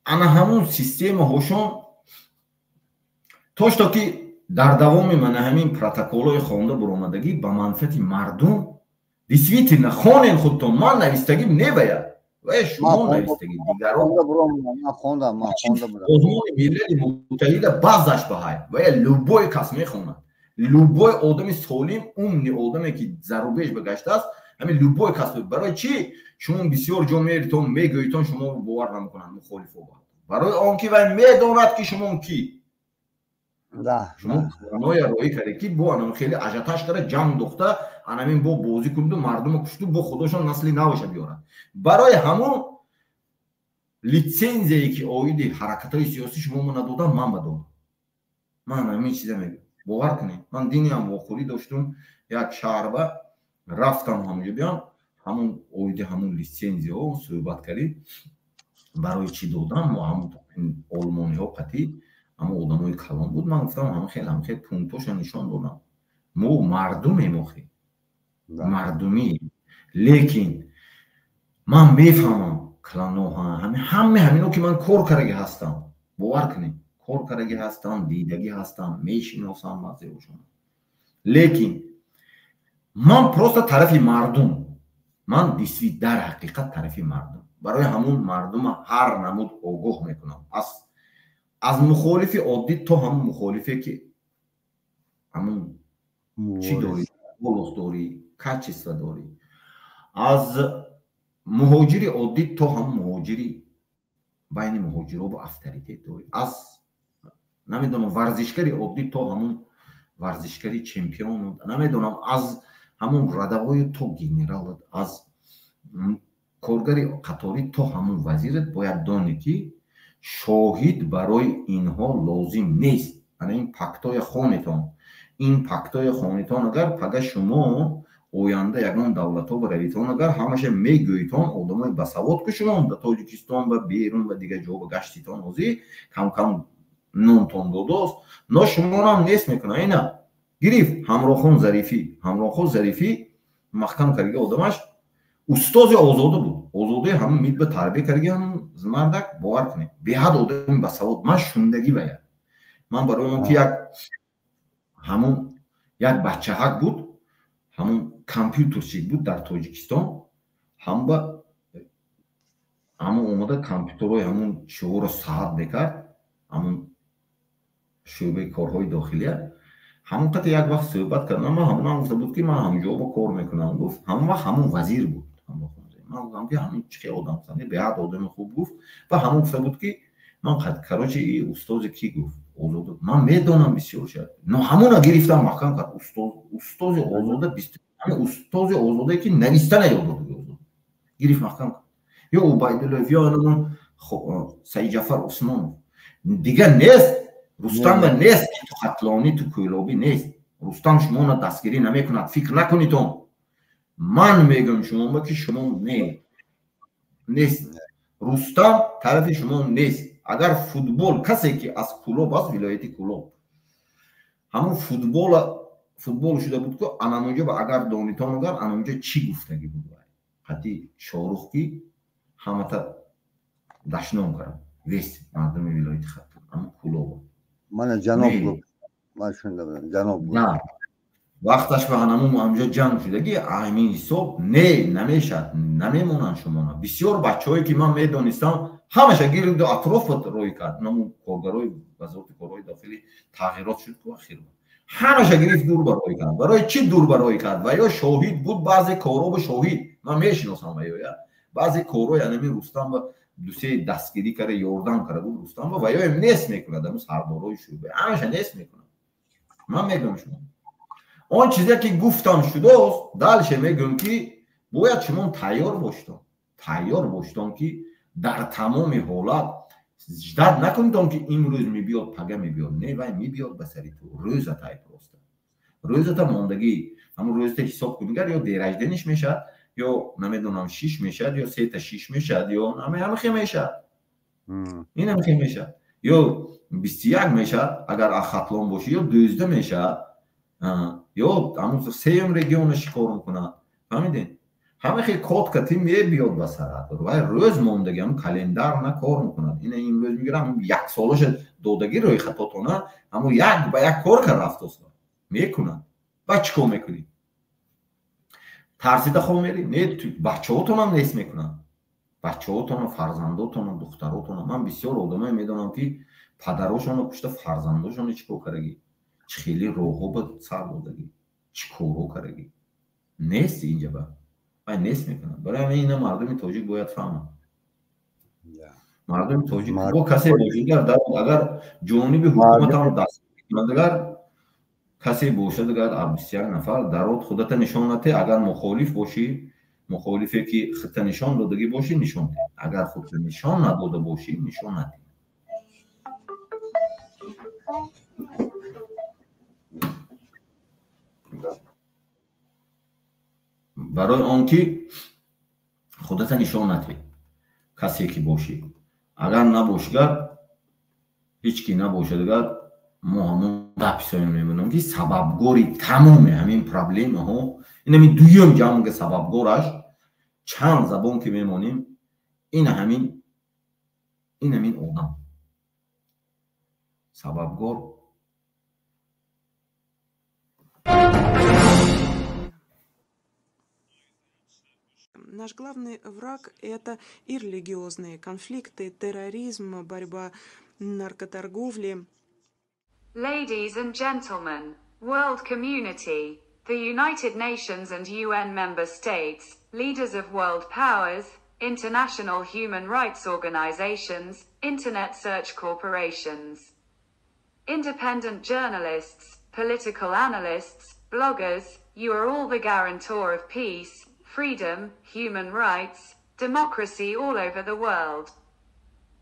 انا همون سیستم هاشون توش تا که در دوام من همین پروتکل های خوانده برآمدگی به منفعت مردم دیسویتنا خونین خودتون من نویستگی نباید و شما نویستگی دیگران خوندم سازمان ملل متحد بازش بهای و لوبوی کس میخوند لوبوی آدم سالم اون آدمی که ضروبش بگشته است همین لوبوی کس برای چی شما بسیار جا میریتون میگویتون شما رو باور نمیکنن مخالف با برای آنکه و میداند که شما کی شما نوع روی کرده که با انم خیلی اجتاش کرده جمع دخته انمین با بازی کنده مردم کشته با خودشون نسلی نوشه بیارن برای همون لیسنزی که آید حرکت های سیاسی شما من ندادم من بدم من همین چیزه میگم باور کنید من دینی هم واخوری داشتم یک شهر رفتم همونجا بیان همون آید همون لیسنزی ها صحبت کردیم برای چی دادم و همون آلمانی ها قطعی اما آدم های کلان بود من گفتم همه خیلی پونتوش نشان دادم ما مردمی مخی مردمی لیکن من میفهمم کلانو همینو که من کار کرگی هستم باور کنید کار کرگی هستم دیدگی هستم میشناسم مزهوشم لیکن من پروست طرف مردم من دیسوی در حقیقت طرف مردم برای همون مردم هر نمود آگاه میکنم از مخالفی عادی تو هم مخالفی که همون چی داری بلوغ داری کچیسته داری از مهاجری عادی تو هم مهاجری بین مهاجرها با افتریت داری از نمیدونم ورزشکاری عادی تو همون ورزشکاری چمپیون نمیدونم از همون ردوای تو گنرال از کارگری قطاری تو همون وزیرت باید دانی که شاهد برای اینها لازم نیست این پاکتای خانتان این پاکتای خانتان اگر پگه شما آینده یگان دولت ها برویتان اگر همشه میگویتان آدمای بسواد که شما در تاجیکستان و بیرون و دیگه جا گشتیتان اوزی کم کم نونتان داداست نه شما هم نیست میکنه اینا گریف همراخون ظریفی محکم کرده آدمش استاد آزاده بود آزاده همون مید به تربیه کرده هم مردک باور کنید به حد آدم بسواد من شوندگی باید من برای اون که یک بچه حق بود همون کامپیوترچی بود در تاجیکستان همون اومده کامپیوترهای همون شعور ساعت بکرد همون شعبه کارهای داخلیه همون قطع یک وقت صحبت کردم من همون هم گفته بود که من همونجا با کار میکنم گفت همون وقت همون وزیر بود من گفتم که همین چه آدم سنی به حد آدم خوب گفت و همون گفته بود که من قد کراچه ای استاد کی گفت آزاده من میدونم بسیار شد نه همون گرفتم محکم کرد استاد آزاده همین استاد آزاده که نویسته نیاورده گرفت محکم کرد یا عبیدالله یا همون سید جعفر عثمان دیگه نیست رستم و نیست تو خطلانی تو کویلابی نیست رستم شما دستگیری نمیکند فکر نکنید من میگم شما که شما نیست رستم طرف شما نیست اگر فوتبال کسی که از کلوب است ولایتی کلوب همون فوتبال شده بود که انامونجا با اگر دانیتان اگر انامونجا چی گفتگی بود حتی شاروخ کی همه تا دشنام کرد ویست مردم ولایتی خط همون کلوب من جنوب بود من شونده بودم جنوب بود نه وقتش به همون همونجا جنگ شدگی همین حساب نمیشد نمیمونن شما بسیار بچه هایی که من میدانستم همشه گیرد اطراف روی کرد نمون کارگرای وزارت کارهای داخلی تغییرات شد که اخیر همشه گرفت دور برای کرد برای چی دور برای کرد و یا شاهد بود بعضی کارا به شاهد من میشناسم یا بعضی کارا یعنی رستم و دو سه دستگیری کرده یاردن کرده بود رستم و یا نیست میکنه دم سردارای شوبه همشه نیست میکنه من میگم شما آن چیزی که گفتم شده است دلش میگم که باید شما تیار باشتم که در تمام حالت جدت نکنید که این روز میبیاد پگه میبیاد نه وای میبیاد به سری تو روز تای پروسته روز تا ماندگی همون روز تا حساب کنید یا دیرجدنش میشه یا نمیدونم 6 میشد یا 3 تا 6 میشد یا همه میشد. این هم میشد یا 21 میشد اگر اخطلان باشه یا 12 میشد یا همون سیم رگیونش کار میکنه. فهمیدین؟ همه خیلی کات کتی میبیاد به سرعت و روز موندگی هم کلندر نه کار میکنن. این روز میگیرم 1 سالش دودگی روی خطاتونه همون یک به یک کار که رفت است میکنن. بچه کار میکنی ترسیده خواه میری؟ نه بچه هاتون هم نیست میکنن. بچه هاتون فرزنداتون دختراتون. من بسیار آدمای میدونم که پدراشون پشت فرزنداشون چی کار کرگی چه خیلی روحو به سر بودگی چی کارو کرگی نیست اینجا با نیست میکنن. برای همین این مردم تاجیک باید فهمن. مردم تاجیک با کسی باشید اگر جانب حکومت هم دست میکنند اگر کسی باشد اگر 21 نفر درات خودت نشان نده. اگر مخالف باشی مخالفی که خط نشان دادگی باشی نشان ده. اگر خط نشان نداده باشی نشان نده. برای آنکه خودت نشان نده کسی که باشی. اگر نباشگر هیچ کی نباشد اگر ما همون دپسایی میمونم که سببگاری تمام همین پرابلم ها این همین دویم جمع سببگارش چند زبان که میمونیم این همین آدم سببگار. Наш главный враг – это и религиозные конфликты, терроризм, борьба, наркоторговля. Ladies and gentlemen, world community, the United Nations and UN member states, leaders of world powers, international human rights organizations, internet search corporations, independent journalists, political analysts, bloggers, you are all the guarantor of peace, freedom, human rights, democracy all over the world.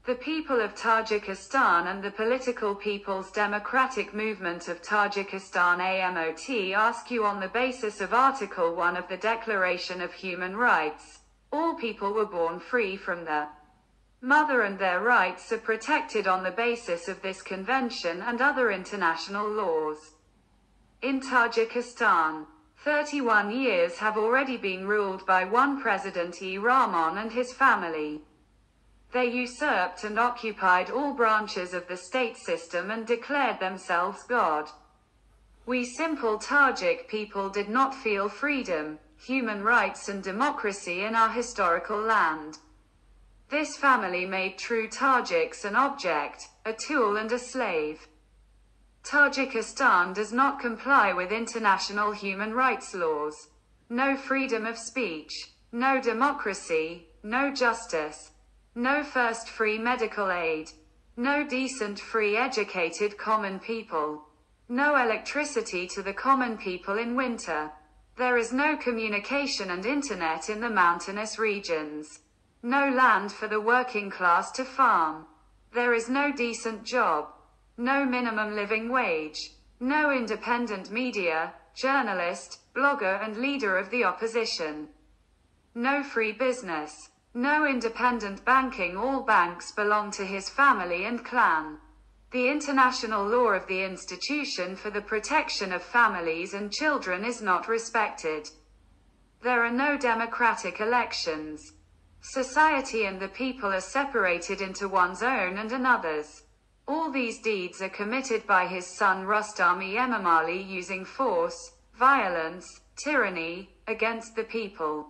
The people of Tajikistan and the Political People's Democratic Movement of Tajikistan AMOT ask you on the basis of Article 1 of the Declaration of Human Rights, all people were born free from the mother and their rights are protected on the basis of this convention and other international laws. In Tajikistan, 31 years have already been ruled by one President-e Rahman and his family. They usurped and occupied all branches of the state system and declared themselves God. We simple Tajik people did not feel freedom, human rights and democracy in our historical land. This family made true Tajiks an object, a tool and a slave. Tajikistan does not comply with international human rights laws. No freedom of speech, no democracy, no justice, no first free medical aid, no decent free educated common people, no electricity to the common people in winter. There is no communication and internet in the mountainous regions. No land for the working class to farm. There is no decent job. No minimum living wage. No independent media, journalist, blogger and leader of the opposition. No free business. No independent banking. All banks belong to his family and clan. The international law of the institution for the protection of families and children is not respected. There are no democratic elections. Society and the people are separated into one's own and another's. All these deeds are committed by his son Rostami Emomali using force, violence, tyranny, against the people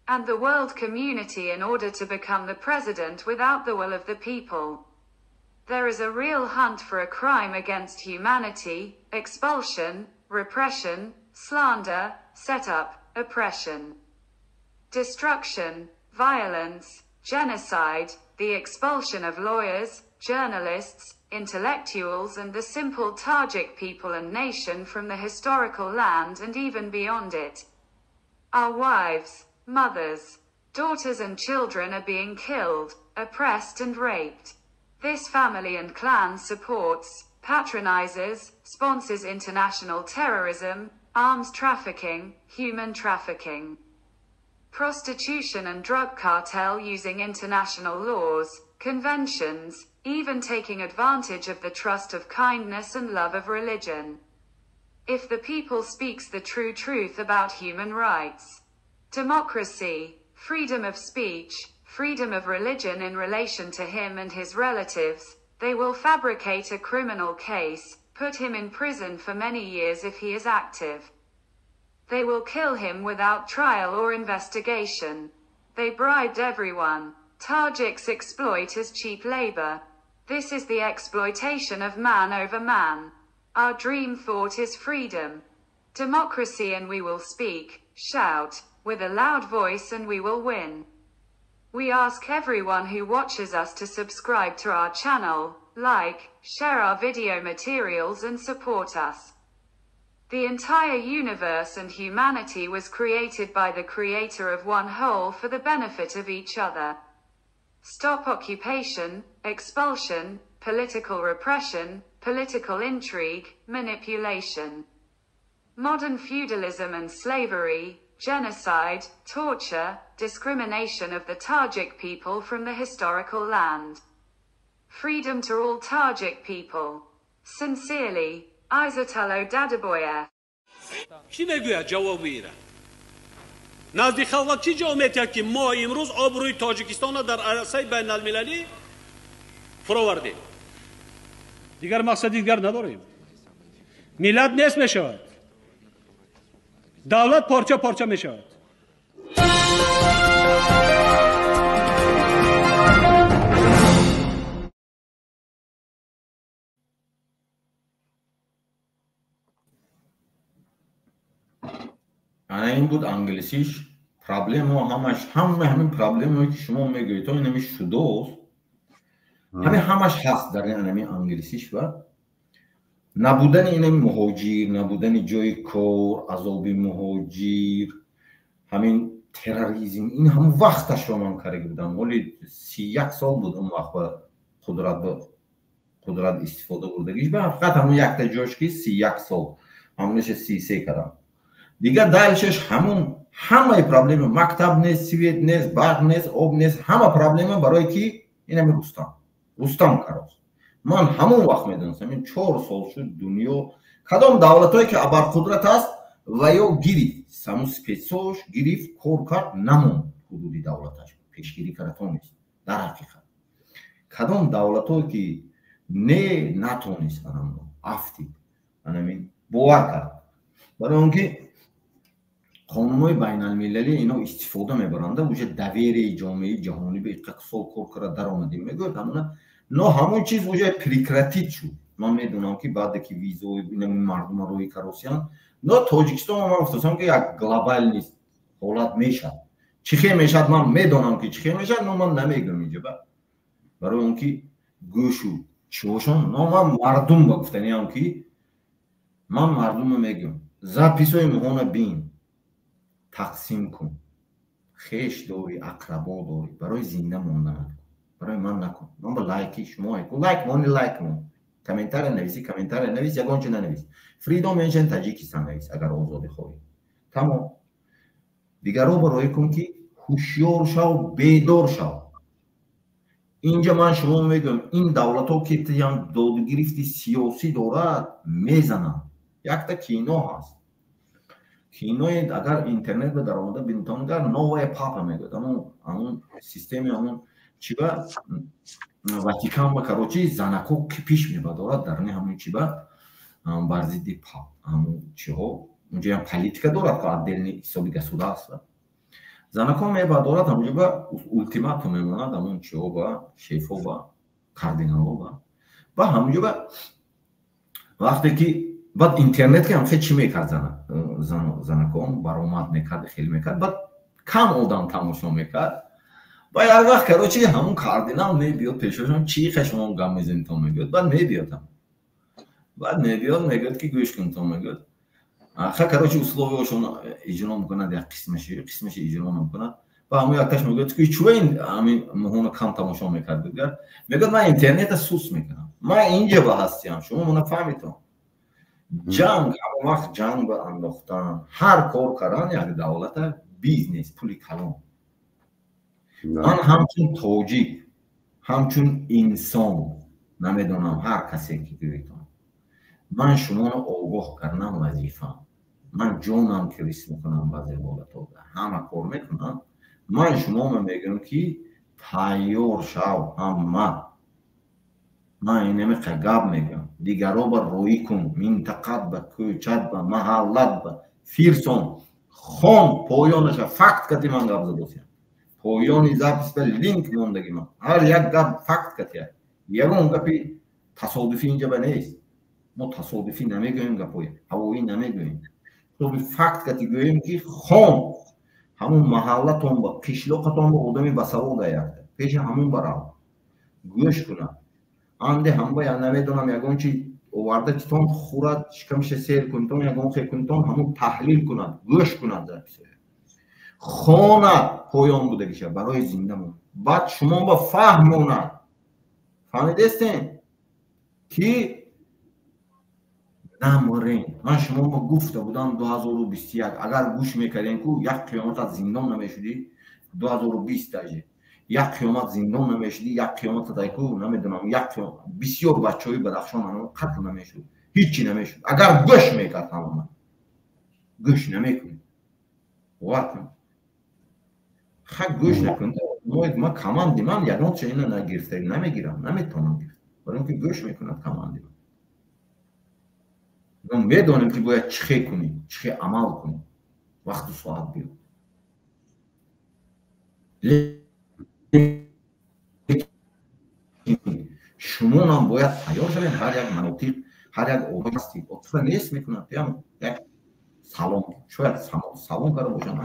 and the world community in order to become the president without the will of the people. There is a real hunt for a crime against humanity, expulsion, repression, slander, setup, oppression, destruction, violence, genocide, the expulsion of lawyers, journalists, intellectuals and the simple Tajik people and nation from the historical land and even beyond it. Our wives, mothers, daughters and children are being killed, oppressed and raped. This family and clan supports, patronizes, sponsors international terrorism, arms trafficking, human trafficking. prostitution and drug cartel using international laws, conventions, even taking advantage of the trust of kindness and love of religion. If the people speaks the true truth about human rights, democracy, freedom of speech, freedom of religion in relation to him and his relatives, they will fabricate a criminal case, put him in prison for many years if he is active. They will kill him without trial or investigation. They bribed everyone. Tajiks exploit as cheap labor. This is the exploitation of man over man. Our dream thought is freedom, democracy, and we will speak, shout, with a loud voice, and we will win. We ask everyone who watches us to subscribe to our channel, like, share our video materials and support us. The entire universe and humanity was created by the Creator of one whole for the benefit of each other. Stop occupation, expulsion, political repression, political intrigue, manipulation. Modern feudalism and slavery, genocide, torture, discrimination of the Tajik people from the historical land. Freedom to all Tajik people. Sincerely, Aizatalo Dadaboyev. کی نگوید جواب میگیره نزدیک خلق چی جواب میتید که ما امروز آبروی تاجیکستان را در عرصه بین المللی فراوردیم دیگر مقصد دیگر نداریم ملت نیست میشود دولت پارچه پارچه میشود این بود انگلیسیش پرابلم و همین پرابلمی که شما میگوید تو اینمی شدوست همش هست در اینمی انگلیسیش و نبودن اینمی مهاجر نبودن جای کار عذاب مهاجر همین تروریسم این هم وقتش رو من کرده بودم ولی 31 سال بود اون وقت قدرت استفاده بردگیش به فقط همون یک تا جاش که 31 سال همونش 33 کردم دیگه دلشش همه پرابلم مکتب نیست سویت نیست برق نیست آب نیست همه پرابلم برای کی اینم رستم کراس من همون وقت میدونستم این 4 سال شد دنیا کدام دولتایی که ابرقدرت است و یا گرفت سمو سپیسوش گرفت کار کرد نمون حدودی دولتش پیشگیری کرد نیست در حقیقت کدام دولتایی که نه نتونست افتی همین باور کرد برای اونکه قانون‌های بین المللی اینا استفاده میبرند و دویر جامعه جهانی به اقتصاد کار در آمدیم میگوید نه همون چیز وجه پریکراتیت شد من میدونم که بعد که ویزای مردم روی کروسیان نه تاجیکستان من افتادم که یک گلوبال نیست حالت میشد چی میشد من میدونم که چی میشد نه من نمیگم اینجا برای اون که گوشو چوشون نه من مردم بگفتنی هم که من مردم میگم زپیسای مهونه بین تقسیم کن خیش داری اقربا داری برای زنده موندن برای من نکن من با لایکی شما لایک مون کامنتر نویس یگان چه ننویس فریدom منشن تاجیکستان نویس اگر آزادی خواهی تمام دیگر رو برای کن که هوشیار شو بیدار شو اینجا من شما میگم این دولت ها که دادگرفتی سیاسی دارد میزنن یک تا کینو هست کینوی اگر اینترنت به در آمده بینتان در نوع پاپا میگوید همون سیستمی همون چی با واتیکان و کراچی زنکو که پیش میبادارد در همون چی با برزیدی پاپ همون چی ها اونجا هم پلیتیکا دارد که عدلنی حسابی گسوده است زنکو میبادارد همونجا با اولتیماتو میماند همون چی ها با شیفا با کاردینال ها با همونجا با وقتی که بعد اینترنت که هم خیلی چی میکرد زنکان برآمد میکرد خیلی میکرد بعد کم آدم تماشا میکرد با یک وقت کراچی همون کاردینال میبیاد پیششون چی خشمون گم میزنی تا میگوید بعد میبیادم بعد میگوید که گوش کن تا میگوید آخه کراچی اسلوبشون اجرا میکنند یک قسمش اجرا نمیکنند و همون یکتاش میگوید که چوه این همین مهون کم تماشا میکرد میگوید من اینترنت سوس میکنم من اینجا با هستیم شما منو فهمیتون جنگ همون وقت جنگ با انداختن هر کار کردن یک دولت بیزنس پولی کلان من همچون توجیک همچون انسان نمیدونم هر کسی که گویتون من شما رو آگاه کردم وظیفم من جانم که ریس میکنم بعضی بالاتو همه کار میکنم من شما میگم که تیار شو همه من اینمی قگب میگم دیگرها با روی کن منطقت با کوچت با محلت با فیرسون خون پایانش فقط کتی من گب زدوسیم پایانی زبس به لینک موندگی من هر یک گب فقط کتی هست یکون گپی تصادفی اینجا به نیست ما تصادفی نمیگویم گپوی هوایی نمیگویم تو بی فقط کتی گویم که خون همون محلتون با قشلوقتون با آدمی بسرو دایرده پیش همون برام گوش کنم آنده هم باید نمیدونم یکون چی اوارده چیتون خورد شکمش سیر کنتون یکون خیلی کنتون همون تحلیل کند گوش کند در بسید خونه پایان بوده گیشه برای زنده مون بعد شما با فهمونه فهمیدستین که نمارین من شما با گفته بودم 2021 اگر گوش میکردین که یک قیامت از زندان نمیشدی 2020 داجه یک قیامت زندان نمیشدی یک قیامت دایکو نمیدونم یک قیامت بسیار بچه‌ای بدخشان منو قتل نمیشد هیچی نمیشد اگر گوش میکرد تماما گوش نمیکنی واقعا خب گوش نکن ما کماندی من یادم چه اینو نگرفته نمیگیرم نمیتونم گرفت برای اینکه گوش میکند کماندی من میدونم که باید چه کنی چه عمل کنی وقت و ساعت بیاد شما هم باید تیار شوید هر یک مناطق هر یک اوضاع هستی اطفال نیست میکنند یک سلام شاید سلام کرده باشن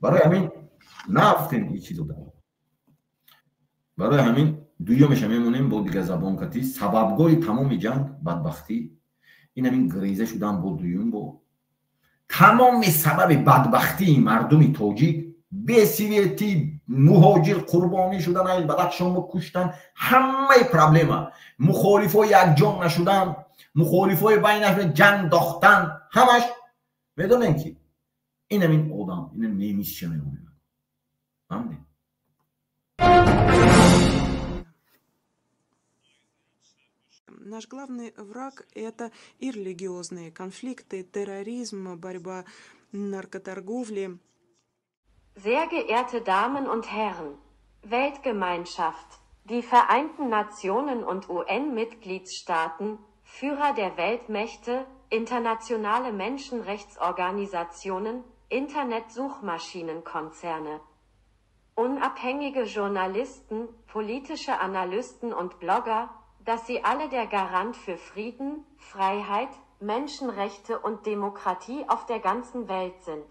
برای همین نفتین این چیزو دارم برای همین دویمش میمونیم با دیگه زبان کتی سببگاه تمام جنگ بدبختی این همین گریزه شدن با دویم با تمام سبب بدبختی مردم تاجیک بی‌سویتی مهاجر قربانی شدن از بدخشان رو کشتن همه پرابلم مخالفای یک جنگ نشدن مخالفای بین جنگ داختن همش میدونن که این همین آدم این نمیشه چه میمونه همین Наш главный враг – это и религиозные конфликты, терроризм, борьба, наркоторговля. Sehr geehrte Damen und Herren, Weltgemeinschaft, die Vereinten Nationen und UN-Mitgliedstaaten, Führer der Weltmächte, internationale Menschenrechtsorganisationen, Internetsuchmaschinenkonzerne, unabhängige Journalisten, politische Analysten und Blogger, dass sie alle der Garant für Frieden, Freiheit, Menschenrechte und Demokratie auf der ganzen Welt sind.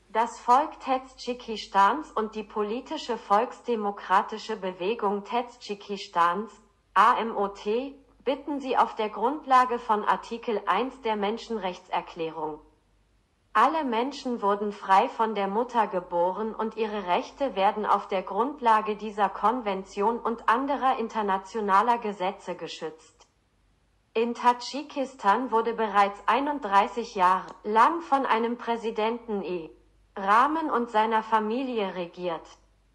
Das Volk Tadschikistans und die politische volksdemokratische Bewegung Tadschikistans, AMOT, bitten Sie auf der Grundlage von Artikel 1 der Menschenrechtserklärung. Alle Menschen wurden frei von der Mutter geboren und ihre Rechte werden auf der Grundlage dieser Konvention und anderer internationaler Gesetze geschützt. In Tadschikistan wurde bereits 31 Jahre lang von einem Präsidenten Rahman und seiner Familie regiert.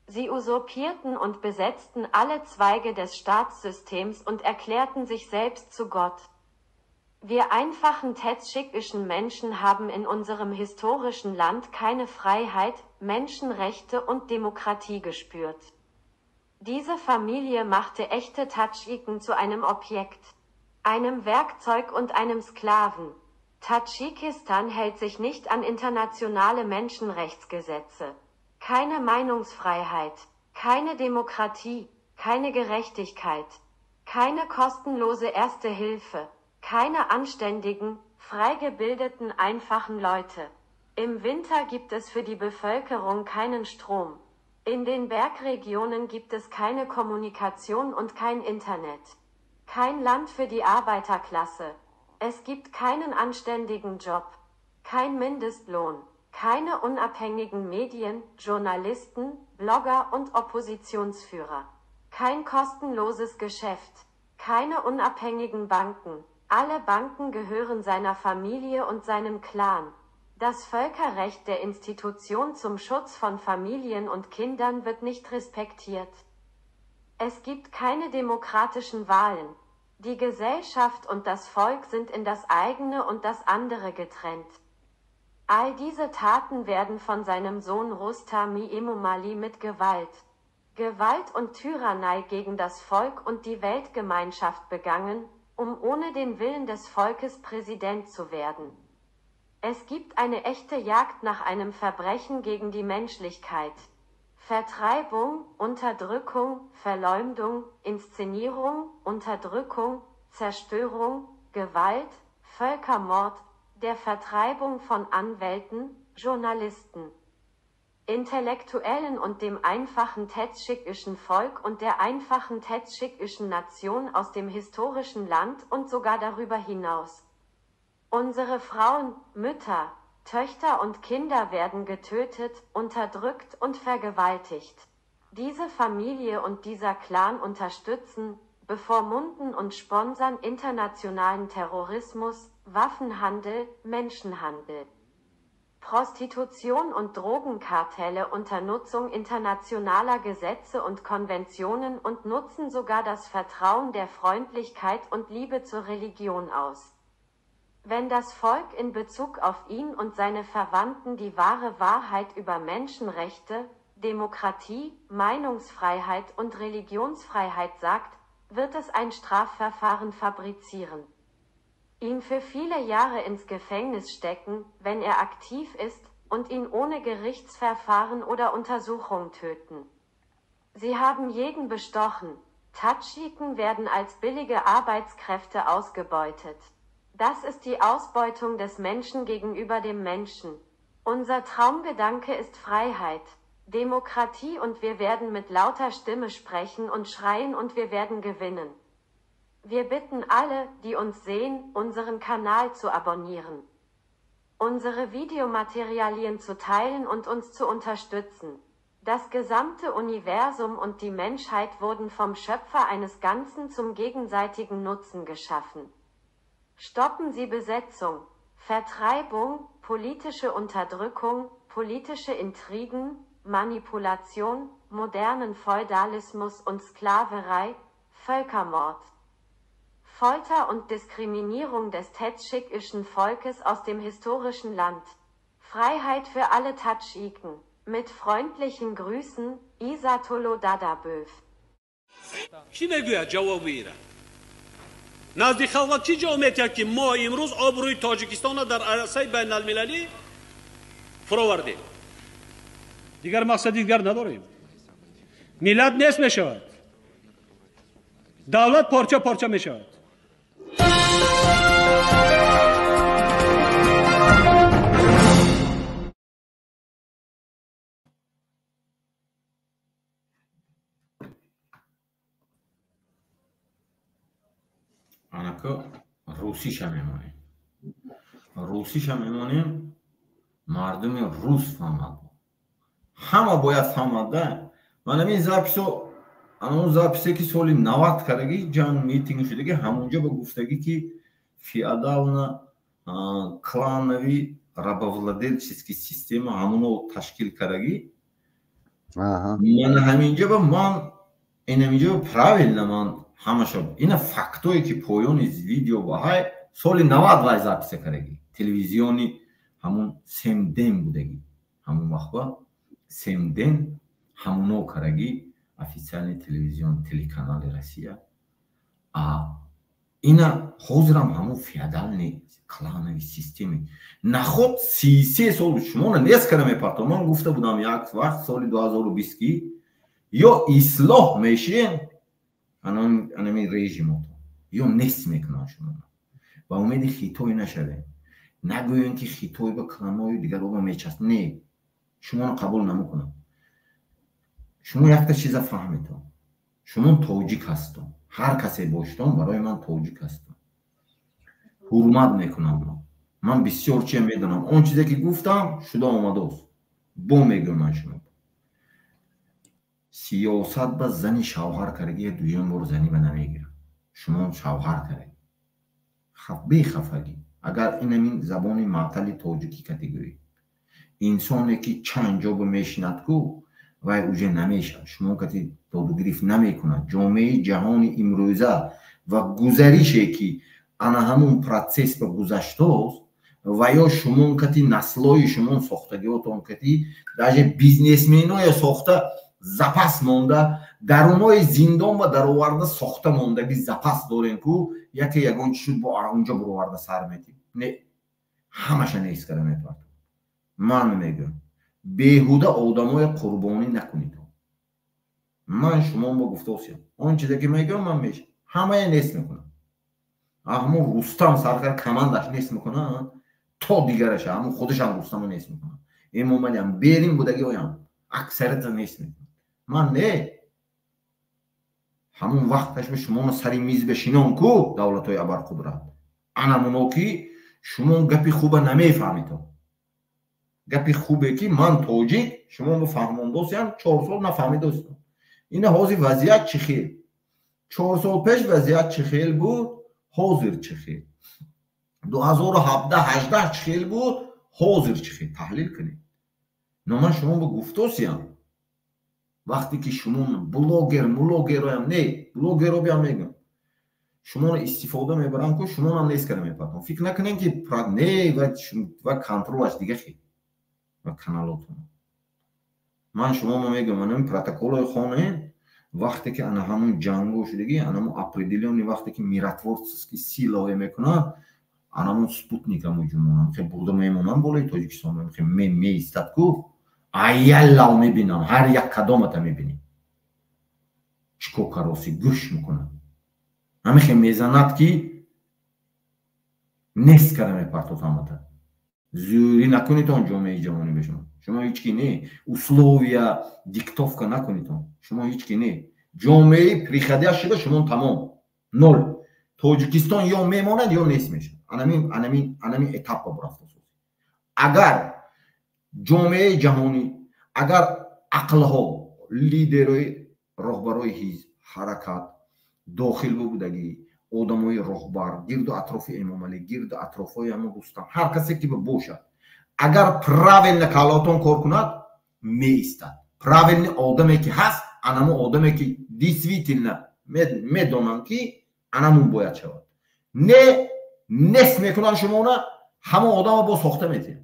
Sie usurpierten und besetzten alle Zweige des Staatssystems und erklärten sich selbst zu Gott. Wir einfachen tadschikischen Menschen haben in unserem historischen Land keine Freiheit, Menschenrechte und Demokratie gespürt. Diese Familie machte echte Tadschiken zu einem Objekt, einem Werkzeug und einem Sklaven. Tadschikistan hält sich nicht an internationale Menschenrechtsgesetze. Keine Meinungsfreiheit, keine Demokratie, keine Gerechtigkeit, keine kostenlose Erste Hilfe. Keine anständigen, frei gebildeten, einfachen Leute. Im Winter gibt es für die Bevölkerung keinen Strom. In den Bergregionen gibt es keine Kommunikation und kein Internet. Kein Land für die Arbeiterklasse. Es gibt keinen anständigen Job. Kein Mindestlohn. Keine unabhängigen Medien, Journalisten, Blogger und Oppositionsführer. Kein kostenloses Geschäft. Keine unabhängigen Banken. Alle Banken gehören seiner Familie und seinem Clan. Das Völkerrecht der Institution zum Schutz von Familien und Kindern wird nicht respektiert. Es gibt keine demokratischen Wahlen. Die Gesellschaft und das Volk sind in das eigene und das andere getrennt. All diese Taten werden von seinem Sohn Rostami Emomali mit Gewalt und Tyrannei gegen das Volk und die Weltgemeinschaft begangen, um ohne den Willen des Volkes Präsident zu werden. Es gibt eine echte Jagd nach einem Verbrechen gegen die Menschlichkeit. Vertreibung, Unterdrückung, Verleumdung, Inszenierung, Unterdrückung, Zerstörung, Gewalt, Völkermord, der Vertreibung von Anwälten, Journalisten, Intellektuellen und dem einfachen tetschikischen Volk und der einfachen tetschikischen Nation aus dem historischen Land und sogar darüber hinaus. Unsere Frauen, Mütter, Töchter und Kinder werden getötet, unterdrückt und vergewaltigt. Diese Familie und dieser Clan unterstützen, bevormunden und sponsern internationalen Terrorismus, Waffenhandel, Menschenhandel, Prostitution und Drogenkartelle unter Nutzung internationaler Gesetze und Konventionen und nutzen sogar das Vertrauen der Freundlichkeit und Liebe zur Religion aus. Wenn das Volk in Bezug auf ihn und seine Verwandten die wahre Wahrheit über Menschenrechte, Demokratie, Meinungsfreiheit und Religionsfreiheit sagt, wird es ein Strafverfahren fabrizieren. Ihn für viele Jahre ins Gefängnis stecken, wenn er aktiv ist, und ihn ohne Gerichtsverfahren oder Untersuchung töten. Sie haben jeden bestochen. Tadschiken werden als billige Arbeitskräfte ausgebeutet. Das ist die Ausbeutung des Menschen gegenüber dem Menschen. Unser Traumgedanke ist Freiheit, Demokratie und wir werden mit lauter Stimme sprechen und schreien und wir werden gewinnen. Wir bitten alle, die uns sehen, unseren Kanal zu abonnieren, unsere Videomaterialien zu teilen und uns zu unterstützen. Das gesamte Universum und die Menschheit wurden vom Schöpfer eines Ganzen zum gegenseitigen Nutzen geschaffen. Stoppen Sie Besetzung, Vertreibung, politische Unterdrückung, politische Intrigen, Manipulation, modernen Feudalismus und Sklaverei, Völkermord, Folter und Diskriminierung des tetschikischen Volkes aus dem historischen Land. Freiheit für alle Tadschiken. Mit freundlichen Grüßen, Isatolo Dadaböv. نزدیک خلق چی جا میتید که ما امروز آبروی تاجیکستان را در عرصه بین المللی فراوردیم. دیگر مقصد دیگر نداریم. ملت نیست میشود. دولت پارچه پارچه میشود. که روسیش هم میمونیم روسیش هم میمونیم مردم روس فهمد همه باید فهمده من همین زاپیسو اون زاپیسه که سالی 90 کردگی جان میتینگ شده که همونجا به گفتگی که فیادالنا кланови рабовладельческий система همونو تشکیل کردگی من همینجا به من این همینجا правильно من همشون اینا فاکتوری که پایان از ویدیو باهای سال 90 وای زاپیسه کردگی تلویزیونی همون سمدن بودگی همون وقت با سمدن همونو کردگی официальный телевизион телеканал Россия اینا حاضرم همون فیادالنی кланови системі نخود 33 سال شما نیست کردم میپرتم من گفته بودم یک وقت سال 2020 کی یا اصلاح میشین انمی رژیم یا نیست میکنن شما و امیدی خیتوی نشده نگوین که خیتوی به کلانوی دیگر رو میچست نه شما قبول نمیکنم شما یک تا چیز فهمیدم شما توجیک هستم هر کسی باشتم برای من توجیک هستم حرمت میکنم من بسیار چی میدونم اون چیزی که گفتم شده آمده است بو میگم من شما سیاست با زنی شوهر کردگی دویم بار زنی به نمیگیرم شما شوهر کردگی بی خفگی اگر این زبان معطل تاجیکی کاتگوری انسانی که چند جا میشند کو و اوجه نمیشه شما کتی داد و گریف نمیکنه جامعه جهان امروزه و گذریشی که انا همون پروسس به گذشته است و یا شما کتی نسلای شما ساختگیاتون کتی даже بیزنسمنای ساخته запас монда дарунои зиндон ва дароварда сохта мондаги запас дорем ку яке ягон чи шуд бо онҷо буроварда сар метим не ҳамаша нест кара метавад ман мегӯям беҳуда одамои қурбонӣ накунед ман шумо бо гуфтосиям он чизе ки мегӯям ман меш ҳамае нест мекунам ҳамун рустам саркар командаш нест мекунад то дигараша ҳамун худашам рустаму нест мекунад эмомалиам берим будаги оям аксарата нест мекунад ман не ҳамун вақташ ба шумоно сари миз бешинон ку давлатҳои абарқудрат анамуно ки шумо гапи хуба намефаҳмед гапи хубе ки ман тоҷик шумо фаҳмондосиам 4 сол нафаҳмидостам ина ҳозир вазъият чӣ хел 4 сол пеш вазъият чӣ хел буд ҳозир чӣ хел 2017-18 чӣ хел буд ҳозир чӣ хел таҳлил кунед но ман шумо ба гуфтосиам вақте ки шумо блогероям не блогеро биям мегӯям шуморо истифода мебарам ку шумонам нест кара мепатон фикр накунем ки не ва контролаш дига хел ва каналотон ман шуморо мегӯям ана протоколои хонен вақте ки ана ҳамун ҷанго шудаги анамун определённый вақте ки миротворчески силое мекунад анамун спутник ҳамун ҷумонам хе бурда мемонам болои тоҷикистон хе меистад ку аяллал мебинам ҳар як кадомата мебинем чикокароси гӯш мекунам ҳамихе мезанад ки нест кара мепартод ҳамата зӯрӣ накунитон ҷомеаи ҷавонӣ ба шумо ҳеҷ ки не условия диктовка накунитон шумо ҳеҷ ки не ҷомеаи приходящ шуда шумо тамом нол тоҷикистон ё мемонад ё нест мешавад анамин этапа бурафта агар ҷомеаи ҷаҳонӣ агар ақлҳо лидерои роҳбарои ҳизб ҳаракат дохил бубудагӣ одамои роҳбар гирду атрофи эмомалӣ гирду атрофҳои ҳамун рустам ҳар касе ки бошад агар правилна калотон кор кунад меистад правилни одаме ки ҳаст анамун одаме ки действительно медонанд ки анамун бояд шавад не нест мекунанд шумона ҳамон одама бо сохта метиҳад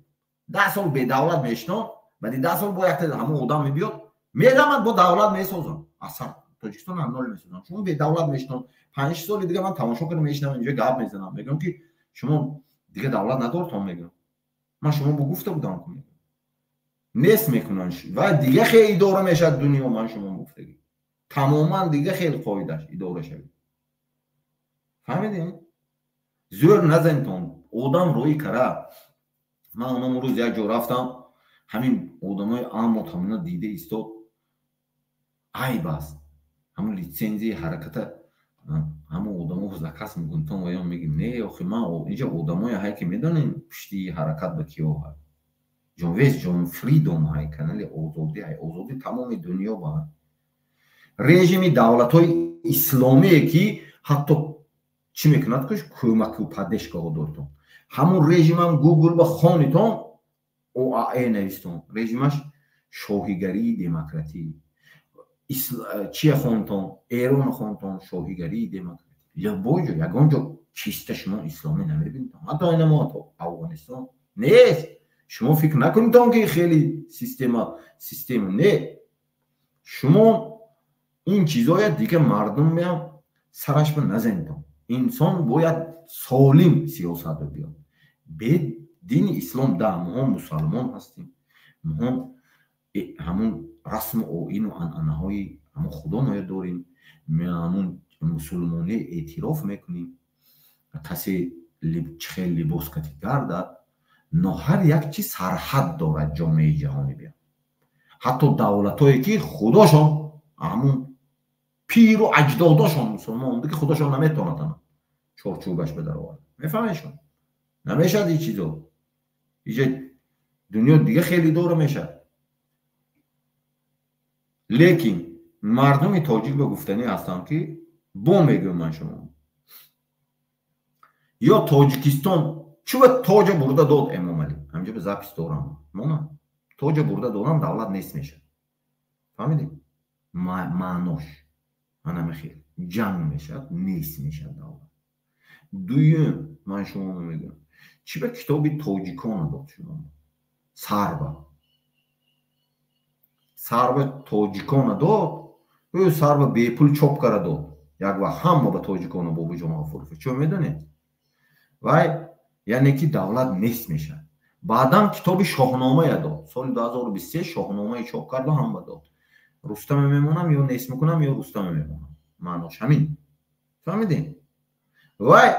10 сол бедавлат мешинон баъди 10 сол бо якта ҳамон одам мебиёд медамад бо давлат месозам асар тоҷикистон ҳам нол месозам шумо бедавлат мешинон 5 соли дига ман тамошо кардам мешинам инҷо гап мезанам мегӯям ки шумо дига давлат надортон мегӯям ман шумо бо гуфта будам ку нест мекунанд ва дига хеле идора мешавад дунё ман шумо гуфтагӣ тамоман дига хеле қоидаш идора шавед фаҳмидем зӯр назанитон одам рӯи кара ман онам рӯз як ҷо рафтам ҳамин одамои аммот ҳамина дида истод айб аст ҳамун литсензияи ҳараката ҳамун одамо закас мекунтон ва ё мегим не охи ман инҷа одамои ҳай ки медонем пишти ҳаракат ба киё ҳай ҷон вес ҷон фридом ҳай канали озодӣ ҳай озодӣ тамоми дунё ба режими давлатҳои исломие ки ҳатто чӣ мекунад куш кӯмаку падешгоҳо дортон ҳамун режимам гугл ба хонитон оаэ навистон режимаш шоҳигарии демократӣ чия хонтон эрон хонтон шоҳигарии демократӣ ябоҷо ягон ҷо чиста шумо исломӣ намебинитон ҳатто инамо то афғонистон нест шумо фикр накунитон ки хеле система не шумо ин чизоя дига мардум меам сараш ба назанитон инсон бояд солим сиёсат биёд бе дини ислом да моҳо мусалмон ҳастем моҳо ҳамун расму оину анъанаҳои ҳамун худоноя дорем ҳамун мусулмонӣ эътироф мекунем касе чӣ хел либос кати гардад но ҳар як чӣ сарҳад дорад ҷомеаи ҷаҳонӣ биё ҳатто давлатҳое ки худошон ҳамун пиру аҷдодошон мусулмон диги худошон наметавонад чорчӯбаш бедароварад мефаҳмед намешад ин чизо иҷа дунё дига хеле дора мешад лекин мардуми тоҷик ба гуфтанӣ ҳастам ки бо мегӯям ман шумо ё тоҷикистон чува тоҷа бурда дод Эмомалӣ ҳамҷа ба запис дорам мона тоҷа бурда додам давлат нест мешад фаҳмидӣ маънош ана мехел ҷанг мешад нест мешад давлат дуюм ман шумо мегӯям чӣ ба китоби тоҷикона дод шумо сарба тоҷикона дод ӯ сарба бепул чоп кара дод як вақт ҳама ба тоҷикона бобуҷон гафуров чӣ медонед вай яъне ки давлат нест мешад баъдан китоби шоҳномая дод соли 2023 шоҳномаи чоп карду ҳама дод рустаме мемонам ё нест мекунам ё рустаме мемонам маънош ҳамин фаҳмидем вай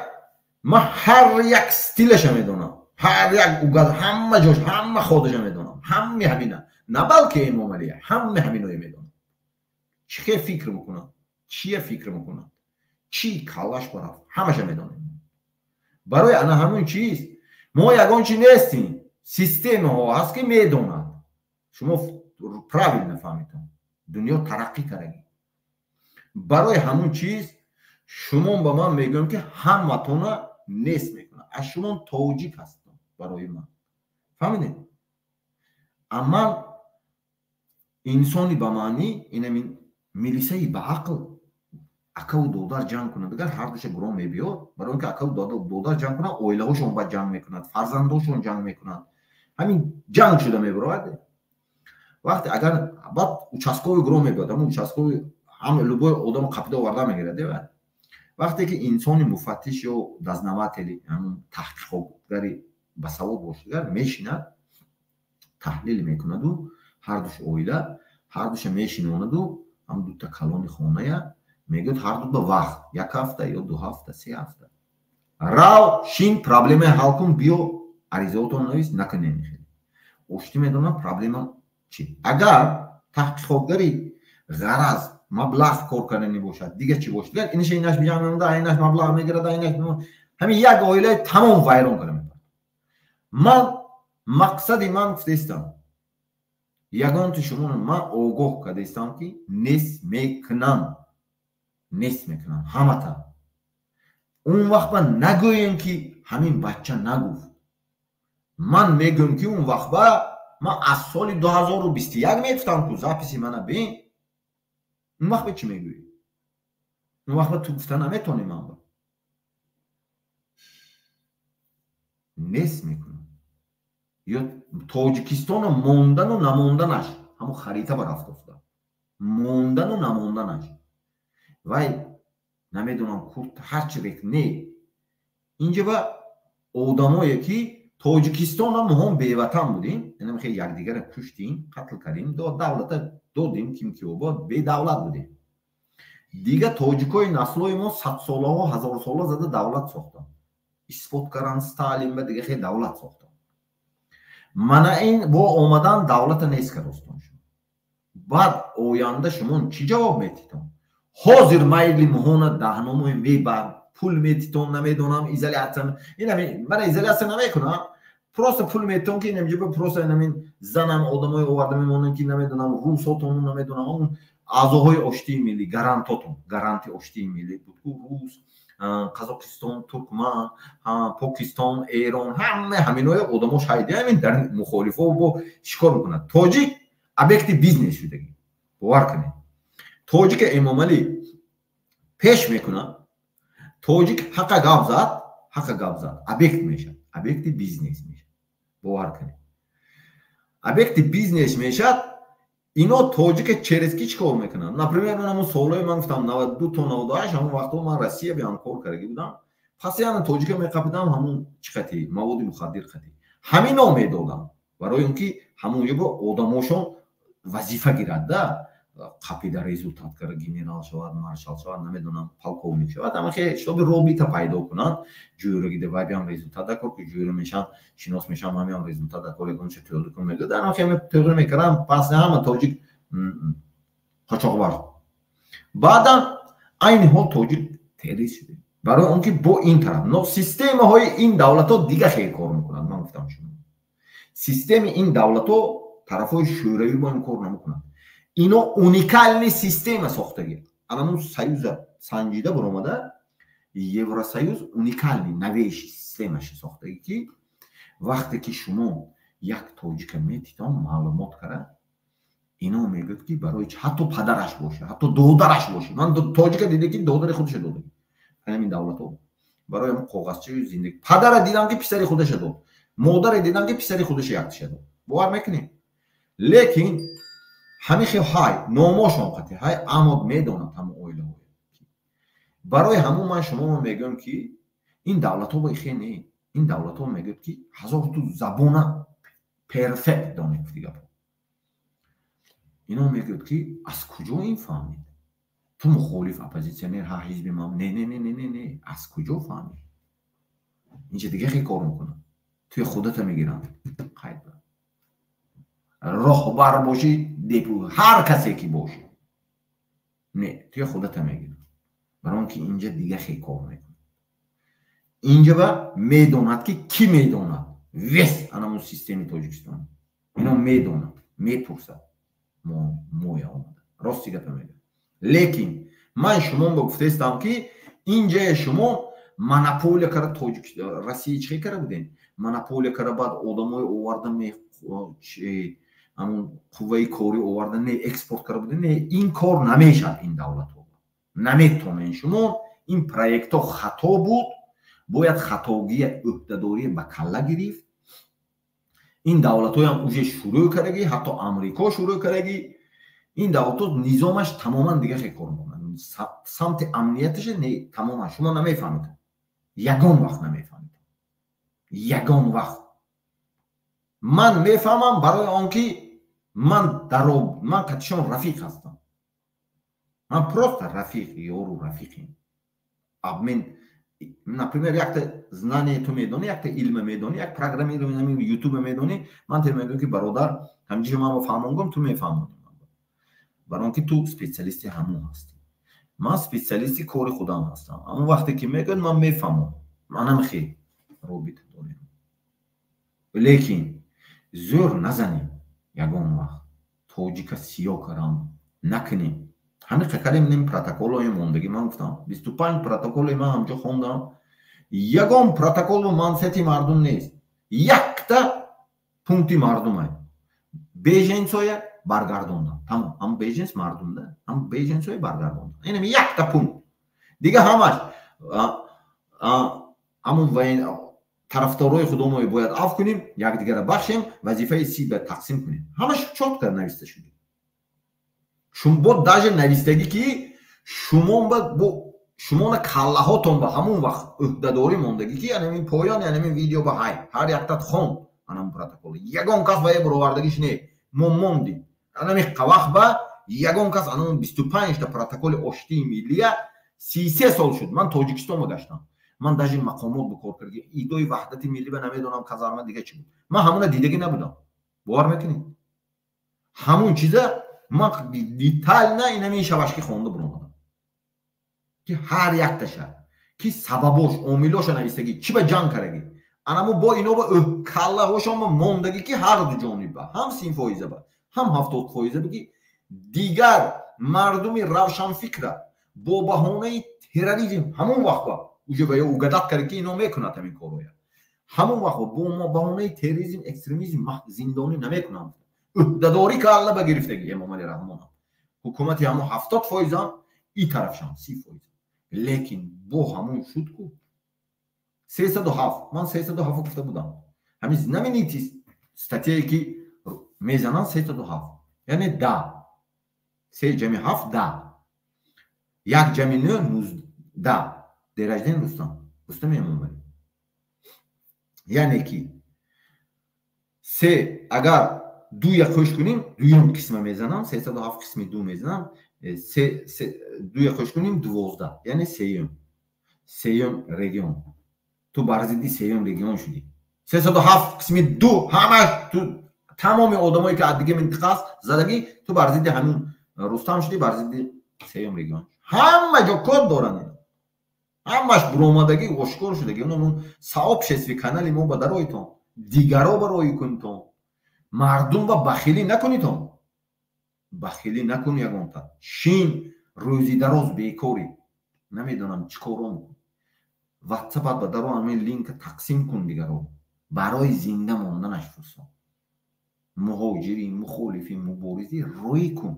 ман ҳар як стилаша медонам ҳар як угад ҳама ҷош ҳама ходиша медонам ҳаме ҳамина на балки Эмомалия ҳаме ҳаминое медонам чӣ фикр мекунад чия фикр мекунад чӣ каллаш барафт ҳамаша медонем барои ана ҳамун чиз мо ягон чи нестем системаҳо ҳаст ки медонад шумо правилно фаҳмидам дунё тараққӣ кардаги барои ҳамун чиз шумо ба ман мегӯям ки ҳаматона нест мекунад аз шумо тоҷик ҳастам барои ман фаҳмидем аман инсони ба маънӣ инамин милисаи ба ақл акаву додар ҷанг кунад агар ҳар душа гуром мебиёд барои он ки акаву додар ҷанг кунад оилаҳошон ба ҷанг мекунад фарзандошон ҷанг мекунад ҳамин ҷанг шуда мебарояд вақте агар баъд участкови гуром мебиёд ҳамун участкови ҳама любой одамо қапида оварда мегирад вақте ки инсони муфаттиш ё дазнаватели ҳамун таҳқиқотгари басавод бошад мешинад таҳлил мекунаду ҳар душа оила ҳар душа мешинонаду ҳам дута калони хоная мегӯяд ҳар дута вақт як ҳафта ё 2 ҳафта 3 ҳафта рав шин проблемаи ҳал кун биё аризаотон навис накун немехели ошти медонам проблема чи агар таҳқиқотгари ғараз маблағ кор кардани бошад дига чӣ бошад гар инаш инаш биҷам мемонда инаш маблағ мегирад инаш ҳамин як оилаи тамом вайрон карда мебарад ман мақсади ман гуфтаистам ягонти шумо ман огоҳ кардаистам ки нест мекунам ҳамата он вақт ба нагӯем ки ҳамин бача нагуфт ман мегӯям ки он вақт ба ман аз соли 2021 мегуфтам ку записи мана бин он вақт ба чӣ мегӯӣ он вақт ба ту гуфта наметонӣ ман ба нест мекунам ё тоҷикистоно мондану намонданаш ҳамун харита ба рафт офтад мондану намонданаш вай намедонам курд ҳарчи рек не инҷа ба одамое ки тоҷикистона моҳон беватан будем инам хеле якдигара куштем қатл кардем давлата додем кимкиобод бедавлат будем дига тоҷикои наслои мо садсолаҳо ҳазорсола зада давлат сохтанд исбот карданд сталин ба дига хеле давлат сохтанд мана ин бо омадан давлата нест каростон шуд баъд оянда шумо чӣ ҷавоб метитон ҳозир майли моҳона даҳномои мебар пул метитон намедонам изоляция мана изоляция намекунам просто пул метитон ки намҷиба просто намин занам одамои оварда мемонам ки намедонам русотону намедонам он аъзоҳои оштии миллӣ гарантотон гаранти оштии миллӣ будку рус қазоқистон туркман покистон эрон ҳама ҳаминои одамо шаҳиди ҳамин дар мухолифо бо чикор мекунад тоҷик объекти бизнес шудагӣ бовар кунед тоҷик Эмомалӣ пеш мекунад тоҷик ҳаққа гап зад объект мешад объекти бизнес мешад бовар кунед объекти бизнес мешад ино тоҷик через ки чикор мекунад например ман ҳамун солҳои ман гуфтам 92 то 98 ҳамун вақтҳо ман Россия биям кор кардаги будам пасяна тоҷика меқапидам ҳамун чӣ қати маводи мухаддир қати ҳамино медодам барои он ки ҳамун ҷо одамошон вазифа гирад қапида результат кара генерал шавад маршал шавад намедонам полковник шавад ама хе штоби робита пайдо кунанд ҷӯрагида вай биам результат дакор ки ҷӯра мешам шинос мешам ҳам биам результат дакор ягонча тӯғикун мегӯяд ана хе тӯғи мекардам пас ҳама тоҷик қочоқбар баъдан айни ҳол тоҷик террорист шуд барои он ки бо ин тараф но системаҳои ин давлатҳо дига хеле кор мекунанд ман гуфтам шумо системи ин давлатҳо тарафҳои шӯравӣ бо ин кор намекунанд ино уникальни система сохтаги анамун союза санҷида баромада Евросоюз уникальный новейший системаш сохтаги ки вақте ки шумо як тоҷика метитон маълумот кара ино мегӯяд ки барои ҳатто падараш боша ҳатто додараш боша ман тоҷика дида ки додари худаша дода ҳамин давлатҳо барои ҳам коғазчаи зиндагӣ падара дидам ки писари худаша дод модаре дидам ки писари худаша яктиша дод бовар мекунед лекин ҳамин хел ҳай номошон қати ҳай амод медонад ҳамон оилаҳо барои ҳамон ман шумо мегӯям ки ин давлатҳо бои хел не ин давлатҳо мегӯяд ки ҳазорту забона перфект донед гуфтигапо ино мегӯяд ки аз куҷо ин фаҳмид ту мухолиф оппозитсионер ҳа ҳизби мам не аз куҷо фаҳмид инҷа дига хел кор мекунад туи худата мегиранд қайд ба роҳбар бошӣ депу ҳар касе ки бошӣ не туи худата мегиранд барои он ки инҷа дига хел кор мекунад инҷа ба медонад ки кӣ медонад вес анамун системи тоҷикистон ино медонад мепурсад моя омада рости гапа мегӯям лекин ман шумо ба гуфтаистам ки инҷае шумо монополия кара россия чӣ кара будем монополия кара баъд одамои оварда ҳамун қувваи кори оварда не экспорт кара будем не ин кор намешад ин давлатҳо наметонен шумо ин проектҳо хато буд бояд хатогия ӯҳдадорӣ ба калла гирифт ин давлатҳоям уже шурӯъ кардаги ҳатто амрико шурӯъ кардаги ин давлатҳо низомаш тамоман дига хел кор мекунад самти амнияташе не тамоман шумо намефаҳмед ягон вақт намефаҳмед ягон вақт ман мефаҳмам барои он ки ман қатишон рафиқ ҳастам ман просто рафиқ ёру рафиқем обмен например якта знание ту медонӣ якта илма медонӣ як программирование ютубе медонӣ ман те мегӯям ки бародар ҳамҷи ман фаҳмонгам ту мефаҳмонӣ барои он ки ту специалисти ҳамон ҳастӣ ман специалисти кори худам ҳастам аммо вақте ки мегӯяд ман мефаҳмам манам хел робита дорем лекин зӯр назанем ягон вақт тоҷика сиёҳ карам накунем ҳамиқа карем ним протоколҳои мондагӣ ман гуфтам 25 протоколи ман ҳамҷо хондам ягон протоколу мансияти мардум нест якта пункти мардумай беженсоя баргардондам тамом ҳам беженс мардумда ҳам беженсоя баргардондам инам якта пункт дига ҳамаш ҳамун тарафдорои худомо бояд аф кунем якдигара бахшем вазифаи сиба тақсим кунем ҳамаш чотка нависта шуд шумо даже навистагӣ ки шумона каллаҳотон ба ҳамун вақт ӯҳдадорӣ мондагӣ ки анамин поёни анамин видео ба ҳай ҳар яктат хон анам протокол ягон кас ба баровардагиш не мо мондем анамин вақт ба ягон кас анамин 25 та протоколи оштии миллия 33 сол шуд ман тоҷикистон гаштам ман даже мақомот бикор кардам идои ваҳдати миллӣ ба намедонам казарма дига чӣ буд ман ҳамуна дидагӣ набудам бовар мекунед ҳамун чиза ман детально инамин шавашки хонда буромадам ки ҳар якташа ки сабабош омилоша навистагӣ чӣ ба ҷанг кардаги анамо бо ино ба каллаҳошон мондагӣ ки ҳар ду ҷониба ҳам 30% ба ҳам 70% баги дигар мардуми равшанфикра бо баҳонаи терроризм ҳамон вақт ба уже ба угадат карда ки ино мекунад ҳамин короя ҳамон вақт бо баҳонаи терроризм экстремизм зиндонӣ намекунанд ӯҳдадорӣ калла ба гирифтаги эмомали раҳмон ҳукумати ҳамон 70% ам и тарафшам 30% лекин бо ҳамон шуд ку 307 ман 307 гуфта будам ҳамин наминити статьяе ки мезананд 307 яъне да 3 ҷами 7 да 1 ҷами 9 да деражден рустам эмомали яъне ки се агар ду якош кунем дуюм қисма мезанам 307 қисми ду мезанам ду якош кунем 12 яъне сеюм регион ту бар зидди сеюм регион шудӣ 307 қисми ду ҳамаш ту тамоми одамое ки аз дига минтиқа аст задагӣ ту бар зидди ҳамин рустам шудӣ бар зидди сеюм регион ҳама ҷо код доранд ҳамаш буромадагӣ ошкор шудаги он сообществи канали мо ба дароитон дигаро барои кунитон мардум ба бахилӣ накунитон бахилӣ накун ягонта шин рӯзи дароз бекорӣ намедонам чӣ коро мекун ватсап бадаро ҳамин линк тақсим кун дигаро барои зинда монданаш фурсон. муҳоҷири мухолифи муборизӣ рӯй кун.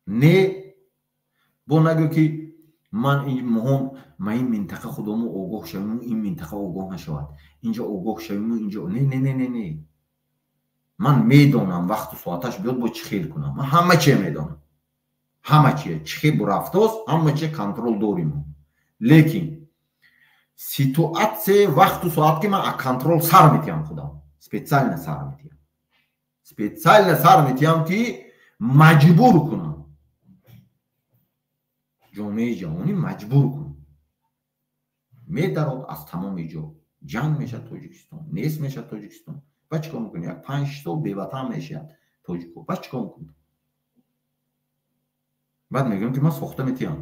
не бо нагӯ ки ман ин минтақа худому огоҳ шавиму ин минтақа огоҳ нашавад, инҷо огоҳ шавиму инҷо не. ман медонам вақту соаташ биёд бо чӣ хел кунам. ман ҳама чие медонам. ҳама чие чӣ хел рафтост ҳама чие контрол дорим. лекин ситуатсия вақту соат ки ман а контрол сар метиҳам худам. специально сар метиҳам ки маҷбур кунам. ҷомеаи ҷаҳонӣ маҷбур кун. медарод аз тамоми ҷо ҷанг мешад тоҷикистон, нест мешад тоҷикистон. ба чӣ кор мекунӣ? як 5 сол беватан мешад тоҷико. ба чӣ кор мекунӣ? баъд мегӯям ки ман сохта метиҳам.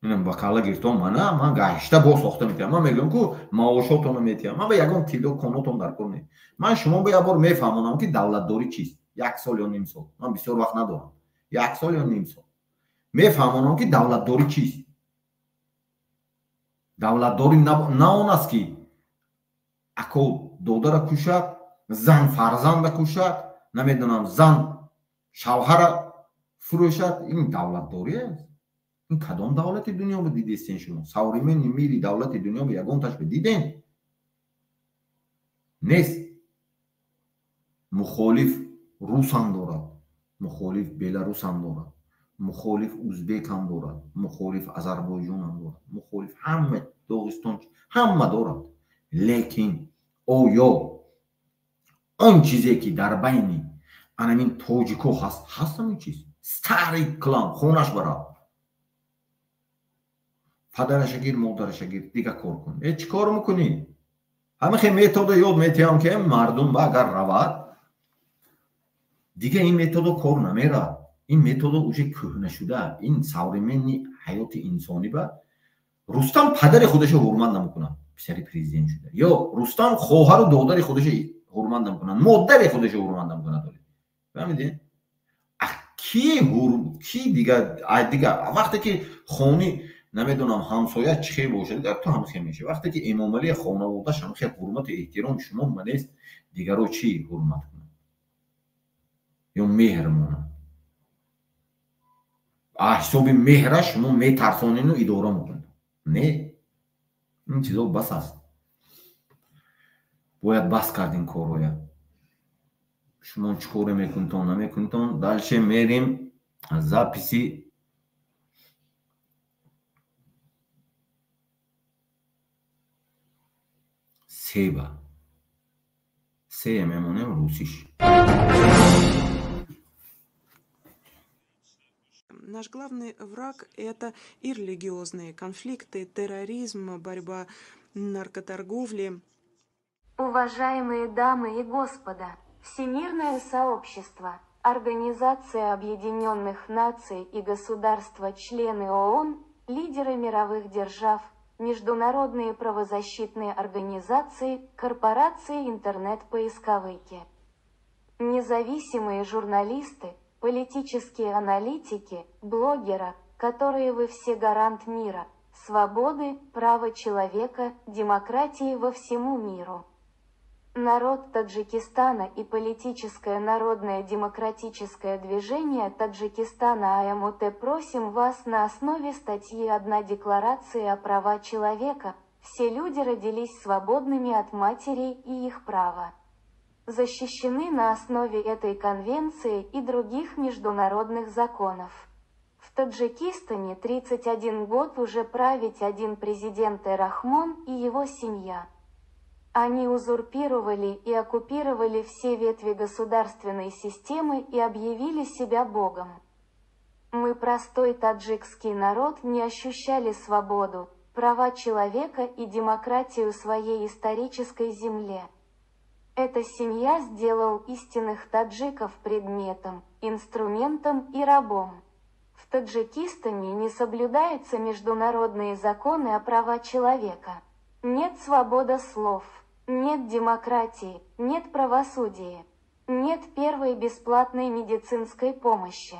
инам ба калла гирифтон ман гашта бо сохта метиҳам. ман мегӯям ки маошотонро метиҳам. ман ба ягон тилло конотон дар кор не. ман шумо ба як бор мефаҳмонам ки давлатдорӣ чист. 1 сол ё ним сол. ман бисёр вақт надорам. 1 сол ё ним сол. мефаҳмонам ки давлатдорӣ чист. давлатдорӣ на он аст ки ако додаро кушад, зан фарзанда кушад, намедонам зан шавҳара фурӯшад. ин давлатдорӣ аст. ин кадом давлати дунёбо дидестен шумо? современи мири давлати дунёбо ягонташро диден? нест. мухолиф русам дорад, мухолиф беларусам дорад, мухолиф узбекам дорад, мухолиф азарбойҷонам дорад, мухолиф ҳама доғистон ҳама дорад. лекин оё он чизе ки дар байни анамин тоҷико ҳаст ҳамин чиз. старый клан хонаш барад. падараша гир, модараша гир, дига кор кун. чӣ кор мекунӣ? ҳамин метода ёд метиҳам ки мардум агар равад дига ин метода кор намерад. ин метода уже кӯҳна шуда. ин современи ҳаёти инсонӣ ба рустам падари худашо ҳурмат намекунад, писари президент шуда. ё рустам хоҳару додари худашо ҳурмат намекунад, модари худашо ҳурмат намекунад. фаҳмидед? ки дига вақте ки хони намедонам ҳамсоя чӣ хел бошад, то ҳам хел мешавад. вақте ки эмомалӣ хонаводаш ҳам хел ҳурмату эҳтироми шумо манист, дигаро чӣ ҳурмат кунад ё меҳр монад? ҳисоби меҳра шумо метарсонину идора мекунед. не, ин чизо бас аст. бояд бас кардин короя. шумо чӣ коре мекунтон намекунтон. дальше мерим записи себа. се мемонем русиш. Наш главный враг – это и религиозные конфликты, терроризм, борьба наркоторговли. Уважаемые дамы и господа, Всемирное сообщество, Организация Объединенных Наций и государства-члены ООН, лидеры мировых держав, международные правозащитные организации, корпорации интернет-поисковики, независимые журналисты, политические аналитики, блогеры, которые вы все гарант мира, свободы, права человека, демократии во всему миру. Народ Таджикистана и политическое народное демократическое движение Таджикистана АМОТ просим вас на основе статьи 1 Декларации о правах человека, все люди родились свободными от матерей и их права защищены на основе этой конвенции и других международных законов. В Таджикистане 31 год уже править один президент Эрахмон и его семья. Они узурпировали и оккупировали все ветви государственной системы и объявили себя Богом. Мы, простой таджикский народ, не ощущали свободу, права человека и демократию своей исторической земле. Эта семья сделал истинных таджиков предметом, инструментом и рабом. В Таджикистане не соблюдаются международные законы о правах человека. Нет свободы слов, нет демократии, нет правосудия, нет первой бесплатной медицинской помощи,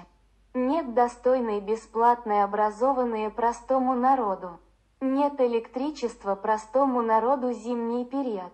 нет достойной бесплатной образованной простому народу. Нет электричества простому народу зимний период.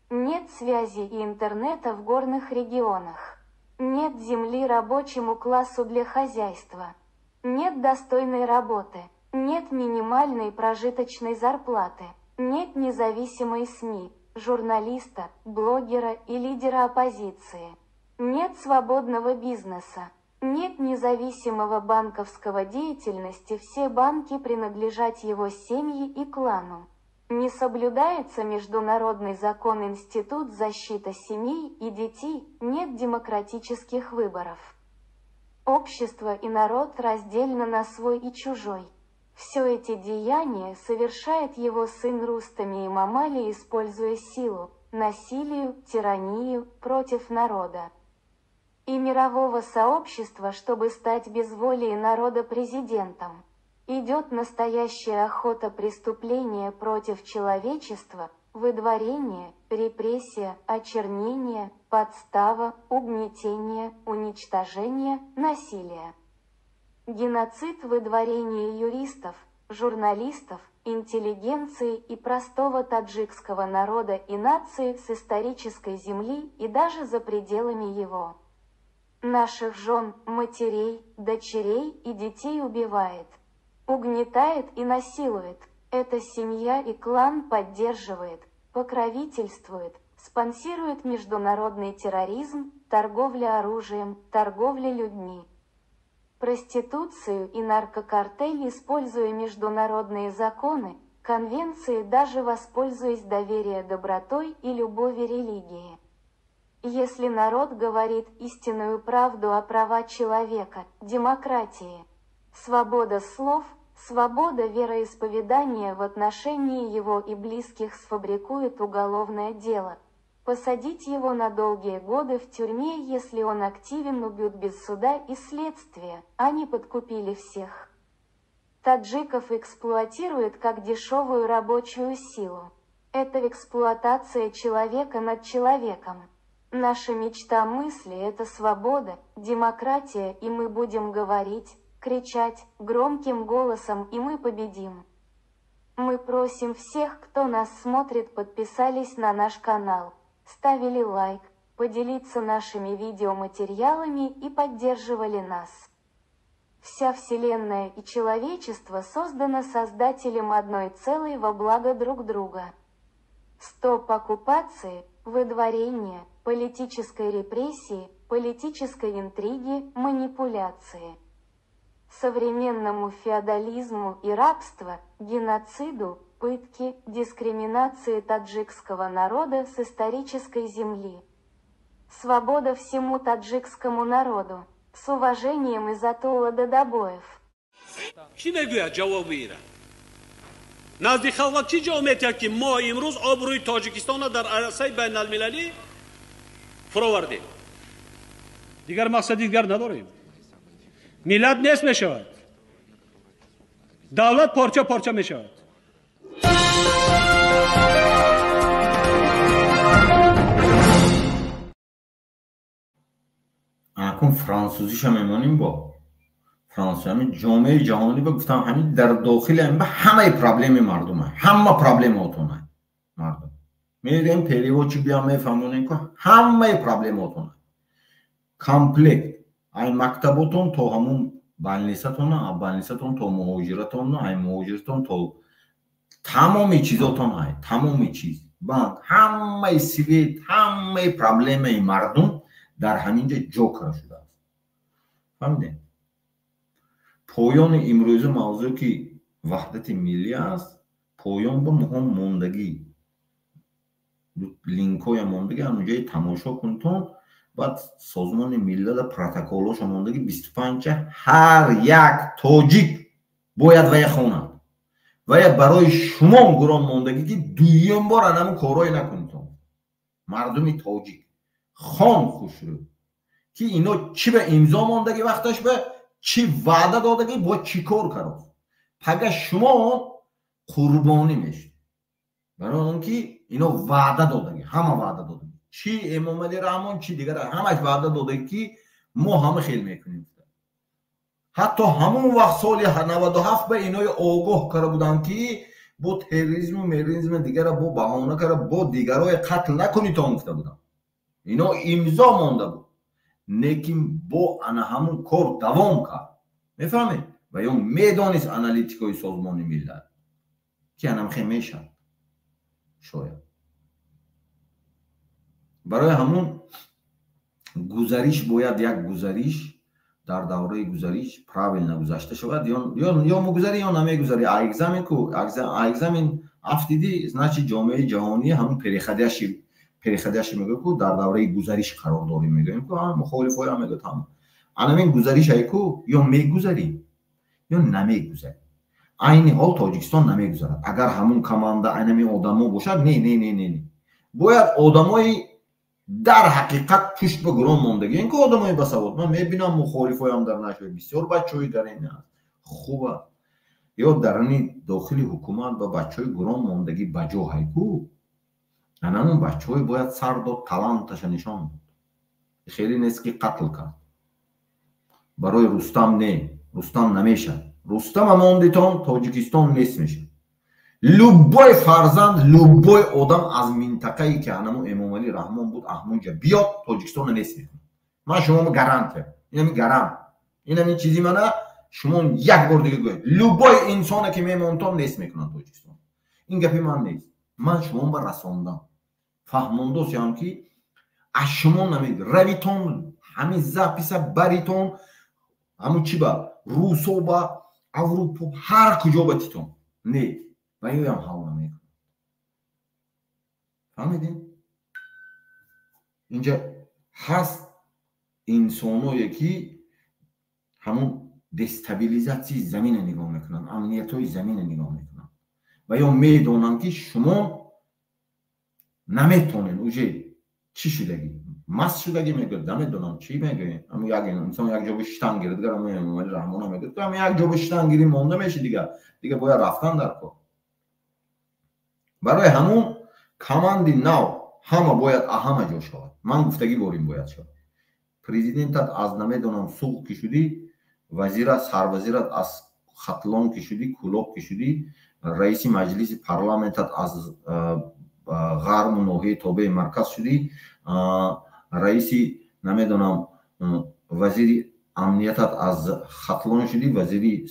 Нет связи и интернета в горных регионах. Нет земли рабочему классу для хозяйства. Нет достойной работы. Нет минимальной прожиточной зарплаты. Нет независимой СМИ, журналиста, блогера и лидера оппозиции. Нет свободного бизнеса. Нет независимого банковского деятельности, все банки принадлежат его семье и клану. Не соблюдается международный закон, институт защиты семей и детей, нет демократических выборов. Общество и народ раздельно на свой и чужой. Все эти деяния совершает его сын Рустами Имамали, используя силу, насилие, тиранию против народа и мирового сообщества, чтобы стать без воли народа президентом. Идет настоящая охота, преступления против человечества, выдворение, репрессия, очернение, подстава, угнетение, уничтожение, насилие. Геноцид, выдворение юристов, журналистов, интеллигенции и простого таджикского народа и нации с исторической земли и даже за пределами его. Наших жен, матерей, дочерей и детей убивает, угнетает и насилует. Эта семья и клан поддерживает, покровительствует, спонсирует международный терроризм, торговля оружием, торговля людьми, проституцию и наркокартель, используя международные законы, конвенции, даже воспользуясь доверием, добротой и любовью религии. Если народ говорит истинную правду о правах человека, демократии, свобода слов, свобода вероисповедания в отношении его и близких, сфабрикует уголовное дело, посадить его на долгие годы в тюрьме, если он активен, убьют без суда и следствия, они подкупили всех. Таджиков эксплуатируют как дешевую рабочую силу. Это эксплуатация человека над человеком. Наша мечта, мысли – это свобода, демократия, и мы будем говорить, кричать громким голосом, и мы победим. Мы просим всех, кто нас смотрит, подписались на наш канал, ставили лайк, поделиться нашими видеоматериалами и поддерживали нас. Вся Вселенная и человечество создано Создателем одной целой во благо друг друга. Стоп оккупации, выдворения, политической репрессии, политической интриги, манипуляции. Современному феодализму и рабству, геноциду, пытки, дискриминации таджикского народа с исторической земли. Свобода всему таджикскому народу. С уважением из Атолла Дадабоев. نزدیک خلق چی جامعه که ما امروز آبروی تاجیکستان را در عرصه بین المللی فراوردیم. دیگر مقصد دیگر نداریم. ملت نیست می شود. دولت پارچه پارچه می شود. اکنون فرانسوزیش هم میمونیم با فرانسوی همین جامعه جهانی و گفتم همین در داخل همین به همه پرابلم مردم های همه پرابلماتون های مردم میگم پیریو چی بیام میفهمونین که همه پرابلماتون های کامپلکت این مکتباتون تو همون بانلیستون بانلیستون تو مهاجرتون این مهاجرتون تو تمامی چیزاتون های تمامی چیز بانک همه سیویت همه پرابلم مردم در همینجا جوکر شده است فهمیدین پایان امروز موضوع که وحدت ملی است پایان با مهم موندگی لینک های موندگی اونجای تماشا کنتون بعد سازمان ملل پروتکلش موندگی 25 هر یک تاجیک باید وی خوند و برای شما گران موندگی که دویم بار انم کارای نکنید مردم تاجیک خان خوشرو که اینا چی به امضا موندگی وقتش به چی وعده دادگی با چی کار کرد پگه شما قربانی میشید برای اونکه اینا وعده دادگی همه وعده دادگی چی امام علی رحمان چی دیگر همش وعده دادگی که ما همه خیلی میکنیم حتی همون وقت سال 97 به اینا آگاه کرده بودن که با تروریسم و مریزم دیگر با بهانه کرده با دیگرای قتل نکنی تا گفته بودم اینا امضا مانده بود لیکن با انا همون کار دوام کرد میفهمید و یا میدانست انالیتیکای سازمان ملل که انم خیمیشن شاید برای همون گزارش باید یک گزارش در دوره گزارش پراویل نگذاشته شود یا مگذاری یا نمیگذاری اگزامین افتیدی значит جامعه جهانی همون پریخدیش میگه که در دوره گزارش قرار داریم میگیم که مخالفای هم میگه تمام همین گزارش ای که یا میگذاری یا نمیگذاری عین حال تاجیکستان نمیگذارد اگر همون کمانده اینمی آدمو باشد نه باید آدمای در حقیقت پشت به گران ماندگی این که آدمای بسواد من میبینم مخالفای هم در نشوه بسیار بچه‌ای در این هست خوبه یا در این داخل حکومت و بچه‌ای گران ماندگی بجا هایکو همون بچه‌ای باید سر داد تالانتش نشان داد خیلی نیست که قتل کرد برای رستم نمیشه رستم ماندیتون تاجیکستان نیست میشه لوبای فرزند لوبای آدم از منطقه‌ای که انمو امام علی رحمان بود احمونجا بیاد تاجیکستان نیست میکنه من شما گارانتی اینم چیزی منه شما یک بار دیگه گوید لوبای انسانه که میمونتون نیست میکنن تاجیکستان این گپی من نیست من شما با رساندم فهموندوسی هم که از شما نمید رویتون همین زپیسه بریتون همون چی با روسو با اروپا هر کجا باتیتون نه و این هم حال نمیکنه فهمیدین؟ اینجا هست انسانایی که همون دستابیلیزاسی زمین نگاه میکنن امنیت های زمین نگاه میکنن و یا میدونن که شما نمیتونین اوجه چی شدگی مست شدگی میگه نمیدونم چی میگه اما یک انسان یک جا به شتن گیره دیگر اما امام رحمان میگه تو هم یک جا به شتن گیری مونده میشه دیگه باید رفتن در کار برای همون کماندی نو همه باید همه جا شود من گفتگی باریم باید شود پریزیدنتت از نمیدونم سوق که شدی وزیرت سروزیرت از خطلان که شدی کلوب که شدی رئیس مجلس پارلمانتت از غرب و ناحیه تابع مرکز شدی رئیس نمیدونم وزیر امنیتت از خطلان شدی وزیر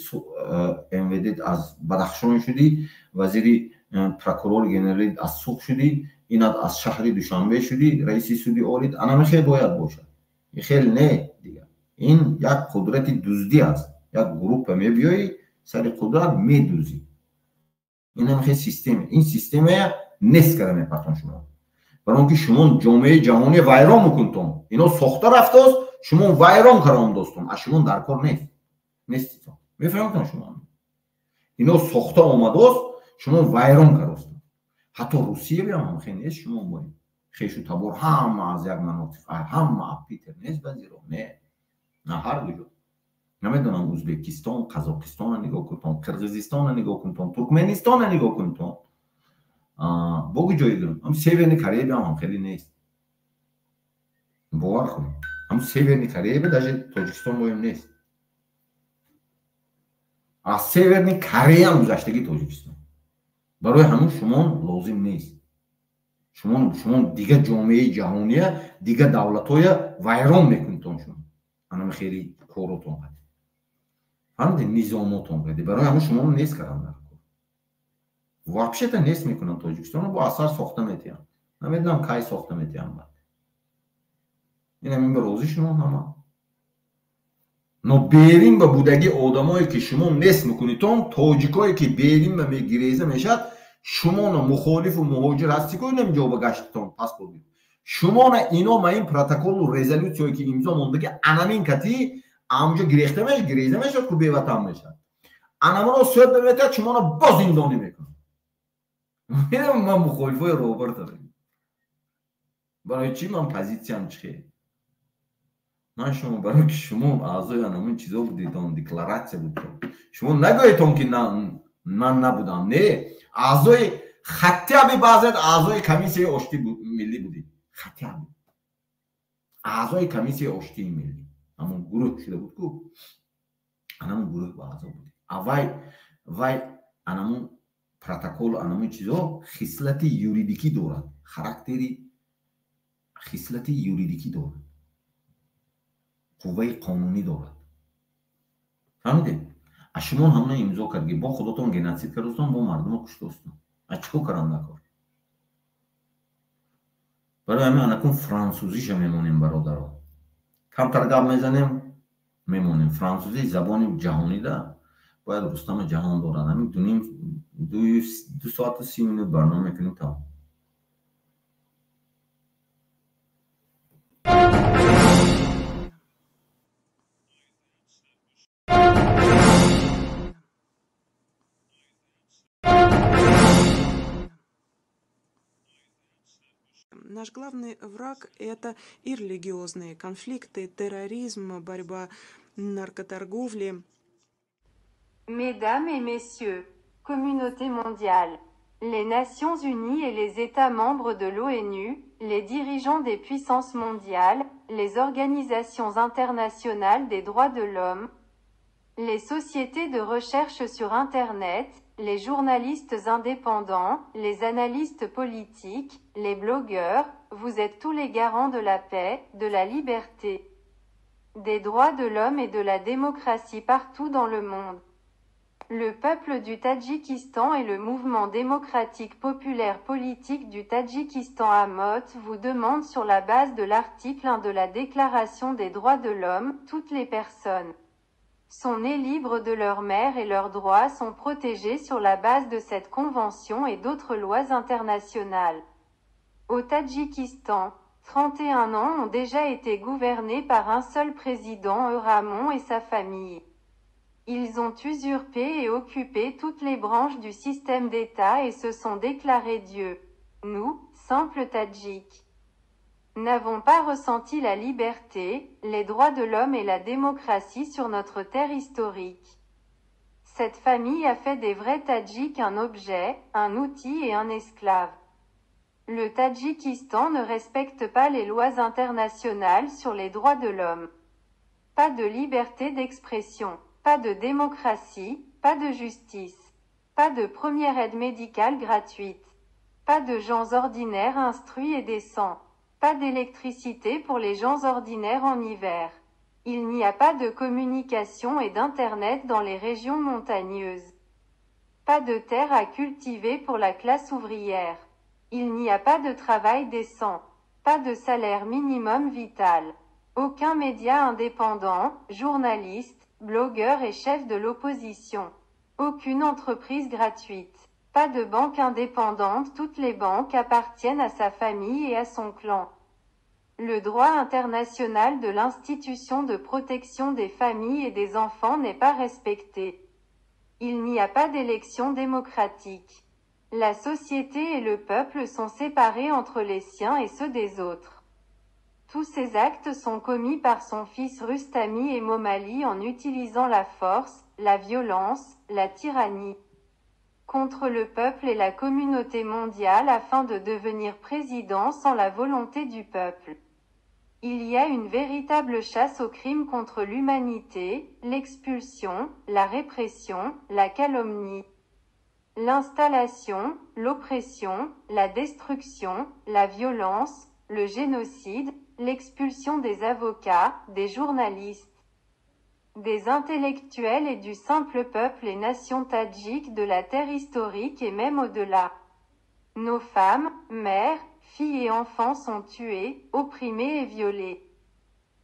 امویدت از بدخشان شدی وزیر پروکورور گنرالی از سوق شدی اینت از شهر دوشنبه شدی رئیس سودی اولید انا خیلی باید باشد این خیلی نه دیگه این یک قدرت دزدی است یک گروپ می بیایی سر قدرت می دوزی این هم خیلی سیستمه این سیستمه نیست کرده میپرتون شما برای اونکه شما جامعه جهانی ویران میکنتون اینا ساخته رفته است شما ویران کردن دوستان از شما در کار نیست میفهمتون شما اینا ساخته آمده است شما ویران کردید حتی روسیه بیام هم خیلی نیست شما باید خیشو تبار همه از یک مناطق همه پیتر نیست وزیران نه هر کجا نمیدونم ازبکستان قزاقستان نگاه کنتون قرقیزستان نگاه کنتون ترکمنستان نگاه کنتون باقی جایی دارم هم سیورنی کره بیام هم خیلی نیست باور کنیم هم سیورنی کره به داشت تاجیکستان بایم نیست از سیورنی کره هم گذشتگی تاجیکستان برای همون شما لازم نیست شما دیگه جامعه جهانیه دیگه دولت‌های ویران میکنتون شما انم خیلی کاراتون قدی هم نظاماتون قدی برای همون شما نیست کردن вообще та نیست میکنن تاجیکستان با اثر ساخته میتیم نمیدونم کی ساخته میتیم این روزی شما همه نو بریم به بودگی آدمایی که شما نیست میکنیتون تاجیکایی که بریم و میگریزه میشد شما نه مخالف و مهاجر هستی که نمیجا به گشتتون پس بودید شما نه اینا ما این پروتکل و رزولوسیایی که امضا مونده که انامین کتی امجا گریخته میشه گریزه میشد که بیوطن میشد انامون رو سوید بمیتد شما رو باز زندانی میکنن من مخالفای روبرت دارم برای چی من پوزیشنم چیه من شما برای که شما اعضای انامین چیزا بودید اون دیکلاراسیون بود شما نگویتون که من نبودم نه اعضای خطی ابی بعضت اعضای کمیسیه آشتی ملی بودید خطی ابی اعضای کمیسیه آشتی ملی همون گروه شده بود که انامون گروه با اعضا بودید وای انامون протокол анами чизо хислати юридикӣ дорад, характери хислати юридикӣ дорад, қувваи қонунӣ дорад. фаҳмидед? шумо ҳама имзо кардги бо худотон геноцид кардостон, бо мардумо куштостон. чико карандакор? барои ҳамин анакун французиша мемонем бародаро. камтар гап мезанем мемонем. французӣ забони ҷаҳонида бояд рустами ҷаҳон дорад. ҳамин 2 соату 30 минут барнома мекунем тамом. Наш главный враг – это и религиозные конфликты, терроризм, борьба, наркоторговли. Mesdames et messieurs, communauté mondiale, les Nations Unies et les États membres de l'ONU, les dirigeants des puissances mondiales, les organisations internationales des droits de l'homme, les sociétés de recherche sur Internet, les journalistes indépendants, les analystes politiques, les blogueurs, vous êtes tous les garants de la paix, de la liberté, des droits de l'homme et de la démocratie partout dans le monde. Le peuple du Tadjikistan et le mouvement démocratique populaire politique du Tadjikistan AMOT vous demandent sur la base de l'article 1 de la Déclaration des droits de l'homme, toutes les personnes sont nées libres de leur mère et leurs droits sont protégés sur la base de cette convention et d'autres lois internationales. Au Tadjikistan, 31 ans ont déjà été gouvernés par un seul président Euramon et sa famille. Ils ont usurpé et occupé toutes les branches du système d'État et se sont déclarés dieux. Nous, simples Tadjiks, n'avons pas ressenti la liberté, les droits de l'homme et la démocratie sur notre terre historique. Cette famille a fait des vrais Tadjiks un objet, un outil et un esclave. Le Tadjikistan ne respecte pas les lois internationales sur les droits de l'homme. Pas de liberté d'expression, pas de démocratie, pas de justice, pas de première aide médicale gratuite, pas de gens ordinaires instruits et décents. Pas d'électricité pour les gens ordinaires en hiver. Il n'y a pas de communication et d'internet dans les régions montagneuses. Pas de terre à cultiver pour la classe ouvrière. Il n'y a pas de travail décent. Pas de salaire minimum vital. Aucun média indépendant, journaliste, blogueur et chef de l'opposition. Aucune entreprise gratuite. Pas de banque indépendante, toutes les banques appartiennent à sa famille et à son clan. Le droit international de l'institution de protection des familles et des enfants n'est pas respecté. Il n'y a pas d'élection démocratique. La société et le peuple sont séparés entre les siens et ceux des autres. Tous ces actes sont commis par son fils Rustami et Momali en utilisant la force, la violence, la tyrannie contre le peuple et la communauté mondiale afin de devenir président sans la volonté du peuple. Il y a une véritable chasse aux crimes contre l'humanité, l'expulsion, la répression, la calomnie, l'installation, l'oppression, la destruction, la violence, le génocide, l'expulsion des avocats, des journalistes, des intellectuels et du simple peuple et nation tadjik de la terre historique et même au-delà. Nos femmes, mères, filles et enfants sont tués, opprimés et violés.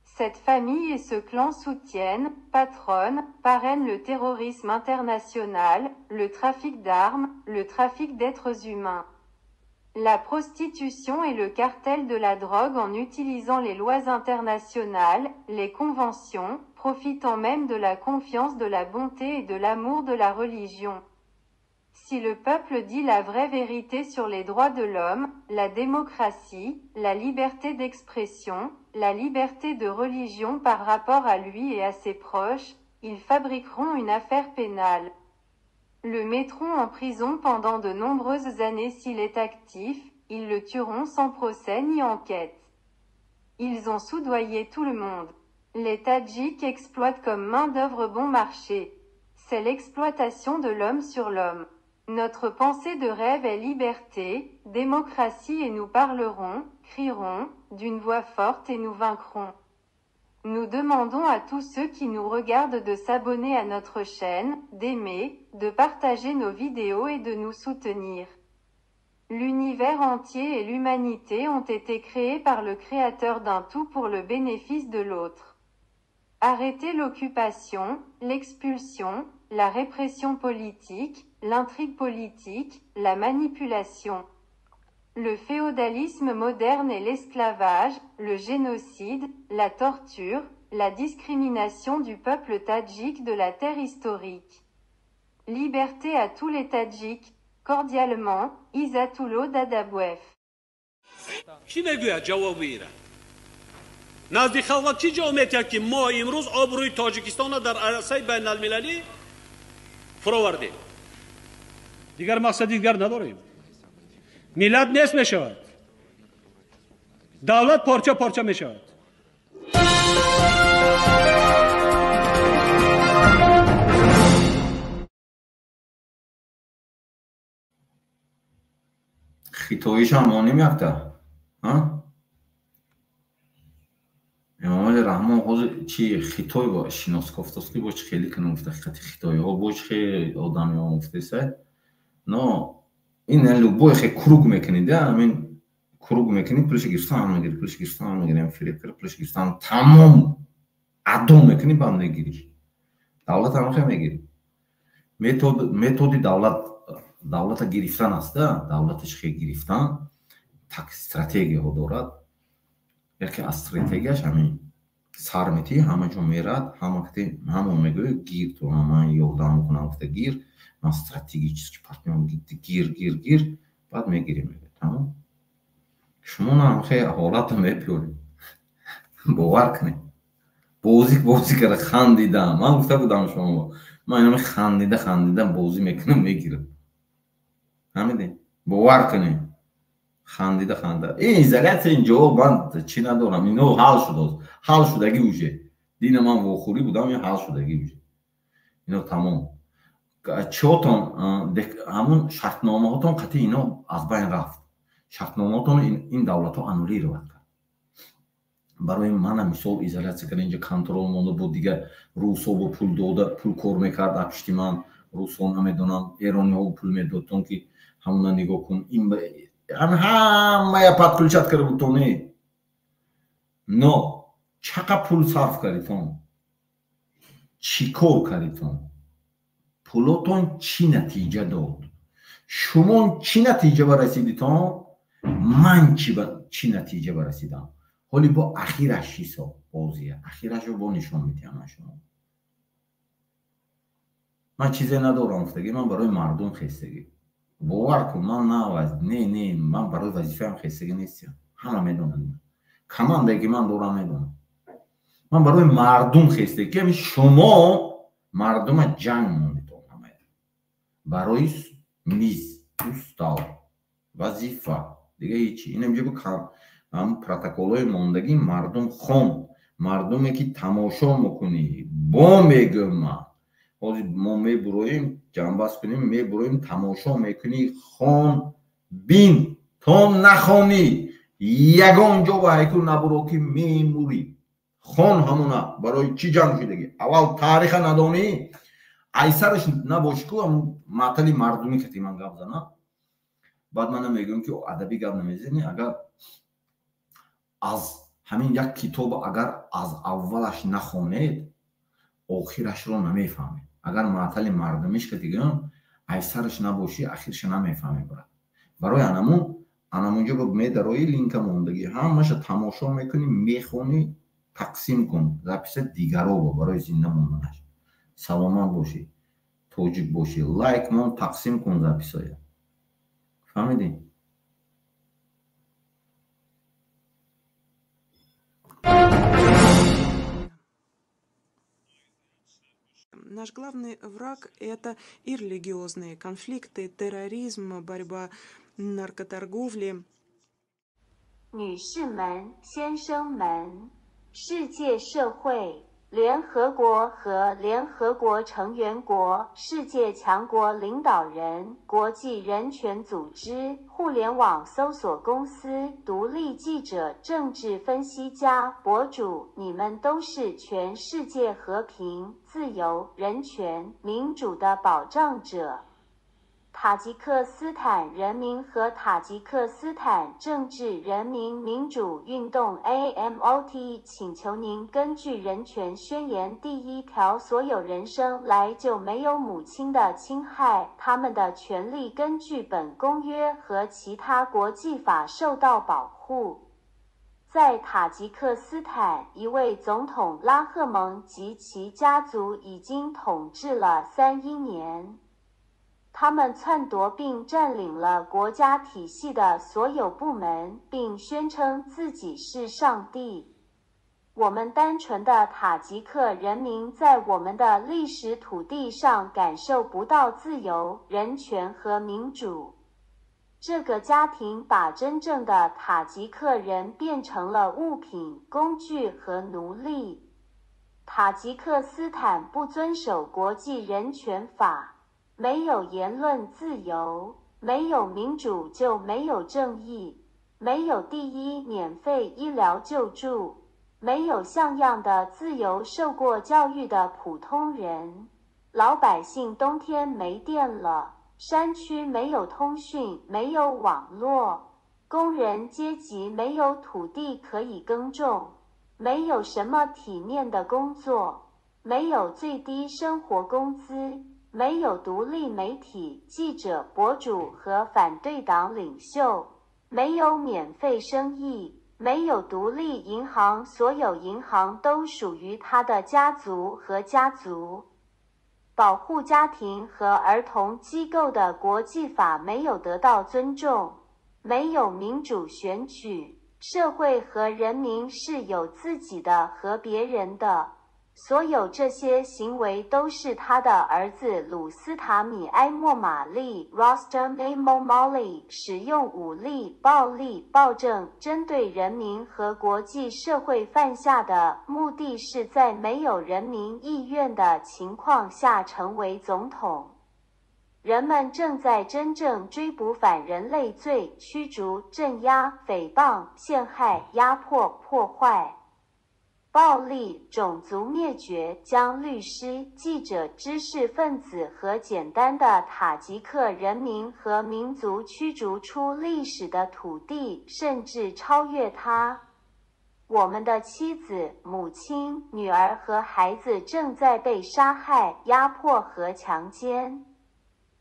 Cette famille et ce clan soutiennent, patronnent, parrainent le terrorisme international, le trafic d'armes, le trafic d'êtres humains, la prostitution et le cartel de la drogue en utilisant les lois internationales, les conventions, profitant même de la confiance, de la bonté et de l'amour de la religion. Si le peuple dit la vraie vérité sur les droits de l'homme, la démocratie, la liberté d'expression, la liberté de religion par rapport à lui et à ses proches, ils fabriqueront une affaire pénale. Le mettront en prison pendant de nombreuses années s'il est actif, ils le tueront sans procès ni enquête. Ils ont soudoyé tout le monde. Les Tadjiks exploitent comme main-d'œuvre bon marché. C'est l'exploitation de l'homme sur l'homme. Notre pensée de rêve est liberté, démocratie et nous parlerons, crierons, d'une voix forte et nous vaincrons. Nous demandons à tous ceux qui nous regardent de s'abonner à notre chaîne, d'aimer, de partager nos vidéos et de nous soutenir. L'univers entier et l'humanité ont été créés par le Créateur d'un tout pour le bénéfice de l'autre. Arrêtez l'occupation, l'expulsion, la répression politique, l'intrigue politique, la manipulation. Le féodalisme moderne et l'esclavage, le génocide, la torture, la discrimination du peuple tadjik de la terre historique. Liberté à tous les Tadjiks, cordialement, Izatulo Dadabouef. کی نگوید جواب ایره نزدیک خلق چی جامعیت که ما امروز آبروی تاجیکستان را در عرصه بین المللی فراوردیم دیگر مقصد دیگر نداریم ملت نیست می شود دولت پارچه پارچه می شود خیتویش هم نمیافته ها امام رحمان خود چی خیتوی با شناسکافتاسکی باش خیلی کنه مفته خیتوی ها باش خیلی آدمی ها مفته سه نه این لوبوی خیلی کروگ میکنید همین کروگ میکنید پلش گیرستان میگیری پلش گیرستان میگیری هم فریقر پلش گیرستان تمام عدو میکنید با هم نگیری دولت هم خیلی میگیری متودی دولت گرفتن است دولتش خیلی گرفتن تک استراتژی ها دارد یکی از استراتژیش همین سرمتی همه جو میرد همه میگه گیر تو همه یادم میکنم گفته گیر من استراتژیک پارتنرم گیر بعد میگیریم میگه تمام شما هم خیلی حالت میپیونید باور کنید بازی کرده خندیدم من گفته بودم شما من اینم خندیدم بازی میکنم میگیرم همین باور کنید خنده این زلت اینجا من چی ندارم اینو حل شدگی اوشه دین من واخوری بودم یا حل شدگی اوشه اینو تمام چوتون همون شرطنامه هاتون قطعی اینا از بین رفت شرطنامه هاتون این دولت ها انولی رو کرد برای من مثال ایزولیاسیا کرد اینجا کنترل مونده بود دیگه روسا با پول داده پول کار میکرد اپشتی من روسا نمیدونم ایرانی ها پول میدادن که همونا نگاه کن این همه پاتکلچات کرده بود تو نه نو چقدر پول صرف کردیتون چی کار کردیتون پولاتون چی نتیجه داد شما چی نتیجه برسیدیتون من چی نتیجه برسیدم حالی با اخیرش چیسا بازیه اخیرش رو با نشان میتیم شما من چیزی ندارم افتگی من برای مردم خستگی باور کن من نه من برای وظیفه هم خستگی نیستم همه میدونن کمانده که من دارم میدونم من برای مردم خستگی که شما مردم جنگ موندیتون همه برای میز استال وظیفه دیگه هیچی اینم جبو کم هم پروتکل‌های موندگی مردم خون مردمی که تماشا میکنی با میگم من ما میبرویم جنبست کنیم میبرویم تماشا میکنی خون بین تو نخونی یگان جا با هیکل نبرو که میموری خون همونه برای چی جنگ شدگی اول تاریخ ندانی ایسرش نباش که هم معطلی مردمی که تیمان گفت زنه بعد من میگم که ادبی گفت نمیزنی اگر از همین یک کتاب اگر از اولش نخونید آخرش رو نمیفهمید اگر معطل مردمیش که دیگه ایسرش نباشی اخیرش نمیفهمی برای انمونجا با میدرایی لینک موندگی همش تماشا میکنی میخونی تقسیم کن زپیس دیگرو با برای زنده موندنش سلامان باشی توجیب باشی لایک مون تقسیم کن زپیسای فهمیدی؟ Наш главный враг – это и религиозные конфликты, терроризм, борьба, наркоторговля. 女士们、先生们，世界社会联合国和联合国成员国、世界强国领导人、国际人权组织、互联网搜索公司、独立记者、政治分析家、博主，你们都是全世界和平、自由、人权、民主的保障者。塔吉克斯坦人民和塔吉克斯坦政治人民民主运动 AMOT 请求您根据人权宣言第1条，所有人生来就没有母亲的侵害，他们的权利根据本公约和其他国际法受到保护。在塔吉克斯坦，一位总统拉赫蒙及其家族已经统治了31年。他们篡夺并占领了国家体系的所有部门，并宣称自己是上帝。我们单纯的塔吉克人民在我们的历史土地上感受不到自由、人权和民主。这个家庭把真正的塔吉克人变成了物品、工具和奴隶。塔吉克斯坦不遵守国际人权法。没有言论自由，没有民主就没有正义，没有第一免费医疗救助，没有像样的自由受过教育的普通人，老百姓冬天没电了，山区没有通讯，没有网络，工人阶级没有土地可以耕种，没有什么体面的工作，没有最低生活工资。没有独立媒体、记者、博主和反对党领袖，没有免费生意，没有独立银行，所有银行都属于他的家族和家族。保护家庭和儿童机构的国际法没有得到尊重，没有民主选举，社会和人民是有自己的和别人的。所有这些行为都是他的儿子鲁斯塔米埃莫玛丽 Rostam Emomali 使用武力、暴力、暴政针对人民和国际社会犯下的，目的是在没有人民意愿的情况下成为总统。人们正在真正追捕反人类罪、驱逐、镇压、诽谤、陷害、压迫、破坏。暴力、种族灭绝将律师、记者、知识分子和简单的塔吉克人民和民族驱逐出历史的土地，甚至超越它。我们的妻子、母亲、女儿和孩子正在被杀害、压迫和强奸。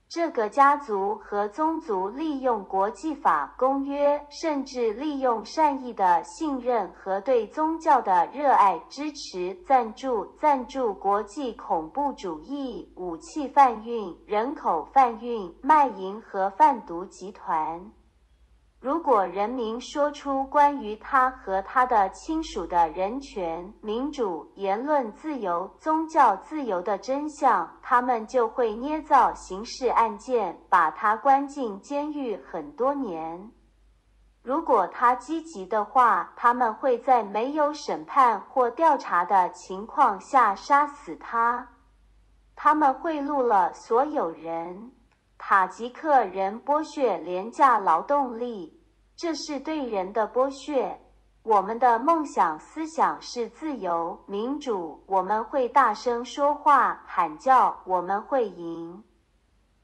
这个家族和宗族利用国际法公约，甚至利用善意的信任和对宗教的热爱支持、赞助国际恐怖主义、武器贩运、人口贩运、卖淫和贩毒集团。如果人民说出关于他和他的亲属的人权、民主、言论自由、宗教自由的真相，他们就会捏造刑事案件，把他关进监狱很多年。如果他积极的话，他们会在没有审判或调查的情况下杀死他。他们贿赂了所有人。塔吉克人剥削廉价劳动力，这是对人的剥削。我们的梦想思想是自由、民主，我们会大声说话、喊叫，我们会赢。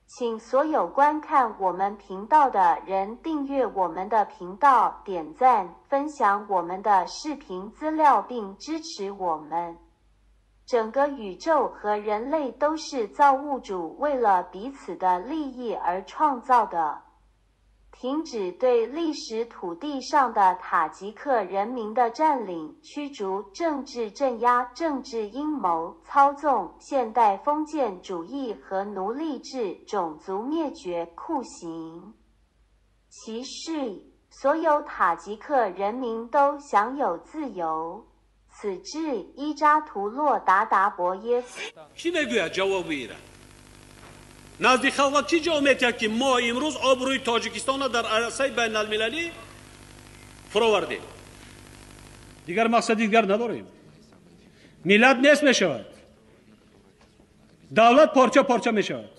请所有观看我们频道的人订阅我们的频道、点赞、分享我们的视频资料并支持我们。整个宇宙和人类都是造物主为了彼此的利益而创造的。停止对历史土地上的塔吉克人民的占领、驱逐、政治镇压、政治阴谋、操纵、现代封建主义和奴隶制、种族灭绝、酷刑、歧视。所有塔吉克人民都享有自由。此致伊扎图洛达达博耶夫。کی بگوید جواب ایران نزدیک خلق چی جامعه کرد که ما امروز آبروی تاجیکستان را در عرصه بین المللی فرآوردیم. دیگر مقصد دیگر نداریم. ملت نیست می شود. دولت پارچه پارچه می شود.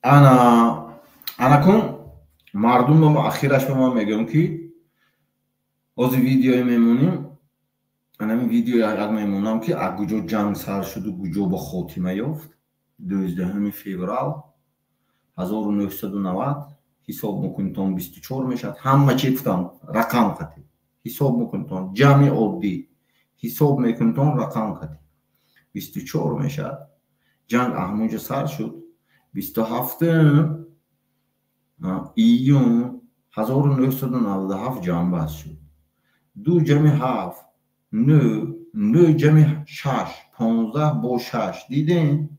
انا کن مردم با اخیرش به ما میگم که از ویدیوی میمونیم. انا این ویدیو یاد میمونم که اگوجو جنگ سر شد و گوجو با خاتمه یافت 12 فوریه 1990 حساب میکنید تا 24 میشد. همه چی گفتم رقم خطی حساب میکنید تا جمع عادی حساب میکنید تا رقم خطی 24 میشد. جنگ همونجا سر شد. 27 ایون 1997 جنگ باز شد. 2 جمع 7 9 جمع 6 15 با 6 دیدین؟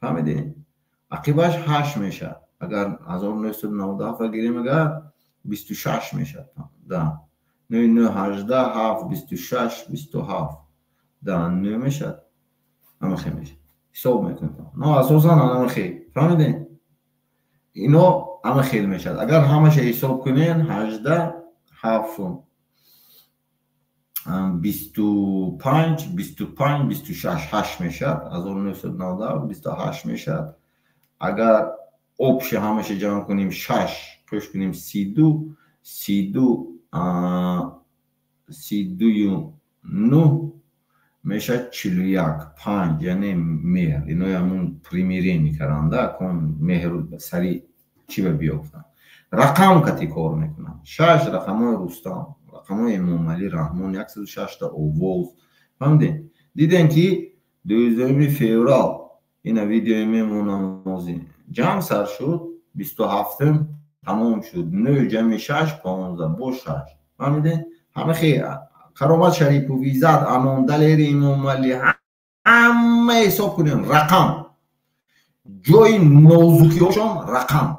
فهمیدین؟ عقیبش 8 میشه. اگر 1997 گیریم اگر 26 میشه. 9 9 18 7 26 27 9 میشه. همه خیلی میشه. حساب میکنم. نه اساسا همه خیلی. فهمیدین؟ اینو همه خیلی میشه. اگر همش حساب کنین 18 7 25 26 8 میشد. 1990 28 میشد. اگر آبش همش جمع کنیم 6 پشت کنیم 32 9 میشه 41 5 یعنی مهر. اینو همون پریمیری میکردن کن مهر سری چی بیافتن. رقم کتی کار میکنن. 6 رقمای رستم، رقمای امام علی رحمان 106 تا اووز. فهمیدین؟ دیدین که 12 فوریه این ویدیو میمونم جمع سر شد. 27 تمام شد. 9 جمع 6 15 با 6. فهمیدین؟ همه خیلی کرامت شریف و ویزت امان دلیر امام علی همه حساب کنین رقم جای نازکی هاشون رقم.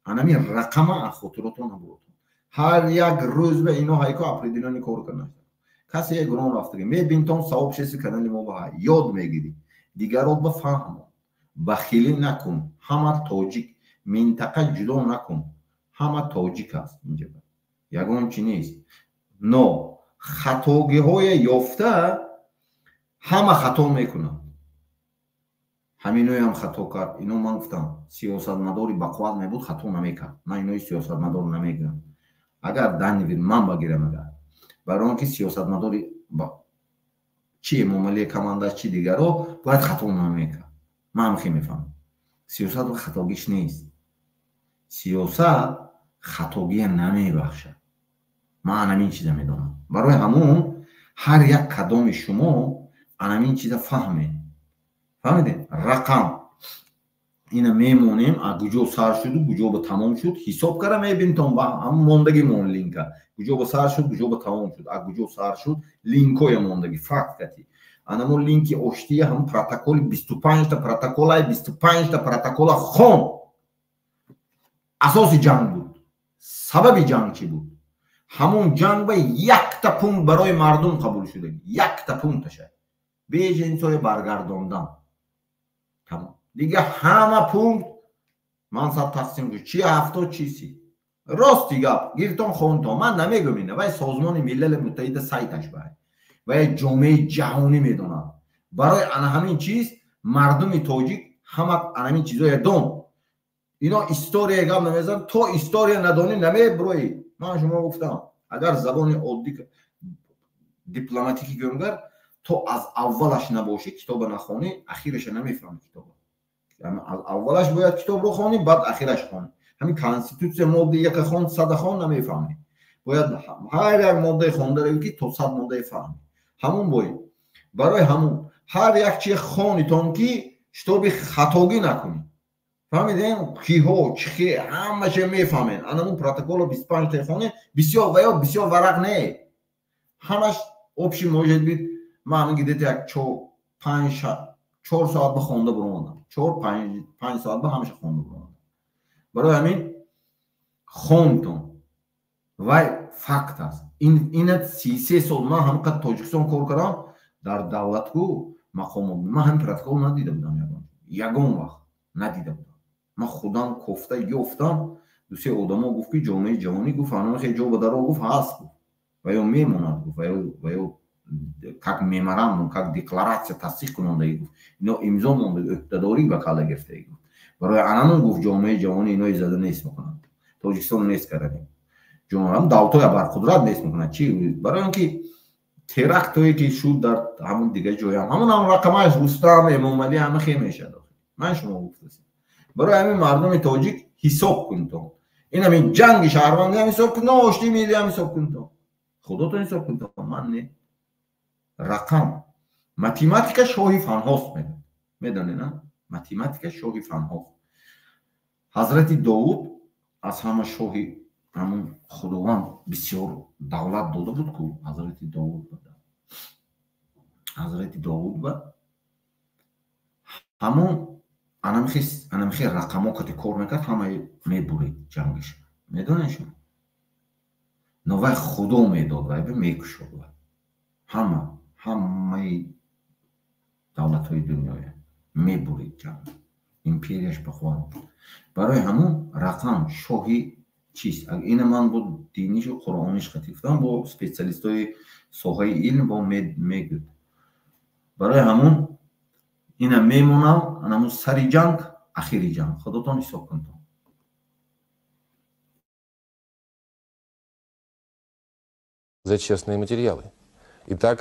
همین رقم خاطراتون بود. هر یک روز به اینو هایکو اپریدینانی کار کنن. کسی یک گرون رفته میبین تون ثواب چیزی کردن ما با یاد میگیری. دیگرات بفهم. بخیلی نکن. همه تاجیک منطقه جدا نکن. همه تاجیک است اینجا. یگان چی نیست. نو خطاگی های یافته همه خطا میکنن. همینوی هم خطا کرد. اینو من گفتم سیاست مداری بقواد میبود خطا نمیکرد. من اینوی سیاست مدار نمیگم. اگر دنیوید من بگیرم اگر برای آنکه سیاست مداری چی مملی کمانده چی دیگر رو باید خطا نمیکرد. من هم خیلی میفهم. سیاست و خطاگیش نیست. سیاست خطاگی نمیبخشه. من همین چیزا میدونم. برای همون هر یک قدم شما همین چیزا فهمید. فهمیدین؟ رقم اینا میمونیم اگوجو سر شد و گوجو به تمام شد. حساب کردم میبینید با هم موندگی مون لینک گوجو به سر شد گوجو به تمام شد. اگوجو سر شد لینکوی موندگی فقط کتی انمون لینکی اشتی هم پروتکل 25 تا پروتکل 25 تا پروتکل خون اساسی جنگ بود. سبب جنگ چی بود؟ همون جنگ به 1 تا پوند برای مردم قبول شده. 1 تا پوند تشه به جنسای برگرداندن. تمام دیگه همه پوند منصب تقسیم کنید. چی 70 چی 30 راستی گپ گیرتون خونتون من نمیگم اینه و سازمان ملل متحد سایتش باید و جامعه جهانی میدونن. برای همین چیز مردم تاجیک همه همین چیزای دون اینا استوری گپ نمیزن. تو استوری ندونی نمیبروی. من شما گفتم اگر زبان عادی دیپلماتیکی گنگر تو از اولش نباشی کتاب نخونی اخیرش نمیفهمی کتاب. یعنی از اولش باید کتاب رو خونی بعد اخیرش خونی. همین کانستیتوسیون ماده یک خوند 100 خوند نمیفهمی. باید هر یک ماده خونده رو که تو 100 ماده فهمی. همون باید برای همون هر یک چی خونیتون که شتابی خطاگی نکنی. فهمیدین؟ کیها چی همه چی میفهمین. همون پروتکل 25 تا خونی بسیار و یا بسیار ورق نه. همش آپشن موجود بود. من میگم دیدی یک 4 ساعت بخونده برام 4-5 ساعت به همیشه خونده برام. برای همین خوندم و فقط است این 33 سال من هم قد تاجیکستان کار کردم در دولت کو مقام من هم پروتکل ندیده بودم. یگان وقت ندیده بودم. من خودم کوفته گفتم دوستی آدما گفت که جامعه جهانی گفت آنها خیلی جا بداره گفت هست گفت و یا میموند گفت و یا как меморандум, как декларация тасдиқ кунондаги гуфт ино имзо монда иқтидорӣ ба кала гирифтаги гуфт барои анан гуфт ҷомеаи ҷаҳонӣ ино изада нест мекунад тоҷикистон нест карданем ҷомеам давлатҳои барқудрат нест мекунад чи барои он ки терактое ки шуд дар ҳамон дигар ҷоям ҳамон рақамаш рустам эмомалӣ ҳама хел мешад ман шумо гуфтаст барои ҳамин мардуми тоҷик ҳисоб кун то ин ҳамин ҷанги шаҳрвандӣ ҳам ҳисоб кун оштии миллӣ ҳам ҳисоб кун то худотон ҳисоб кун то ман не рақам математика шоҳи фанҳост медонед на математика шоҳи фанҳост ҳазрати довуд аз ҳама шоҳи ҳамон худованд бисёр давлат дода буд ку ҳазрати довуд ба ҳамон анамихе рақамо кати кор мекард ҳама мебурид ҷангиш медонед шумо но вай худо медод вай мекушод вай ҳамаи давлатҳои дунёе мебурид ҷанг империяш бахван барои ҳамон рақам шоҳи чист ина ман бо динишу қуръониш хати гуфтам бо специалистои соҳаи илм бо мегӯд барои ҳамон ина мемонам анамун сари ҷанг ахири ҷанг худотон ҳисоб кунто За честные материалы. Итак,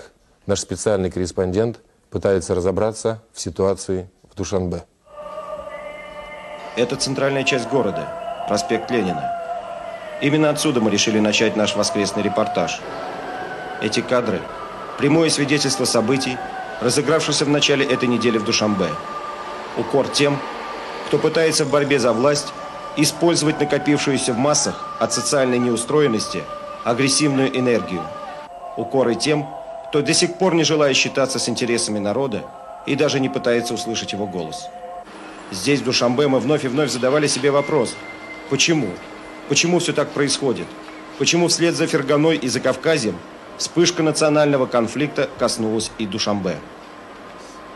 наш специальный корреспондент пытается разобраться в ситуации в Душанбе. Это центральная часть города, проспект Ленина. Именно отсюда мы решили начать наш воскресный репортаж. Эти кадры – прямое свидетельство событий, разыгравшихся в начале этой недели в Душанбе. Укор тем, кто пытается в борьбе за власть использовать накопившуюся в массах от социальной неустроенности агрессивную энергию. Укоры тем, кто до сих пор не желает считаться с интересами народа и даже не пытается услышать его голос. Здесь, в Душанбе, мы вновь и вновь задавали себе вопрос: почему? Почему все так происходит? Почему вслед за Ферганой и Закавказьем вспышка национального конфликта коснулась и Душанбе?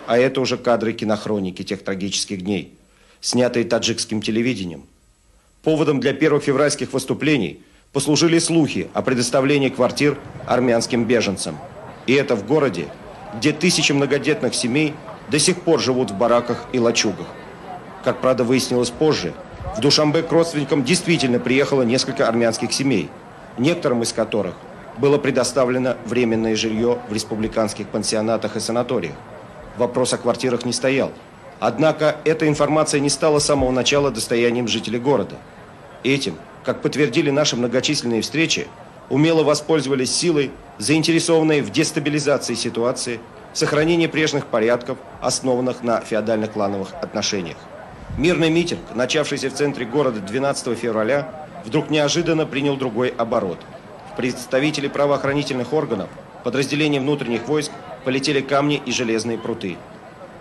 А это уже кадры кинохроники тех трагических дней, снятые таджикским телевидением. Поводом для первых февральских выступлений послужили слухи о предоставлении квартир армянским беженцам. И это в городе, где тысячи многодетных семей до сих пор живут в бараках и лачугах. Как, правда, выяснилось позже, в Душанбе к родственникам действительно приехало несколько армянских семей, некоторым из которых было предоставлено временное жилье в республиканских пансионатах и санаториях. Вопрос о квартирах не стоял. Однако эта информация не стала с самого начала достоянием жителей города. Этим, как подтвердили наши многочисленные встречи, умело воспользовались силой, заинтересованные в дестабилизации ситуации, сохранении прежних порядков, основанных на феодально-клановых отношениях. Мирный митинг, начавшийся в центре города 12 февраля, вдруг неожиданно принял другой оборот. Представители правоохранительных органов, подразделений внутренних войск полетели камни и железные пруты.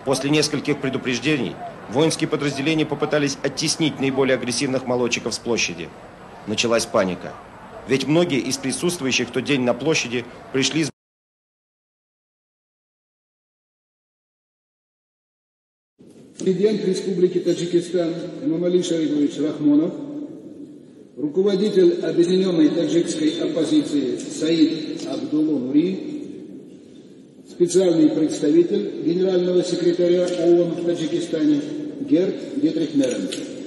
После нескольких предупреждений воинские подразделения попытались оттеснить наиболее агрессивных молодчиков с площади. Началась паника. Ведь многие из присутствующих в тот день на площади пришли с... Президент Республики Таджикистан Эмомали Шарипович Рахмонов, руководитель объединенной таджикской оппозиции Саид Абдулло Нури, специальный представитель генерального секретаря ООН в Таджикистане Герт Дитрих Меренс.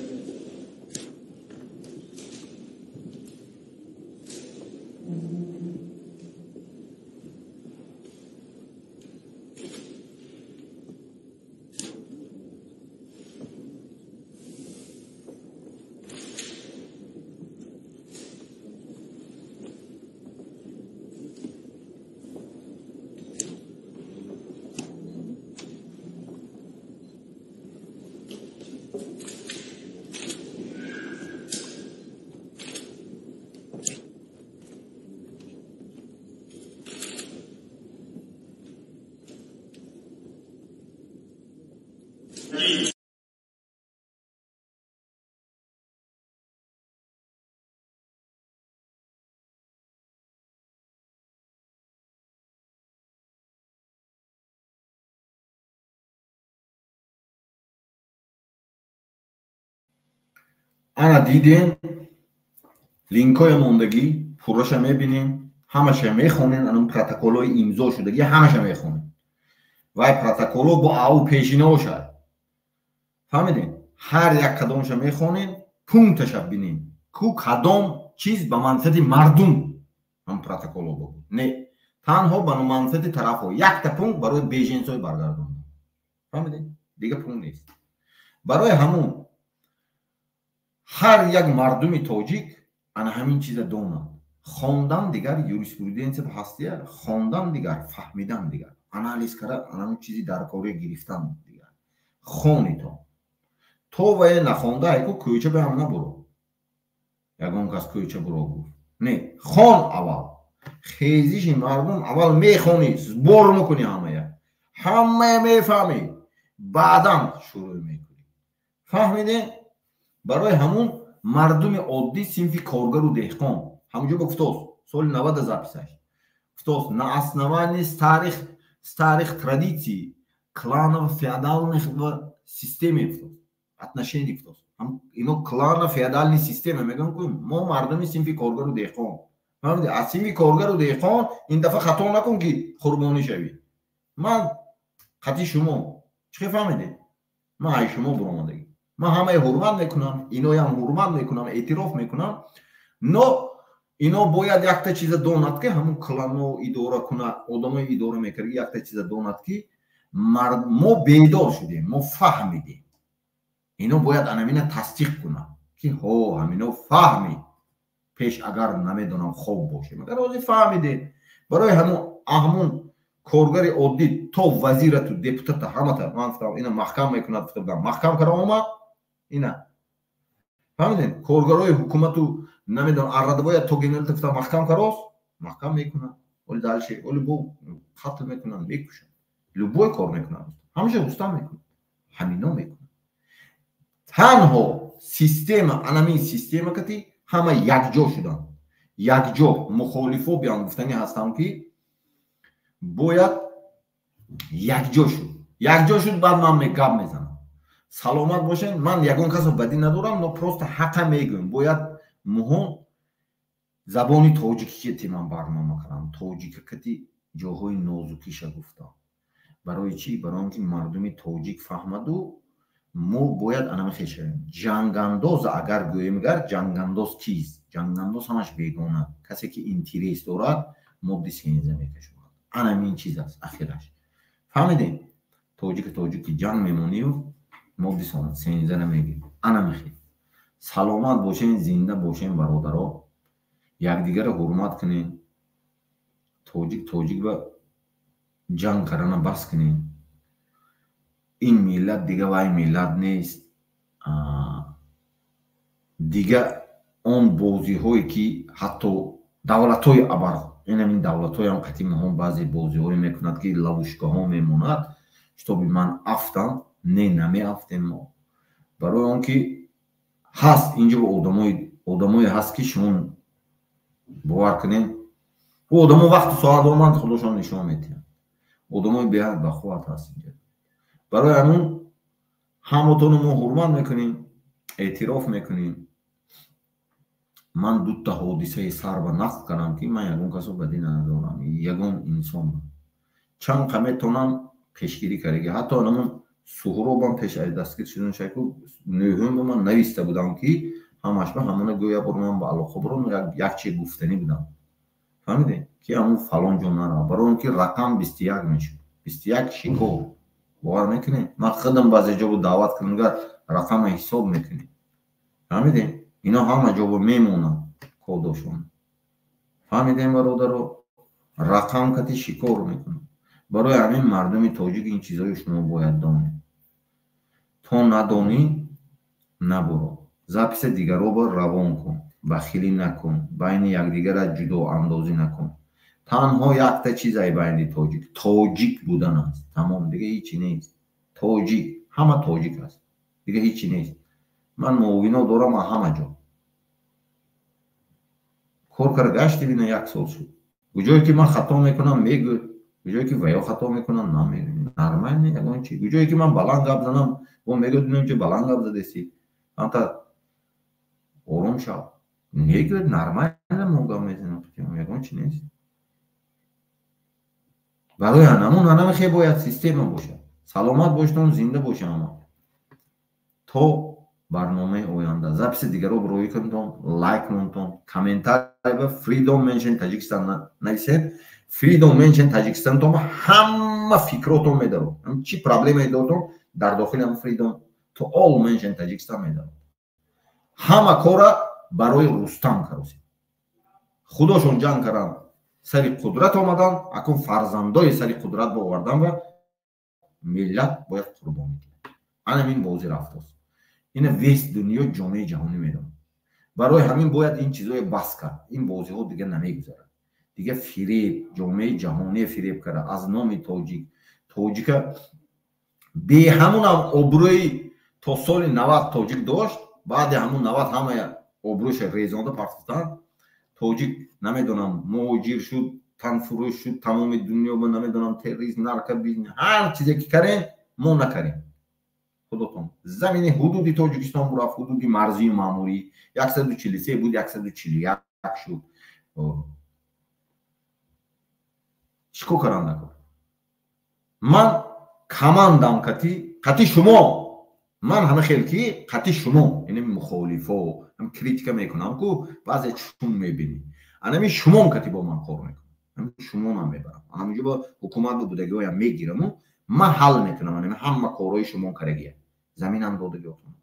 ана дидин линкои мондагӣ пурраша мебинем, ҳамаша мехонен, анон протоколҳои имзо шудагӣ ҳамаша мехонен. Вай протоколҳо бо ау пешиноошад. фаҳмидем? ҳар як кадомша мехонен, пункташа бинем. Ку кадом чиз ба манфиати мардум ҳам протоколҳо буд. Не, танҳо ба манфиати тарафҳо. Якта пункт барои беженсои баргардонда. фаҳмидем? Дига пункт нест. барои ҳамун ҳар як мардуми тоҷик ана ҳамин чиза донад. хондан дигар юриспруденсия ҳастия, хондан дигар, фаҳмидан дигар. анализ кара ана чизи даркория гирифтан дигар. хони то вае нахонда айку кӯча бам набуро. ягон кас кӯча буро гуфт. Не, хон аввал. хезиши мардум аввал мехони, сбор мекуни ҳамая. ҳамая мефаҳми. баъдан шурӯъ мекунӣ. фаҳмиде? барои ҳамун мардуми оддӣ синфи коргару деҳқон ҳамунҷо гуфтост соли 90 записаш. гуфтост на основании старых традиций кланово-феодальных системе гуфтост. отношений гуфтост. ино кланово-феодальни система мегӯям ку мо мардуми синфи коргару деҳқон. фаҳмиде? аз синфи коргару деҳқон ин дафъа хато накун ки қурбонӣ шавӣ. ман хати шумо чӣ фаҳмиде? ман ай шумо буромадагӣ. ман ҳамаи ҳурмат мекунам, иноям ҳурмат мекунам, эътироф мекунам. но ино бояд якта чиза донад ки ҳамун кланно идора куна, одамои идора мекард якта чиза донад ки мо бедор шудем, мо фаҳмидем. ино бояд анамина тасдиқ кунад ки ҳо ҳамино фаҳми пеш агар намедонам хоб бошем агар ҳозир фаҳмиде. барои ҳамун коргари оддӣ то вазирату депутата ҳамата ман гуфтам ина маҳкам мекунад, гуфтам маҳкам кара омад ина. фаҳмидем? коргарои ҳукумату намедонам аррадбояд то генералта гуфтам маҳкам карос, маҳкам мекунад. оли далше оли бо қатл мекунад, мекушад. любой кор мекунад. ҳамаша рустам мекунад. ҳамино мекунад. танҳо система анамин система кати ҳама якҷо шуданд. якҷо мухолифо биён гуфтани ҳастам ки бояд якҷо шуд. якҷо шуд баъд ман гап мезанам. саломат бошед. ман ягон касо бадӣ надорам, но просто ҳақа мегӯям. бояд муҳим забони тоҷикӣ кати ман барнома кардам. тоҷика кати ҷоҳои нозукиша гуфтам. барои чӣ? барои он ки мардуми тоҷик фаҳмаду мо бояд анамихешавем. ҷангандоз агар гӯем гар ҷангандоз кист? ҷангандоз ҳамаш бегона. касе ки интерес дорад модди сенза мекашонад. анамин чиз аст ахираш. фаҳмидем? тоҷики ҷанг мемонию модди сенза намегирӣ. анамихе. саломат бошен, зинда бошен бародаро. якдигара ҳурмат кунем. тоҷик ва ҷанг карана бас кунем. ин миллат дига вай миллат нест. дига он бозиҳое ки ҳатто давлатҳои абар ин давлатҳоям қати муҳим баъзе бозиҳое мекунад ки лавушкаҳо мемонад. шитоби ман афтам, не намеафтем мо. барои он ки ҳаст инҷо одамое ҳаст ки шумо бовар кунем одамо вақти соат омад худошон нишон метиҳанд. одамои беҳад бахувват ҳаст инҷа. барои ҳамун ҳамотону мо ҳурмат мекунем, эътироф мекунем. ман дутта ҳодисаи сар ба нақл кардам ки ман ягон касо бадӣ надорам. ягон инсон чанд қа метонам пешгирӣ кардаги ҳатто ҳамун суҳробам пеш аз дастгир шудан шайку нӯҳум ман нависта будам ки ҳамаш ба ҳамона гӯя бор ман ба алоқа бурам як чи гуфтанӣ будам. фаҳмиде? ки ҳамун фалон ҷо нара. барои он ки рақам 21 мешуд. 21 шикор. бовар мекунем? ман худам баъзе ҷо даъват кунагар рақама ҳисоб мекунем. фаҳмидем? ино ҳама ҷо мемонад кодошон. фаҳмидем бародаро? рақам кати шикор мекунад. барои ҳамин мардуми тоҷик ин чизҳои шумо бояд донед. то надонӣ набуро. записи дигаро равон кун. бахилӣ накун. байни якдигарат ҷудо андозӣ накун. танҳо якта чизай байни тоҷик будан аст. тамом, дига ҳичи нест. тоҷик, ҳама тоҷик аст. дига ҳичи нест. ман муовинот дорам ҳама ҷо. кор кара гашти бина 1 сол шуд. куҷое ки ман хато мекунам мегӯ, куҷое ки ваё хато мекунам намегӯ. нормально ягон чи. куҷое ки ман баланд гап занам бо мегӯ инҷо баланд гап задеси. анта آروم شو. نگه نرمال موقع میزنم که میگم چی نیست. برای همون خیلی باید سیستم باشه. سلامت باشتون، زنده باشین. اما تو برنامه آینده زبس دیگر رو بروی کنتون، لایک مونتون، کامنتار و فریدوم منشن تاجیکستان نویسید. فریدوم منشن تاجیکستان تو همه فکراتون میدارم. هم چی پرابلمی دارم در داخل هم فریدوم تو all منشن تاجیکستان میدارم. همه کارا برای رستم کردیم. خداشون جنگ کردن، سری قدرت آمدن، اکنون فرزندای سری قدرت آوردن و ملت باید قربانی کنه. همین بازی رفته است. این وست دنیا جامعه جهانی میدونم. برای همین باید این چیزای بس کرد. این بازی ها دیگه نمیگذاره. دیگه فریب جامعه جهانی فریب کرده از نام تاجیک به همون هم ابروی تا سال 90 تاجیک داشت. بعد همون 90 همه ابروش ریزانده پاکستان. تاجیک نمیدونم مهاجر شد، تنفروش شد، تمام دنیا با نمیدونم تروریسم، نارکوتیک، هر چیزی که کردن ما نکردیم. خودتون زمین حدودی تاجیکستان رفت، حدودی مرزی ماموری 143 بود 141 شد. چیکار کردن نکرد. من کماندم کتی شما، من همه خیلی کتی شما، یعنی مخالفا هم کریتیکا میکنم که بعضی چون میبینی انمی شما کتی با من کار میکنم، هم شما من میبرم، همینجا با حکومت با بودگی هم میگیرم و من حل میکنم. انمی همه کارهای شما کرگیه زمین هم دادگی هستم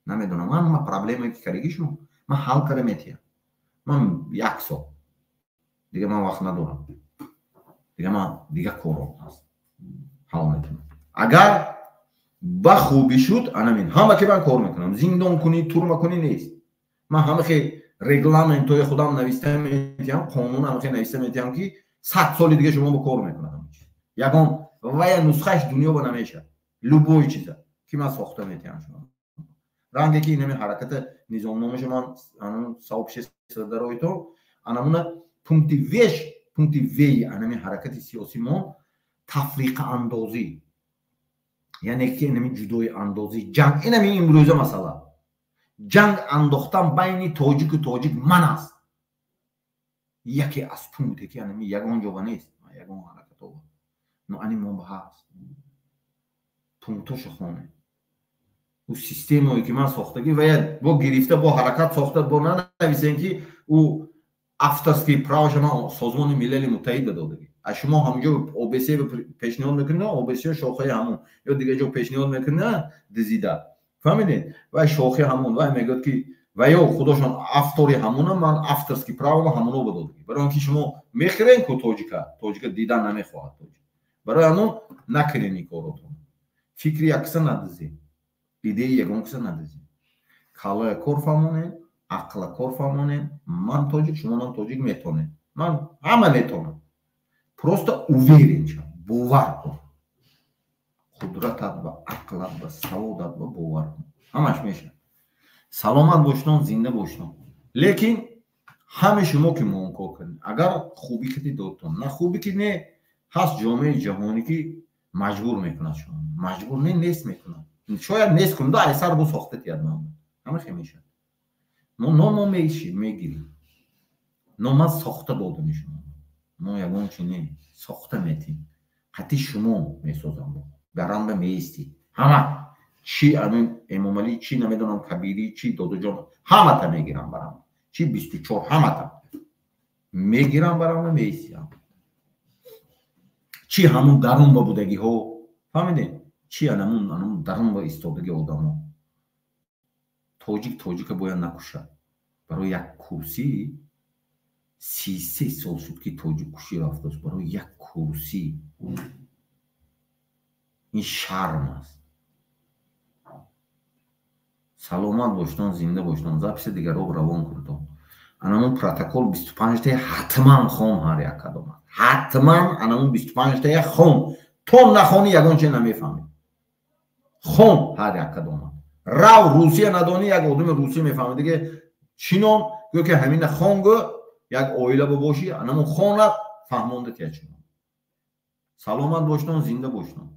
نمیدونم من پرابلمی که کرگی شما من حل کرده میتیم. من یک سال دیگه من وقت ندارم، دیگه من دیگه کارم هست حل میکنم. اگر با خوبی شد انامین همه که من کار میکنم، زندان کنی تورما کنی نیست. من همه که رگلامنت های خودم نوشته میتونم، قانون همه که نوشته میتونم که 100 سال دیگه شما با کار میکنم. یکم و یا نسخهش دنیا با نمیشه لوبوی چیزه که من ساخته میتونم شما رنگی که اینمی حرکت نظام نامش من انم صاحب شست درای تو انمونه پونکتی وی انمی حرکت سیاسی ما تفریق اندازی، یعنی که اینمی جدای اندازی جنگ، اینمی امروزه مثلا جنگ انداختن بین تاجیک و تاجیک من است. یکی از پونکتی که اینمی یگان جواب نیست، یگان حرکت ها نو انیمون به هست پونکتاش خونه او سیستم هایی که من ساختگی و با گرفته با حرکت ساخته با ننویسین که او افترسکی پراوش ما سازمان ملل متحد دادگی. شما همونجا اوبسی پیشنهاد میکنید، اوبسی شاخه همون یا دیگه جو پیشنهاد میکنید دزیده فهمیدین و شاخه همون و میگه که و یا خودشون افتاری همون من افترسکی پراو همونو بدادگی. برای اینکه شما میخرین که تاجیکا دیدن نمیخواهد تاجیک. برای همون نکنین این کاراتون. فکری یکسان ندازین، ایده یگان کسان ندازین. کالای کار فهمونین، عقل کار فهمونین. من تاجیک شما من تاجیک میتونین، من همه میتونم. просто уверен شم، باور کن. قدرتت و عقلت و سوادت و باور کن. همش میشه. سلامت باشتون، زنده باشتون. لیکن همه شما که مونکو کنید. اگر خوبی کتی دادتون، نه خوبی که نه هست جامعه جهانی که مجبور میکنه شما. مجبور نیست میکنه. شاید نیست کنه. دا ایسر بو ساخته تیاد من. همه خیلی میشه. ما میگیریم. ما ساخته دادم شما. ما یگان چینی ساخته میتیم. حتی شما میسازم با. برنده میستی. همه. چی امام علی چی نمیدونم کبیری چی دادو جان همه تا میگیرم برام. چی 24 همه تا میگیرم برام میسیم. چی همون درون با بودگی ها فهمیدین؟ چی همون درون با استادگی آدم ها. تاجیک باید نکشه. برای یک کرسی 33 سال شد که تاجیک کشی رفته است. برای یک کرسی این شرم است. سلامت باشتون، زنده باشتون. زبس دیگر رو روان کردم. انمون پروتکل 25 تا حتما خون هر یک کدام. حتما انمون 25 تا خون. تو نخونی یگان چه نمیفهمی. خون هر یک کدام. راو روسیه ندانی یک آدم روسی میفهمه دیگه. چینون گو که همین خونگو یک اویله باشی انمون خونت فهمونده که چینون. سلامت باشتون، زنده باشتون.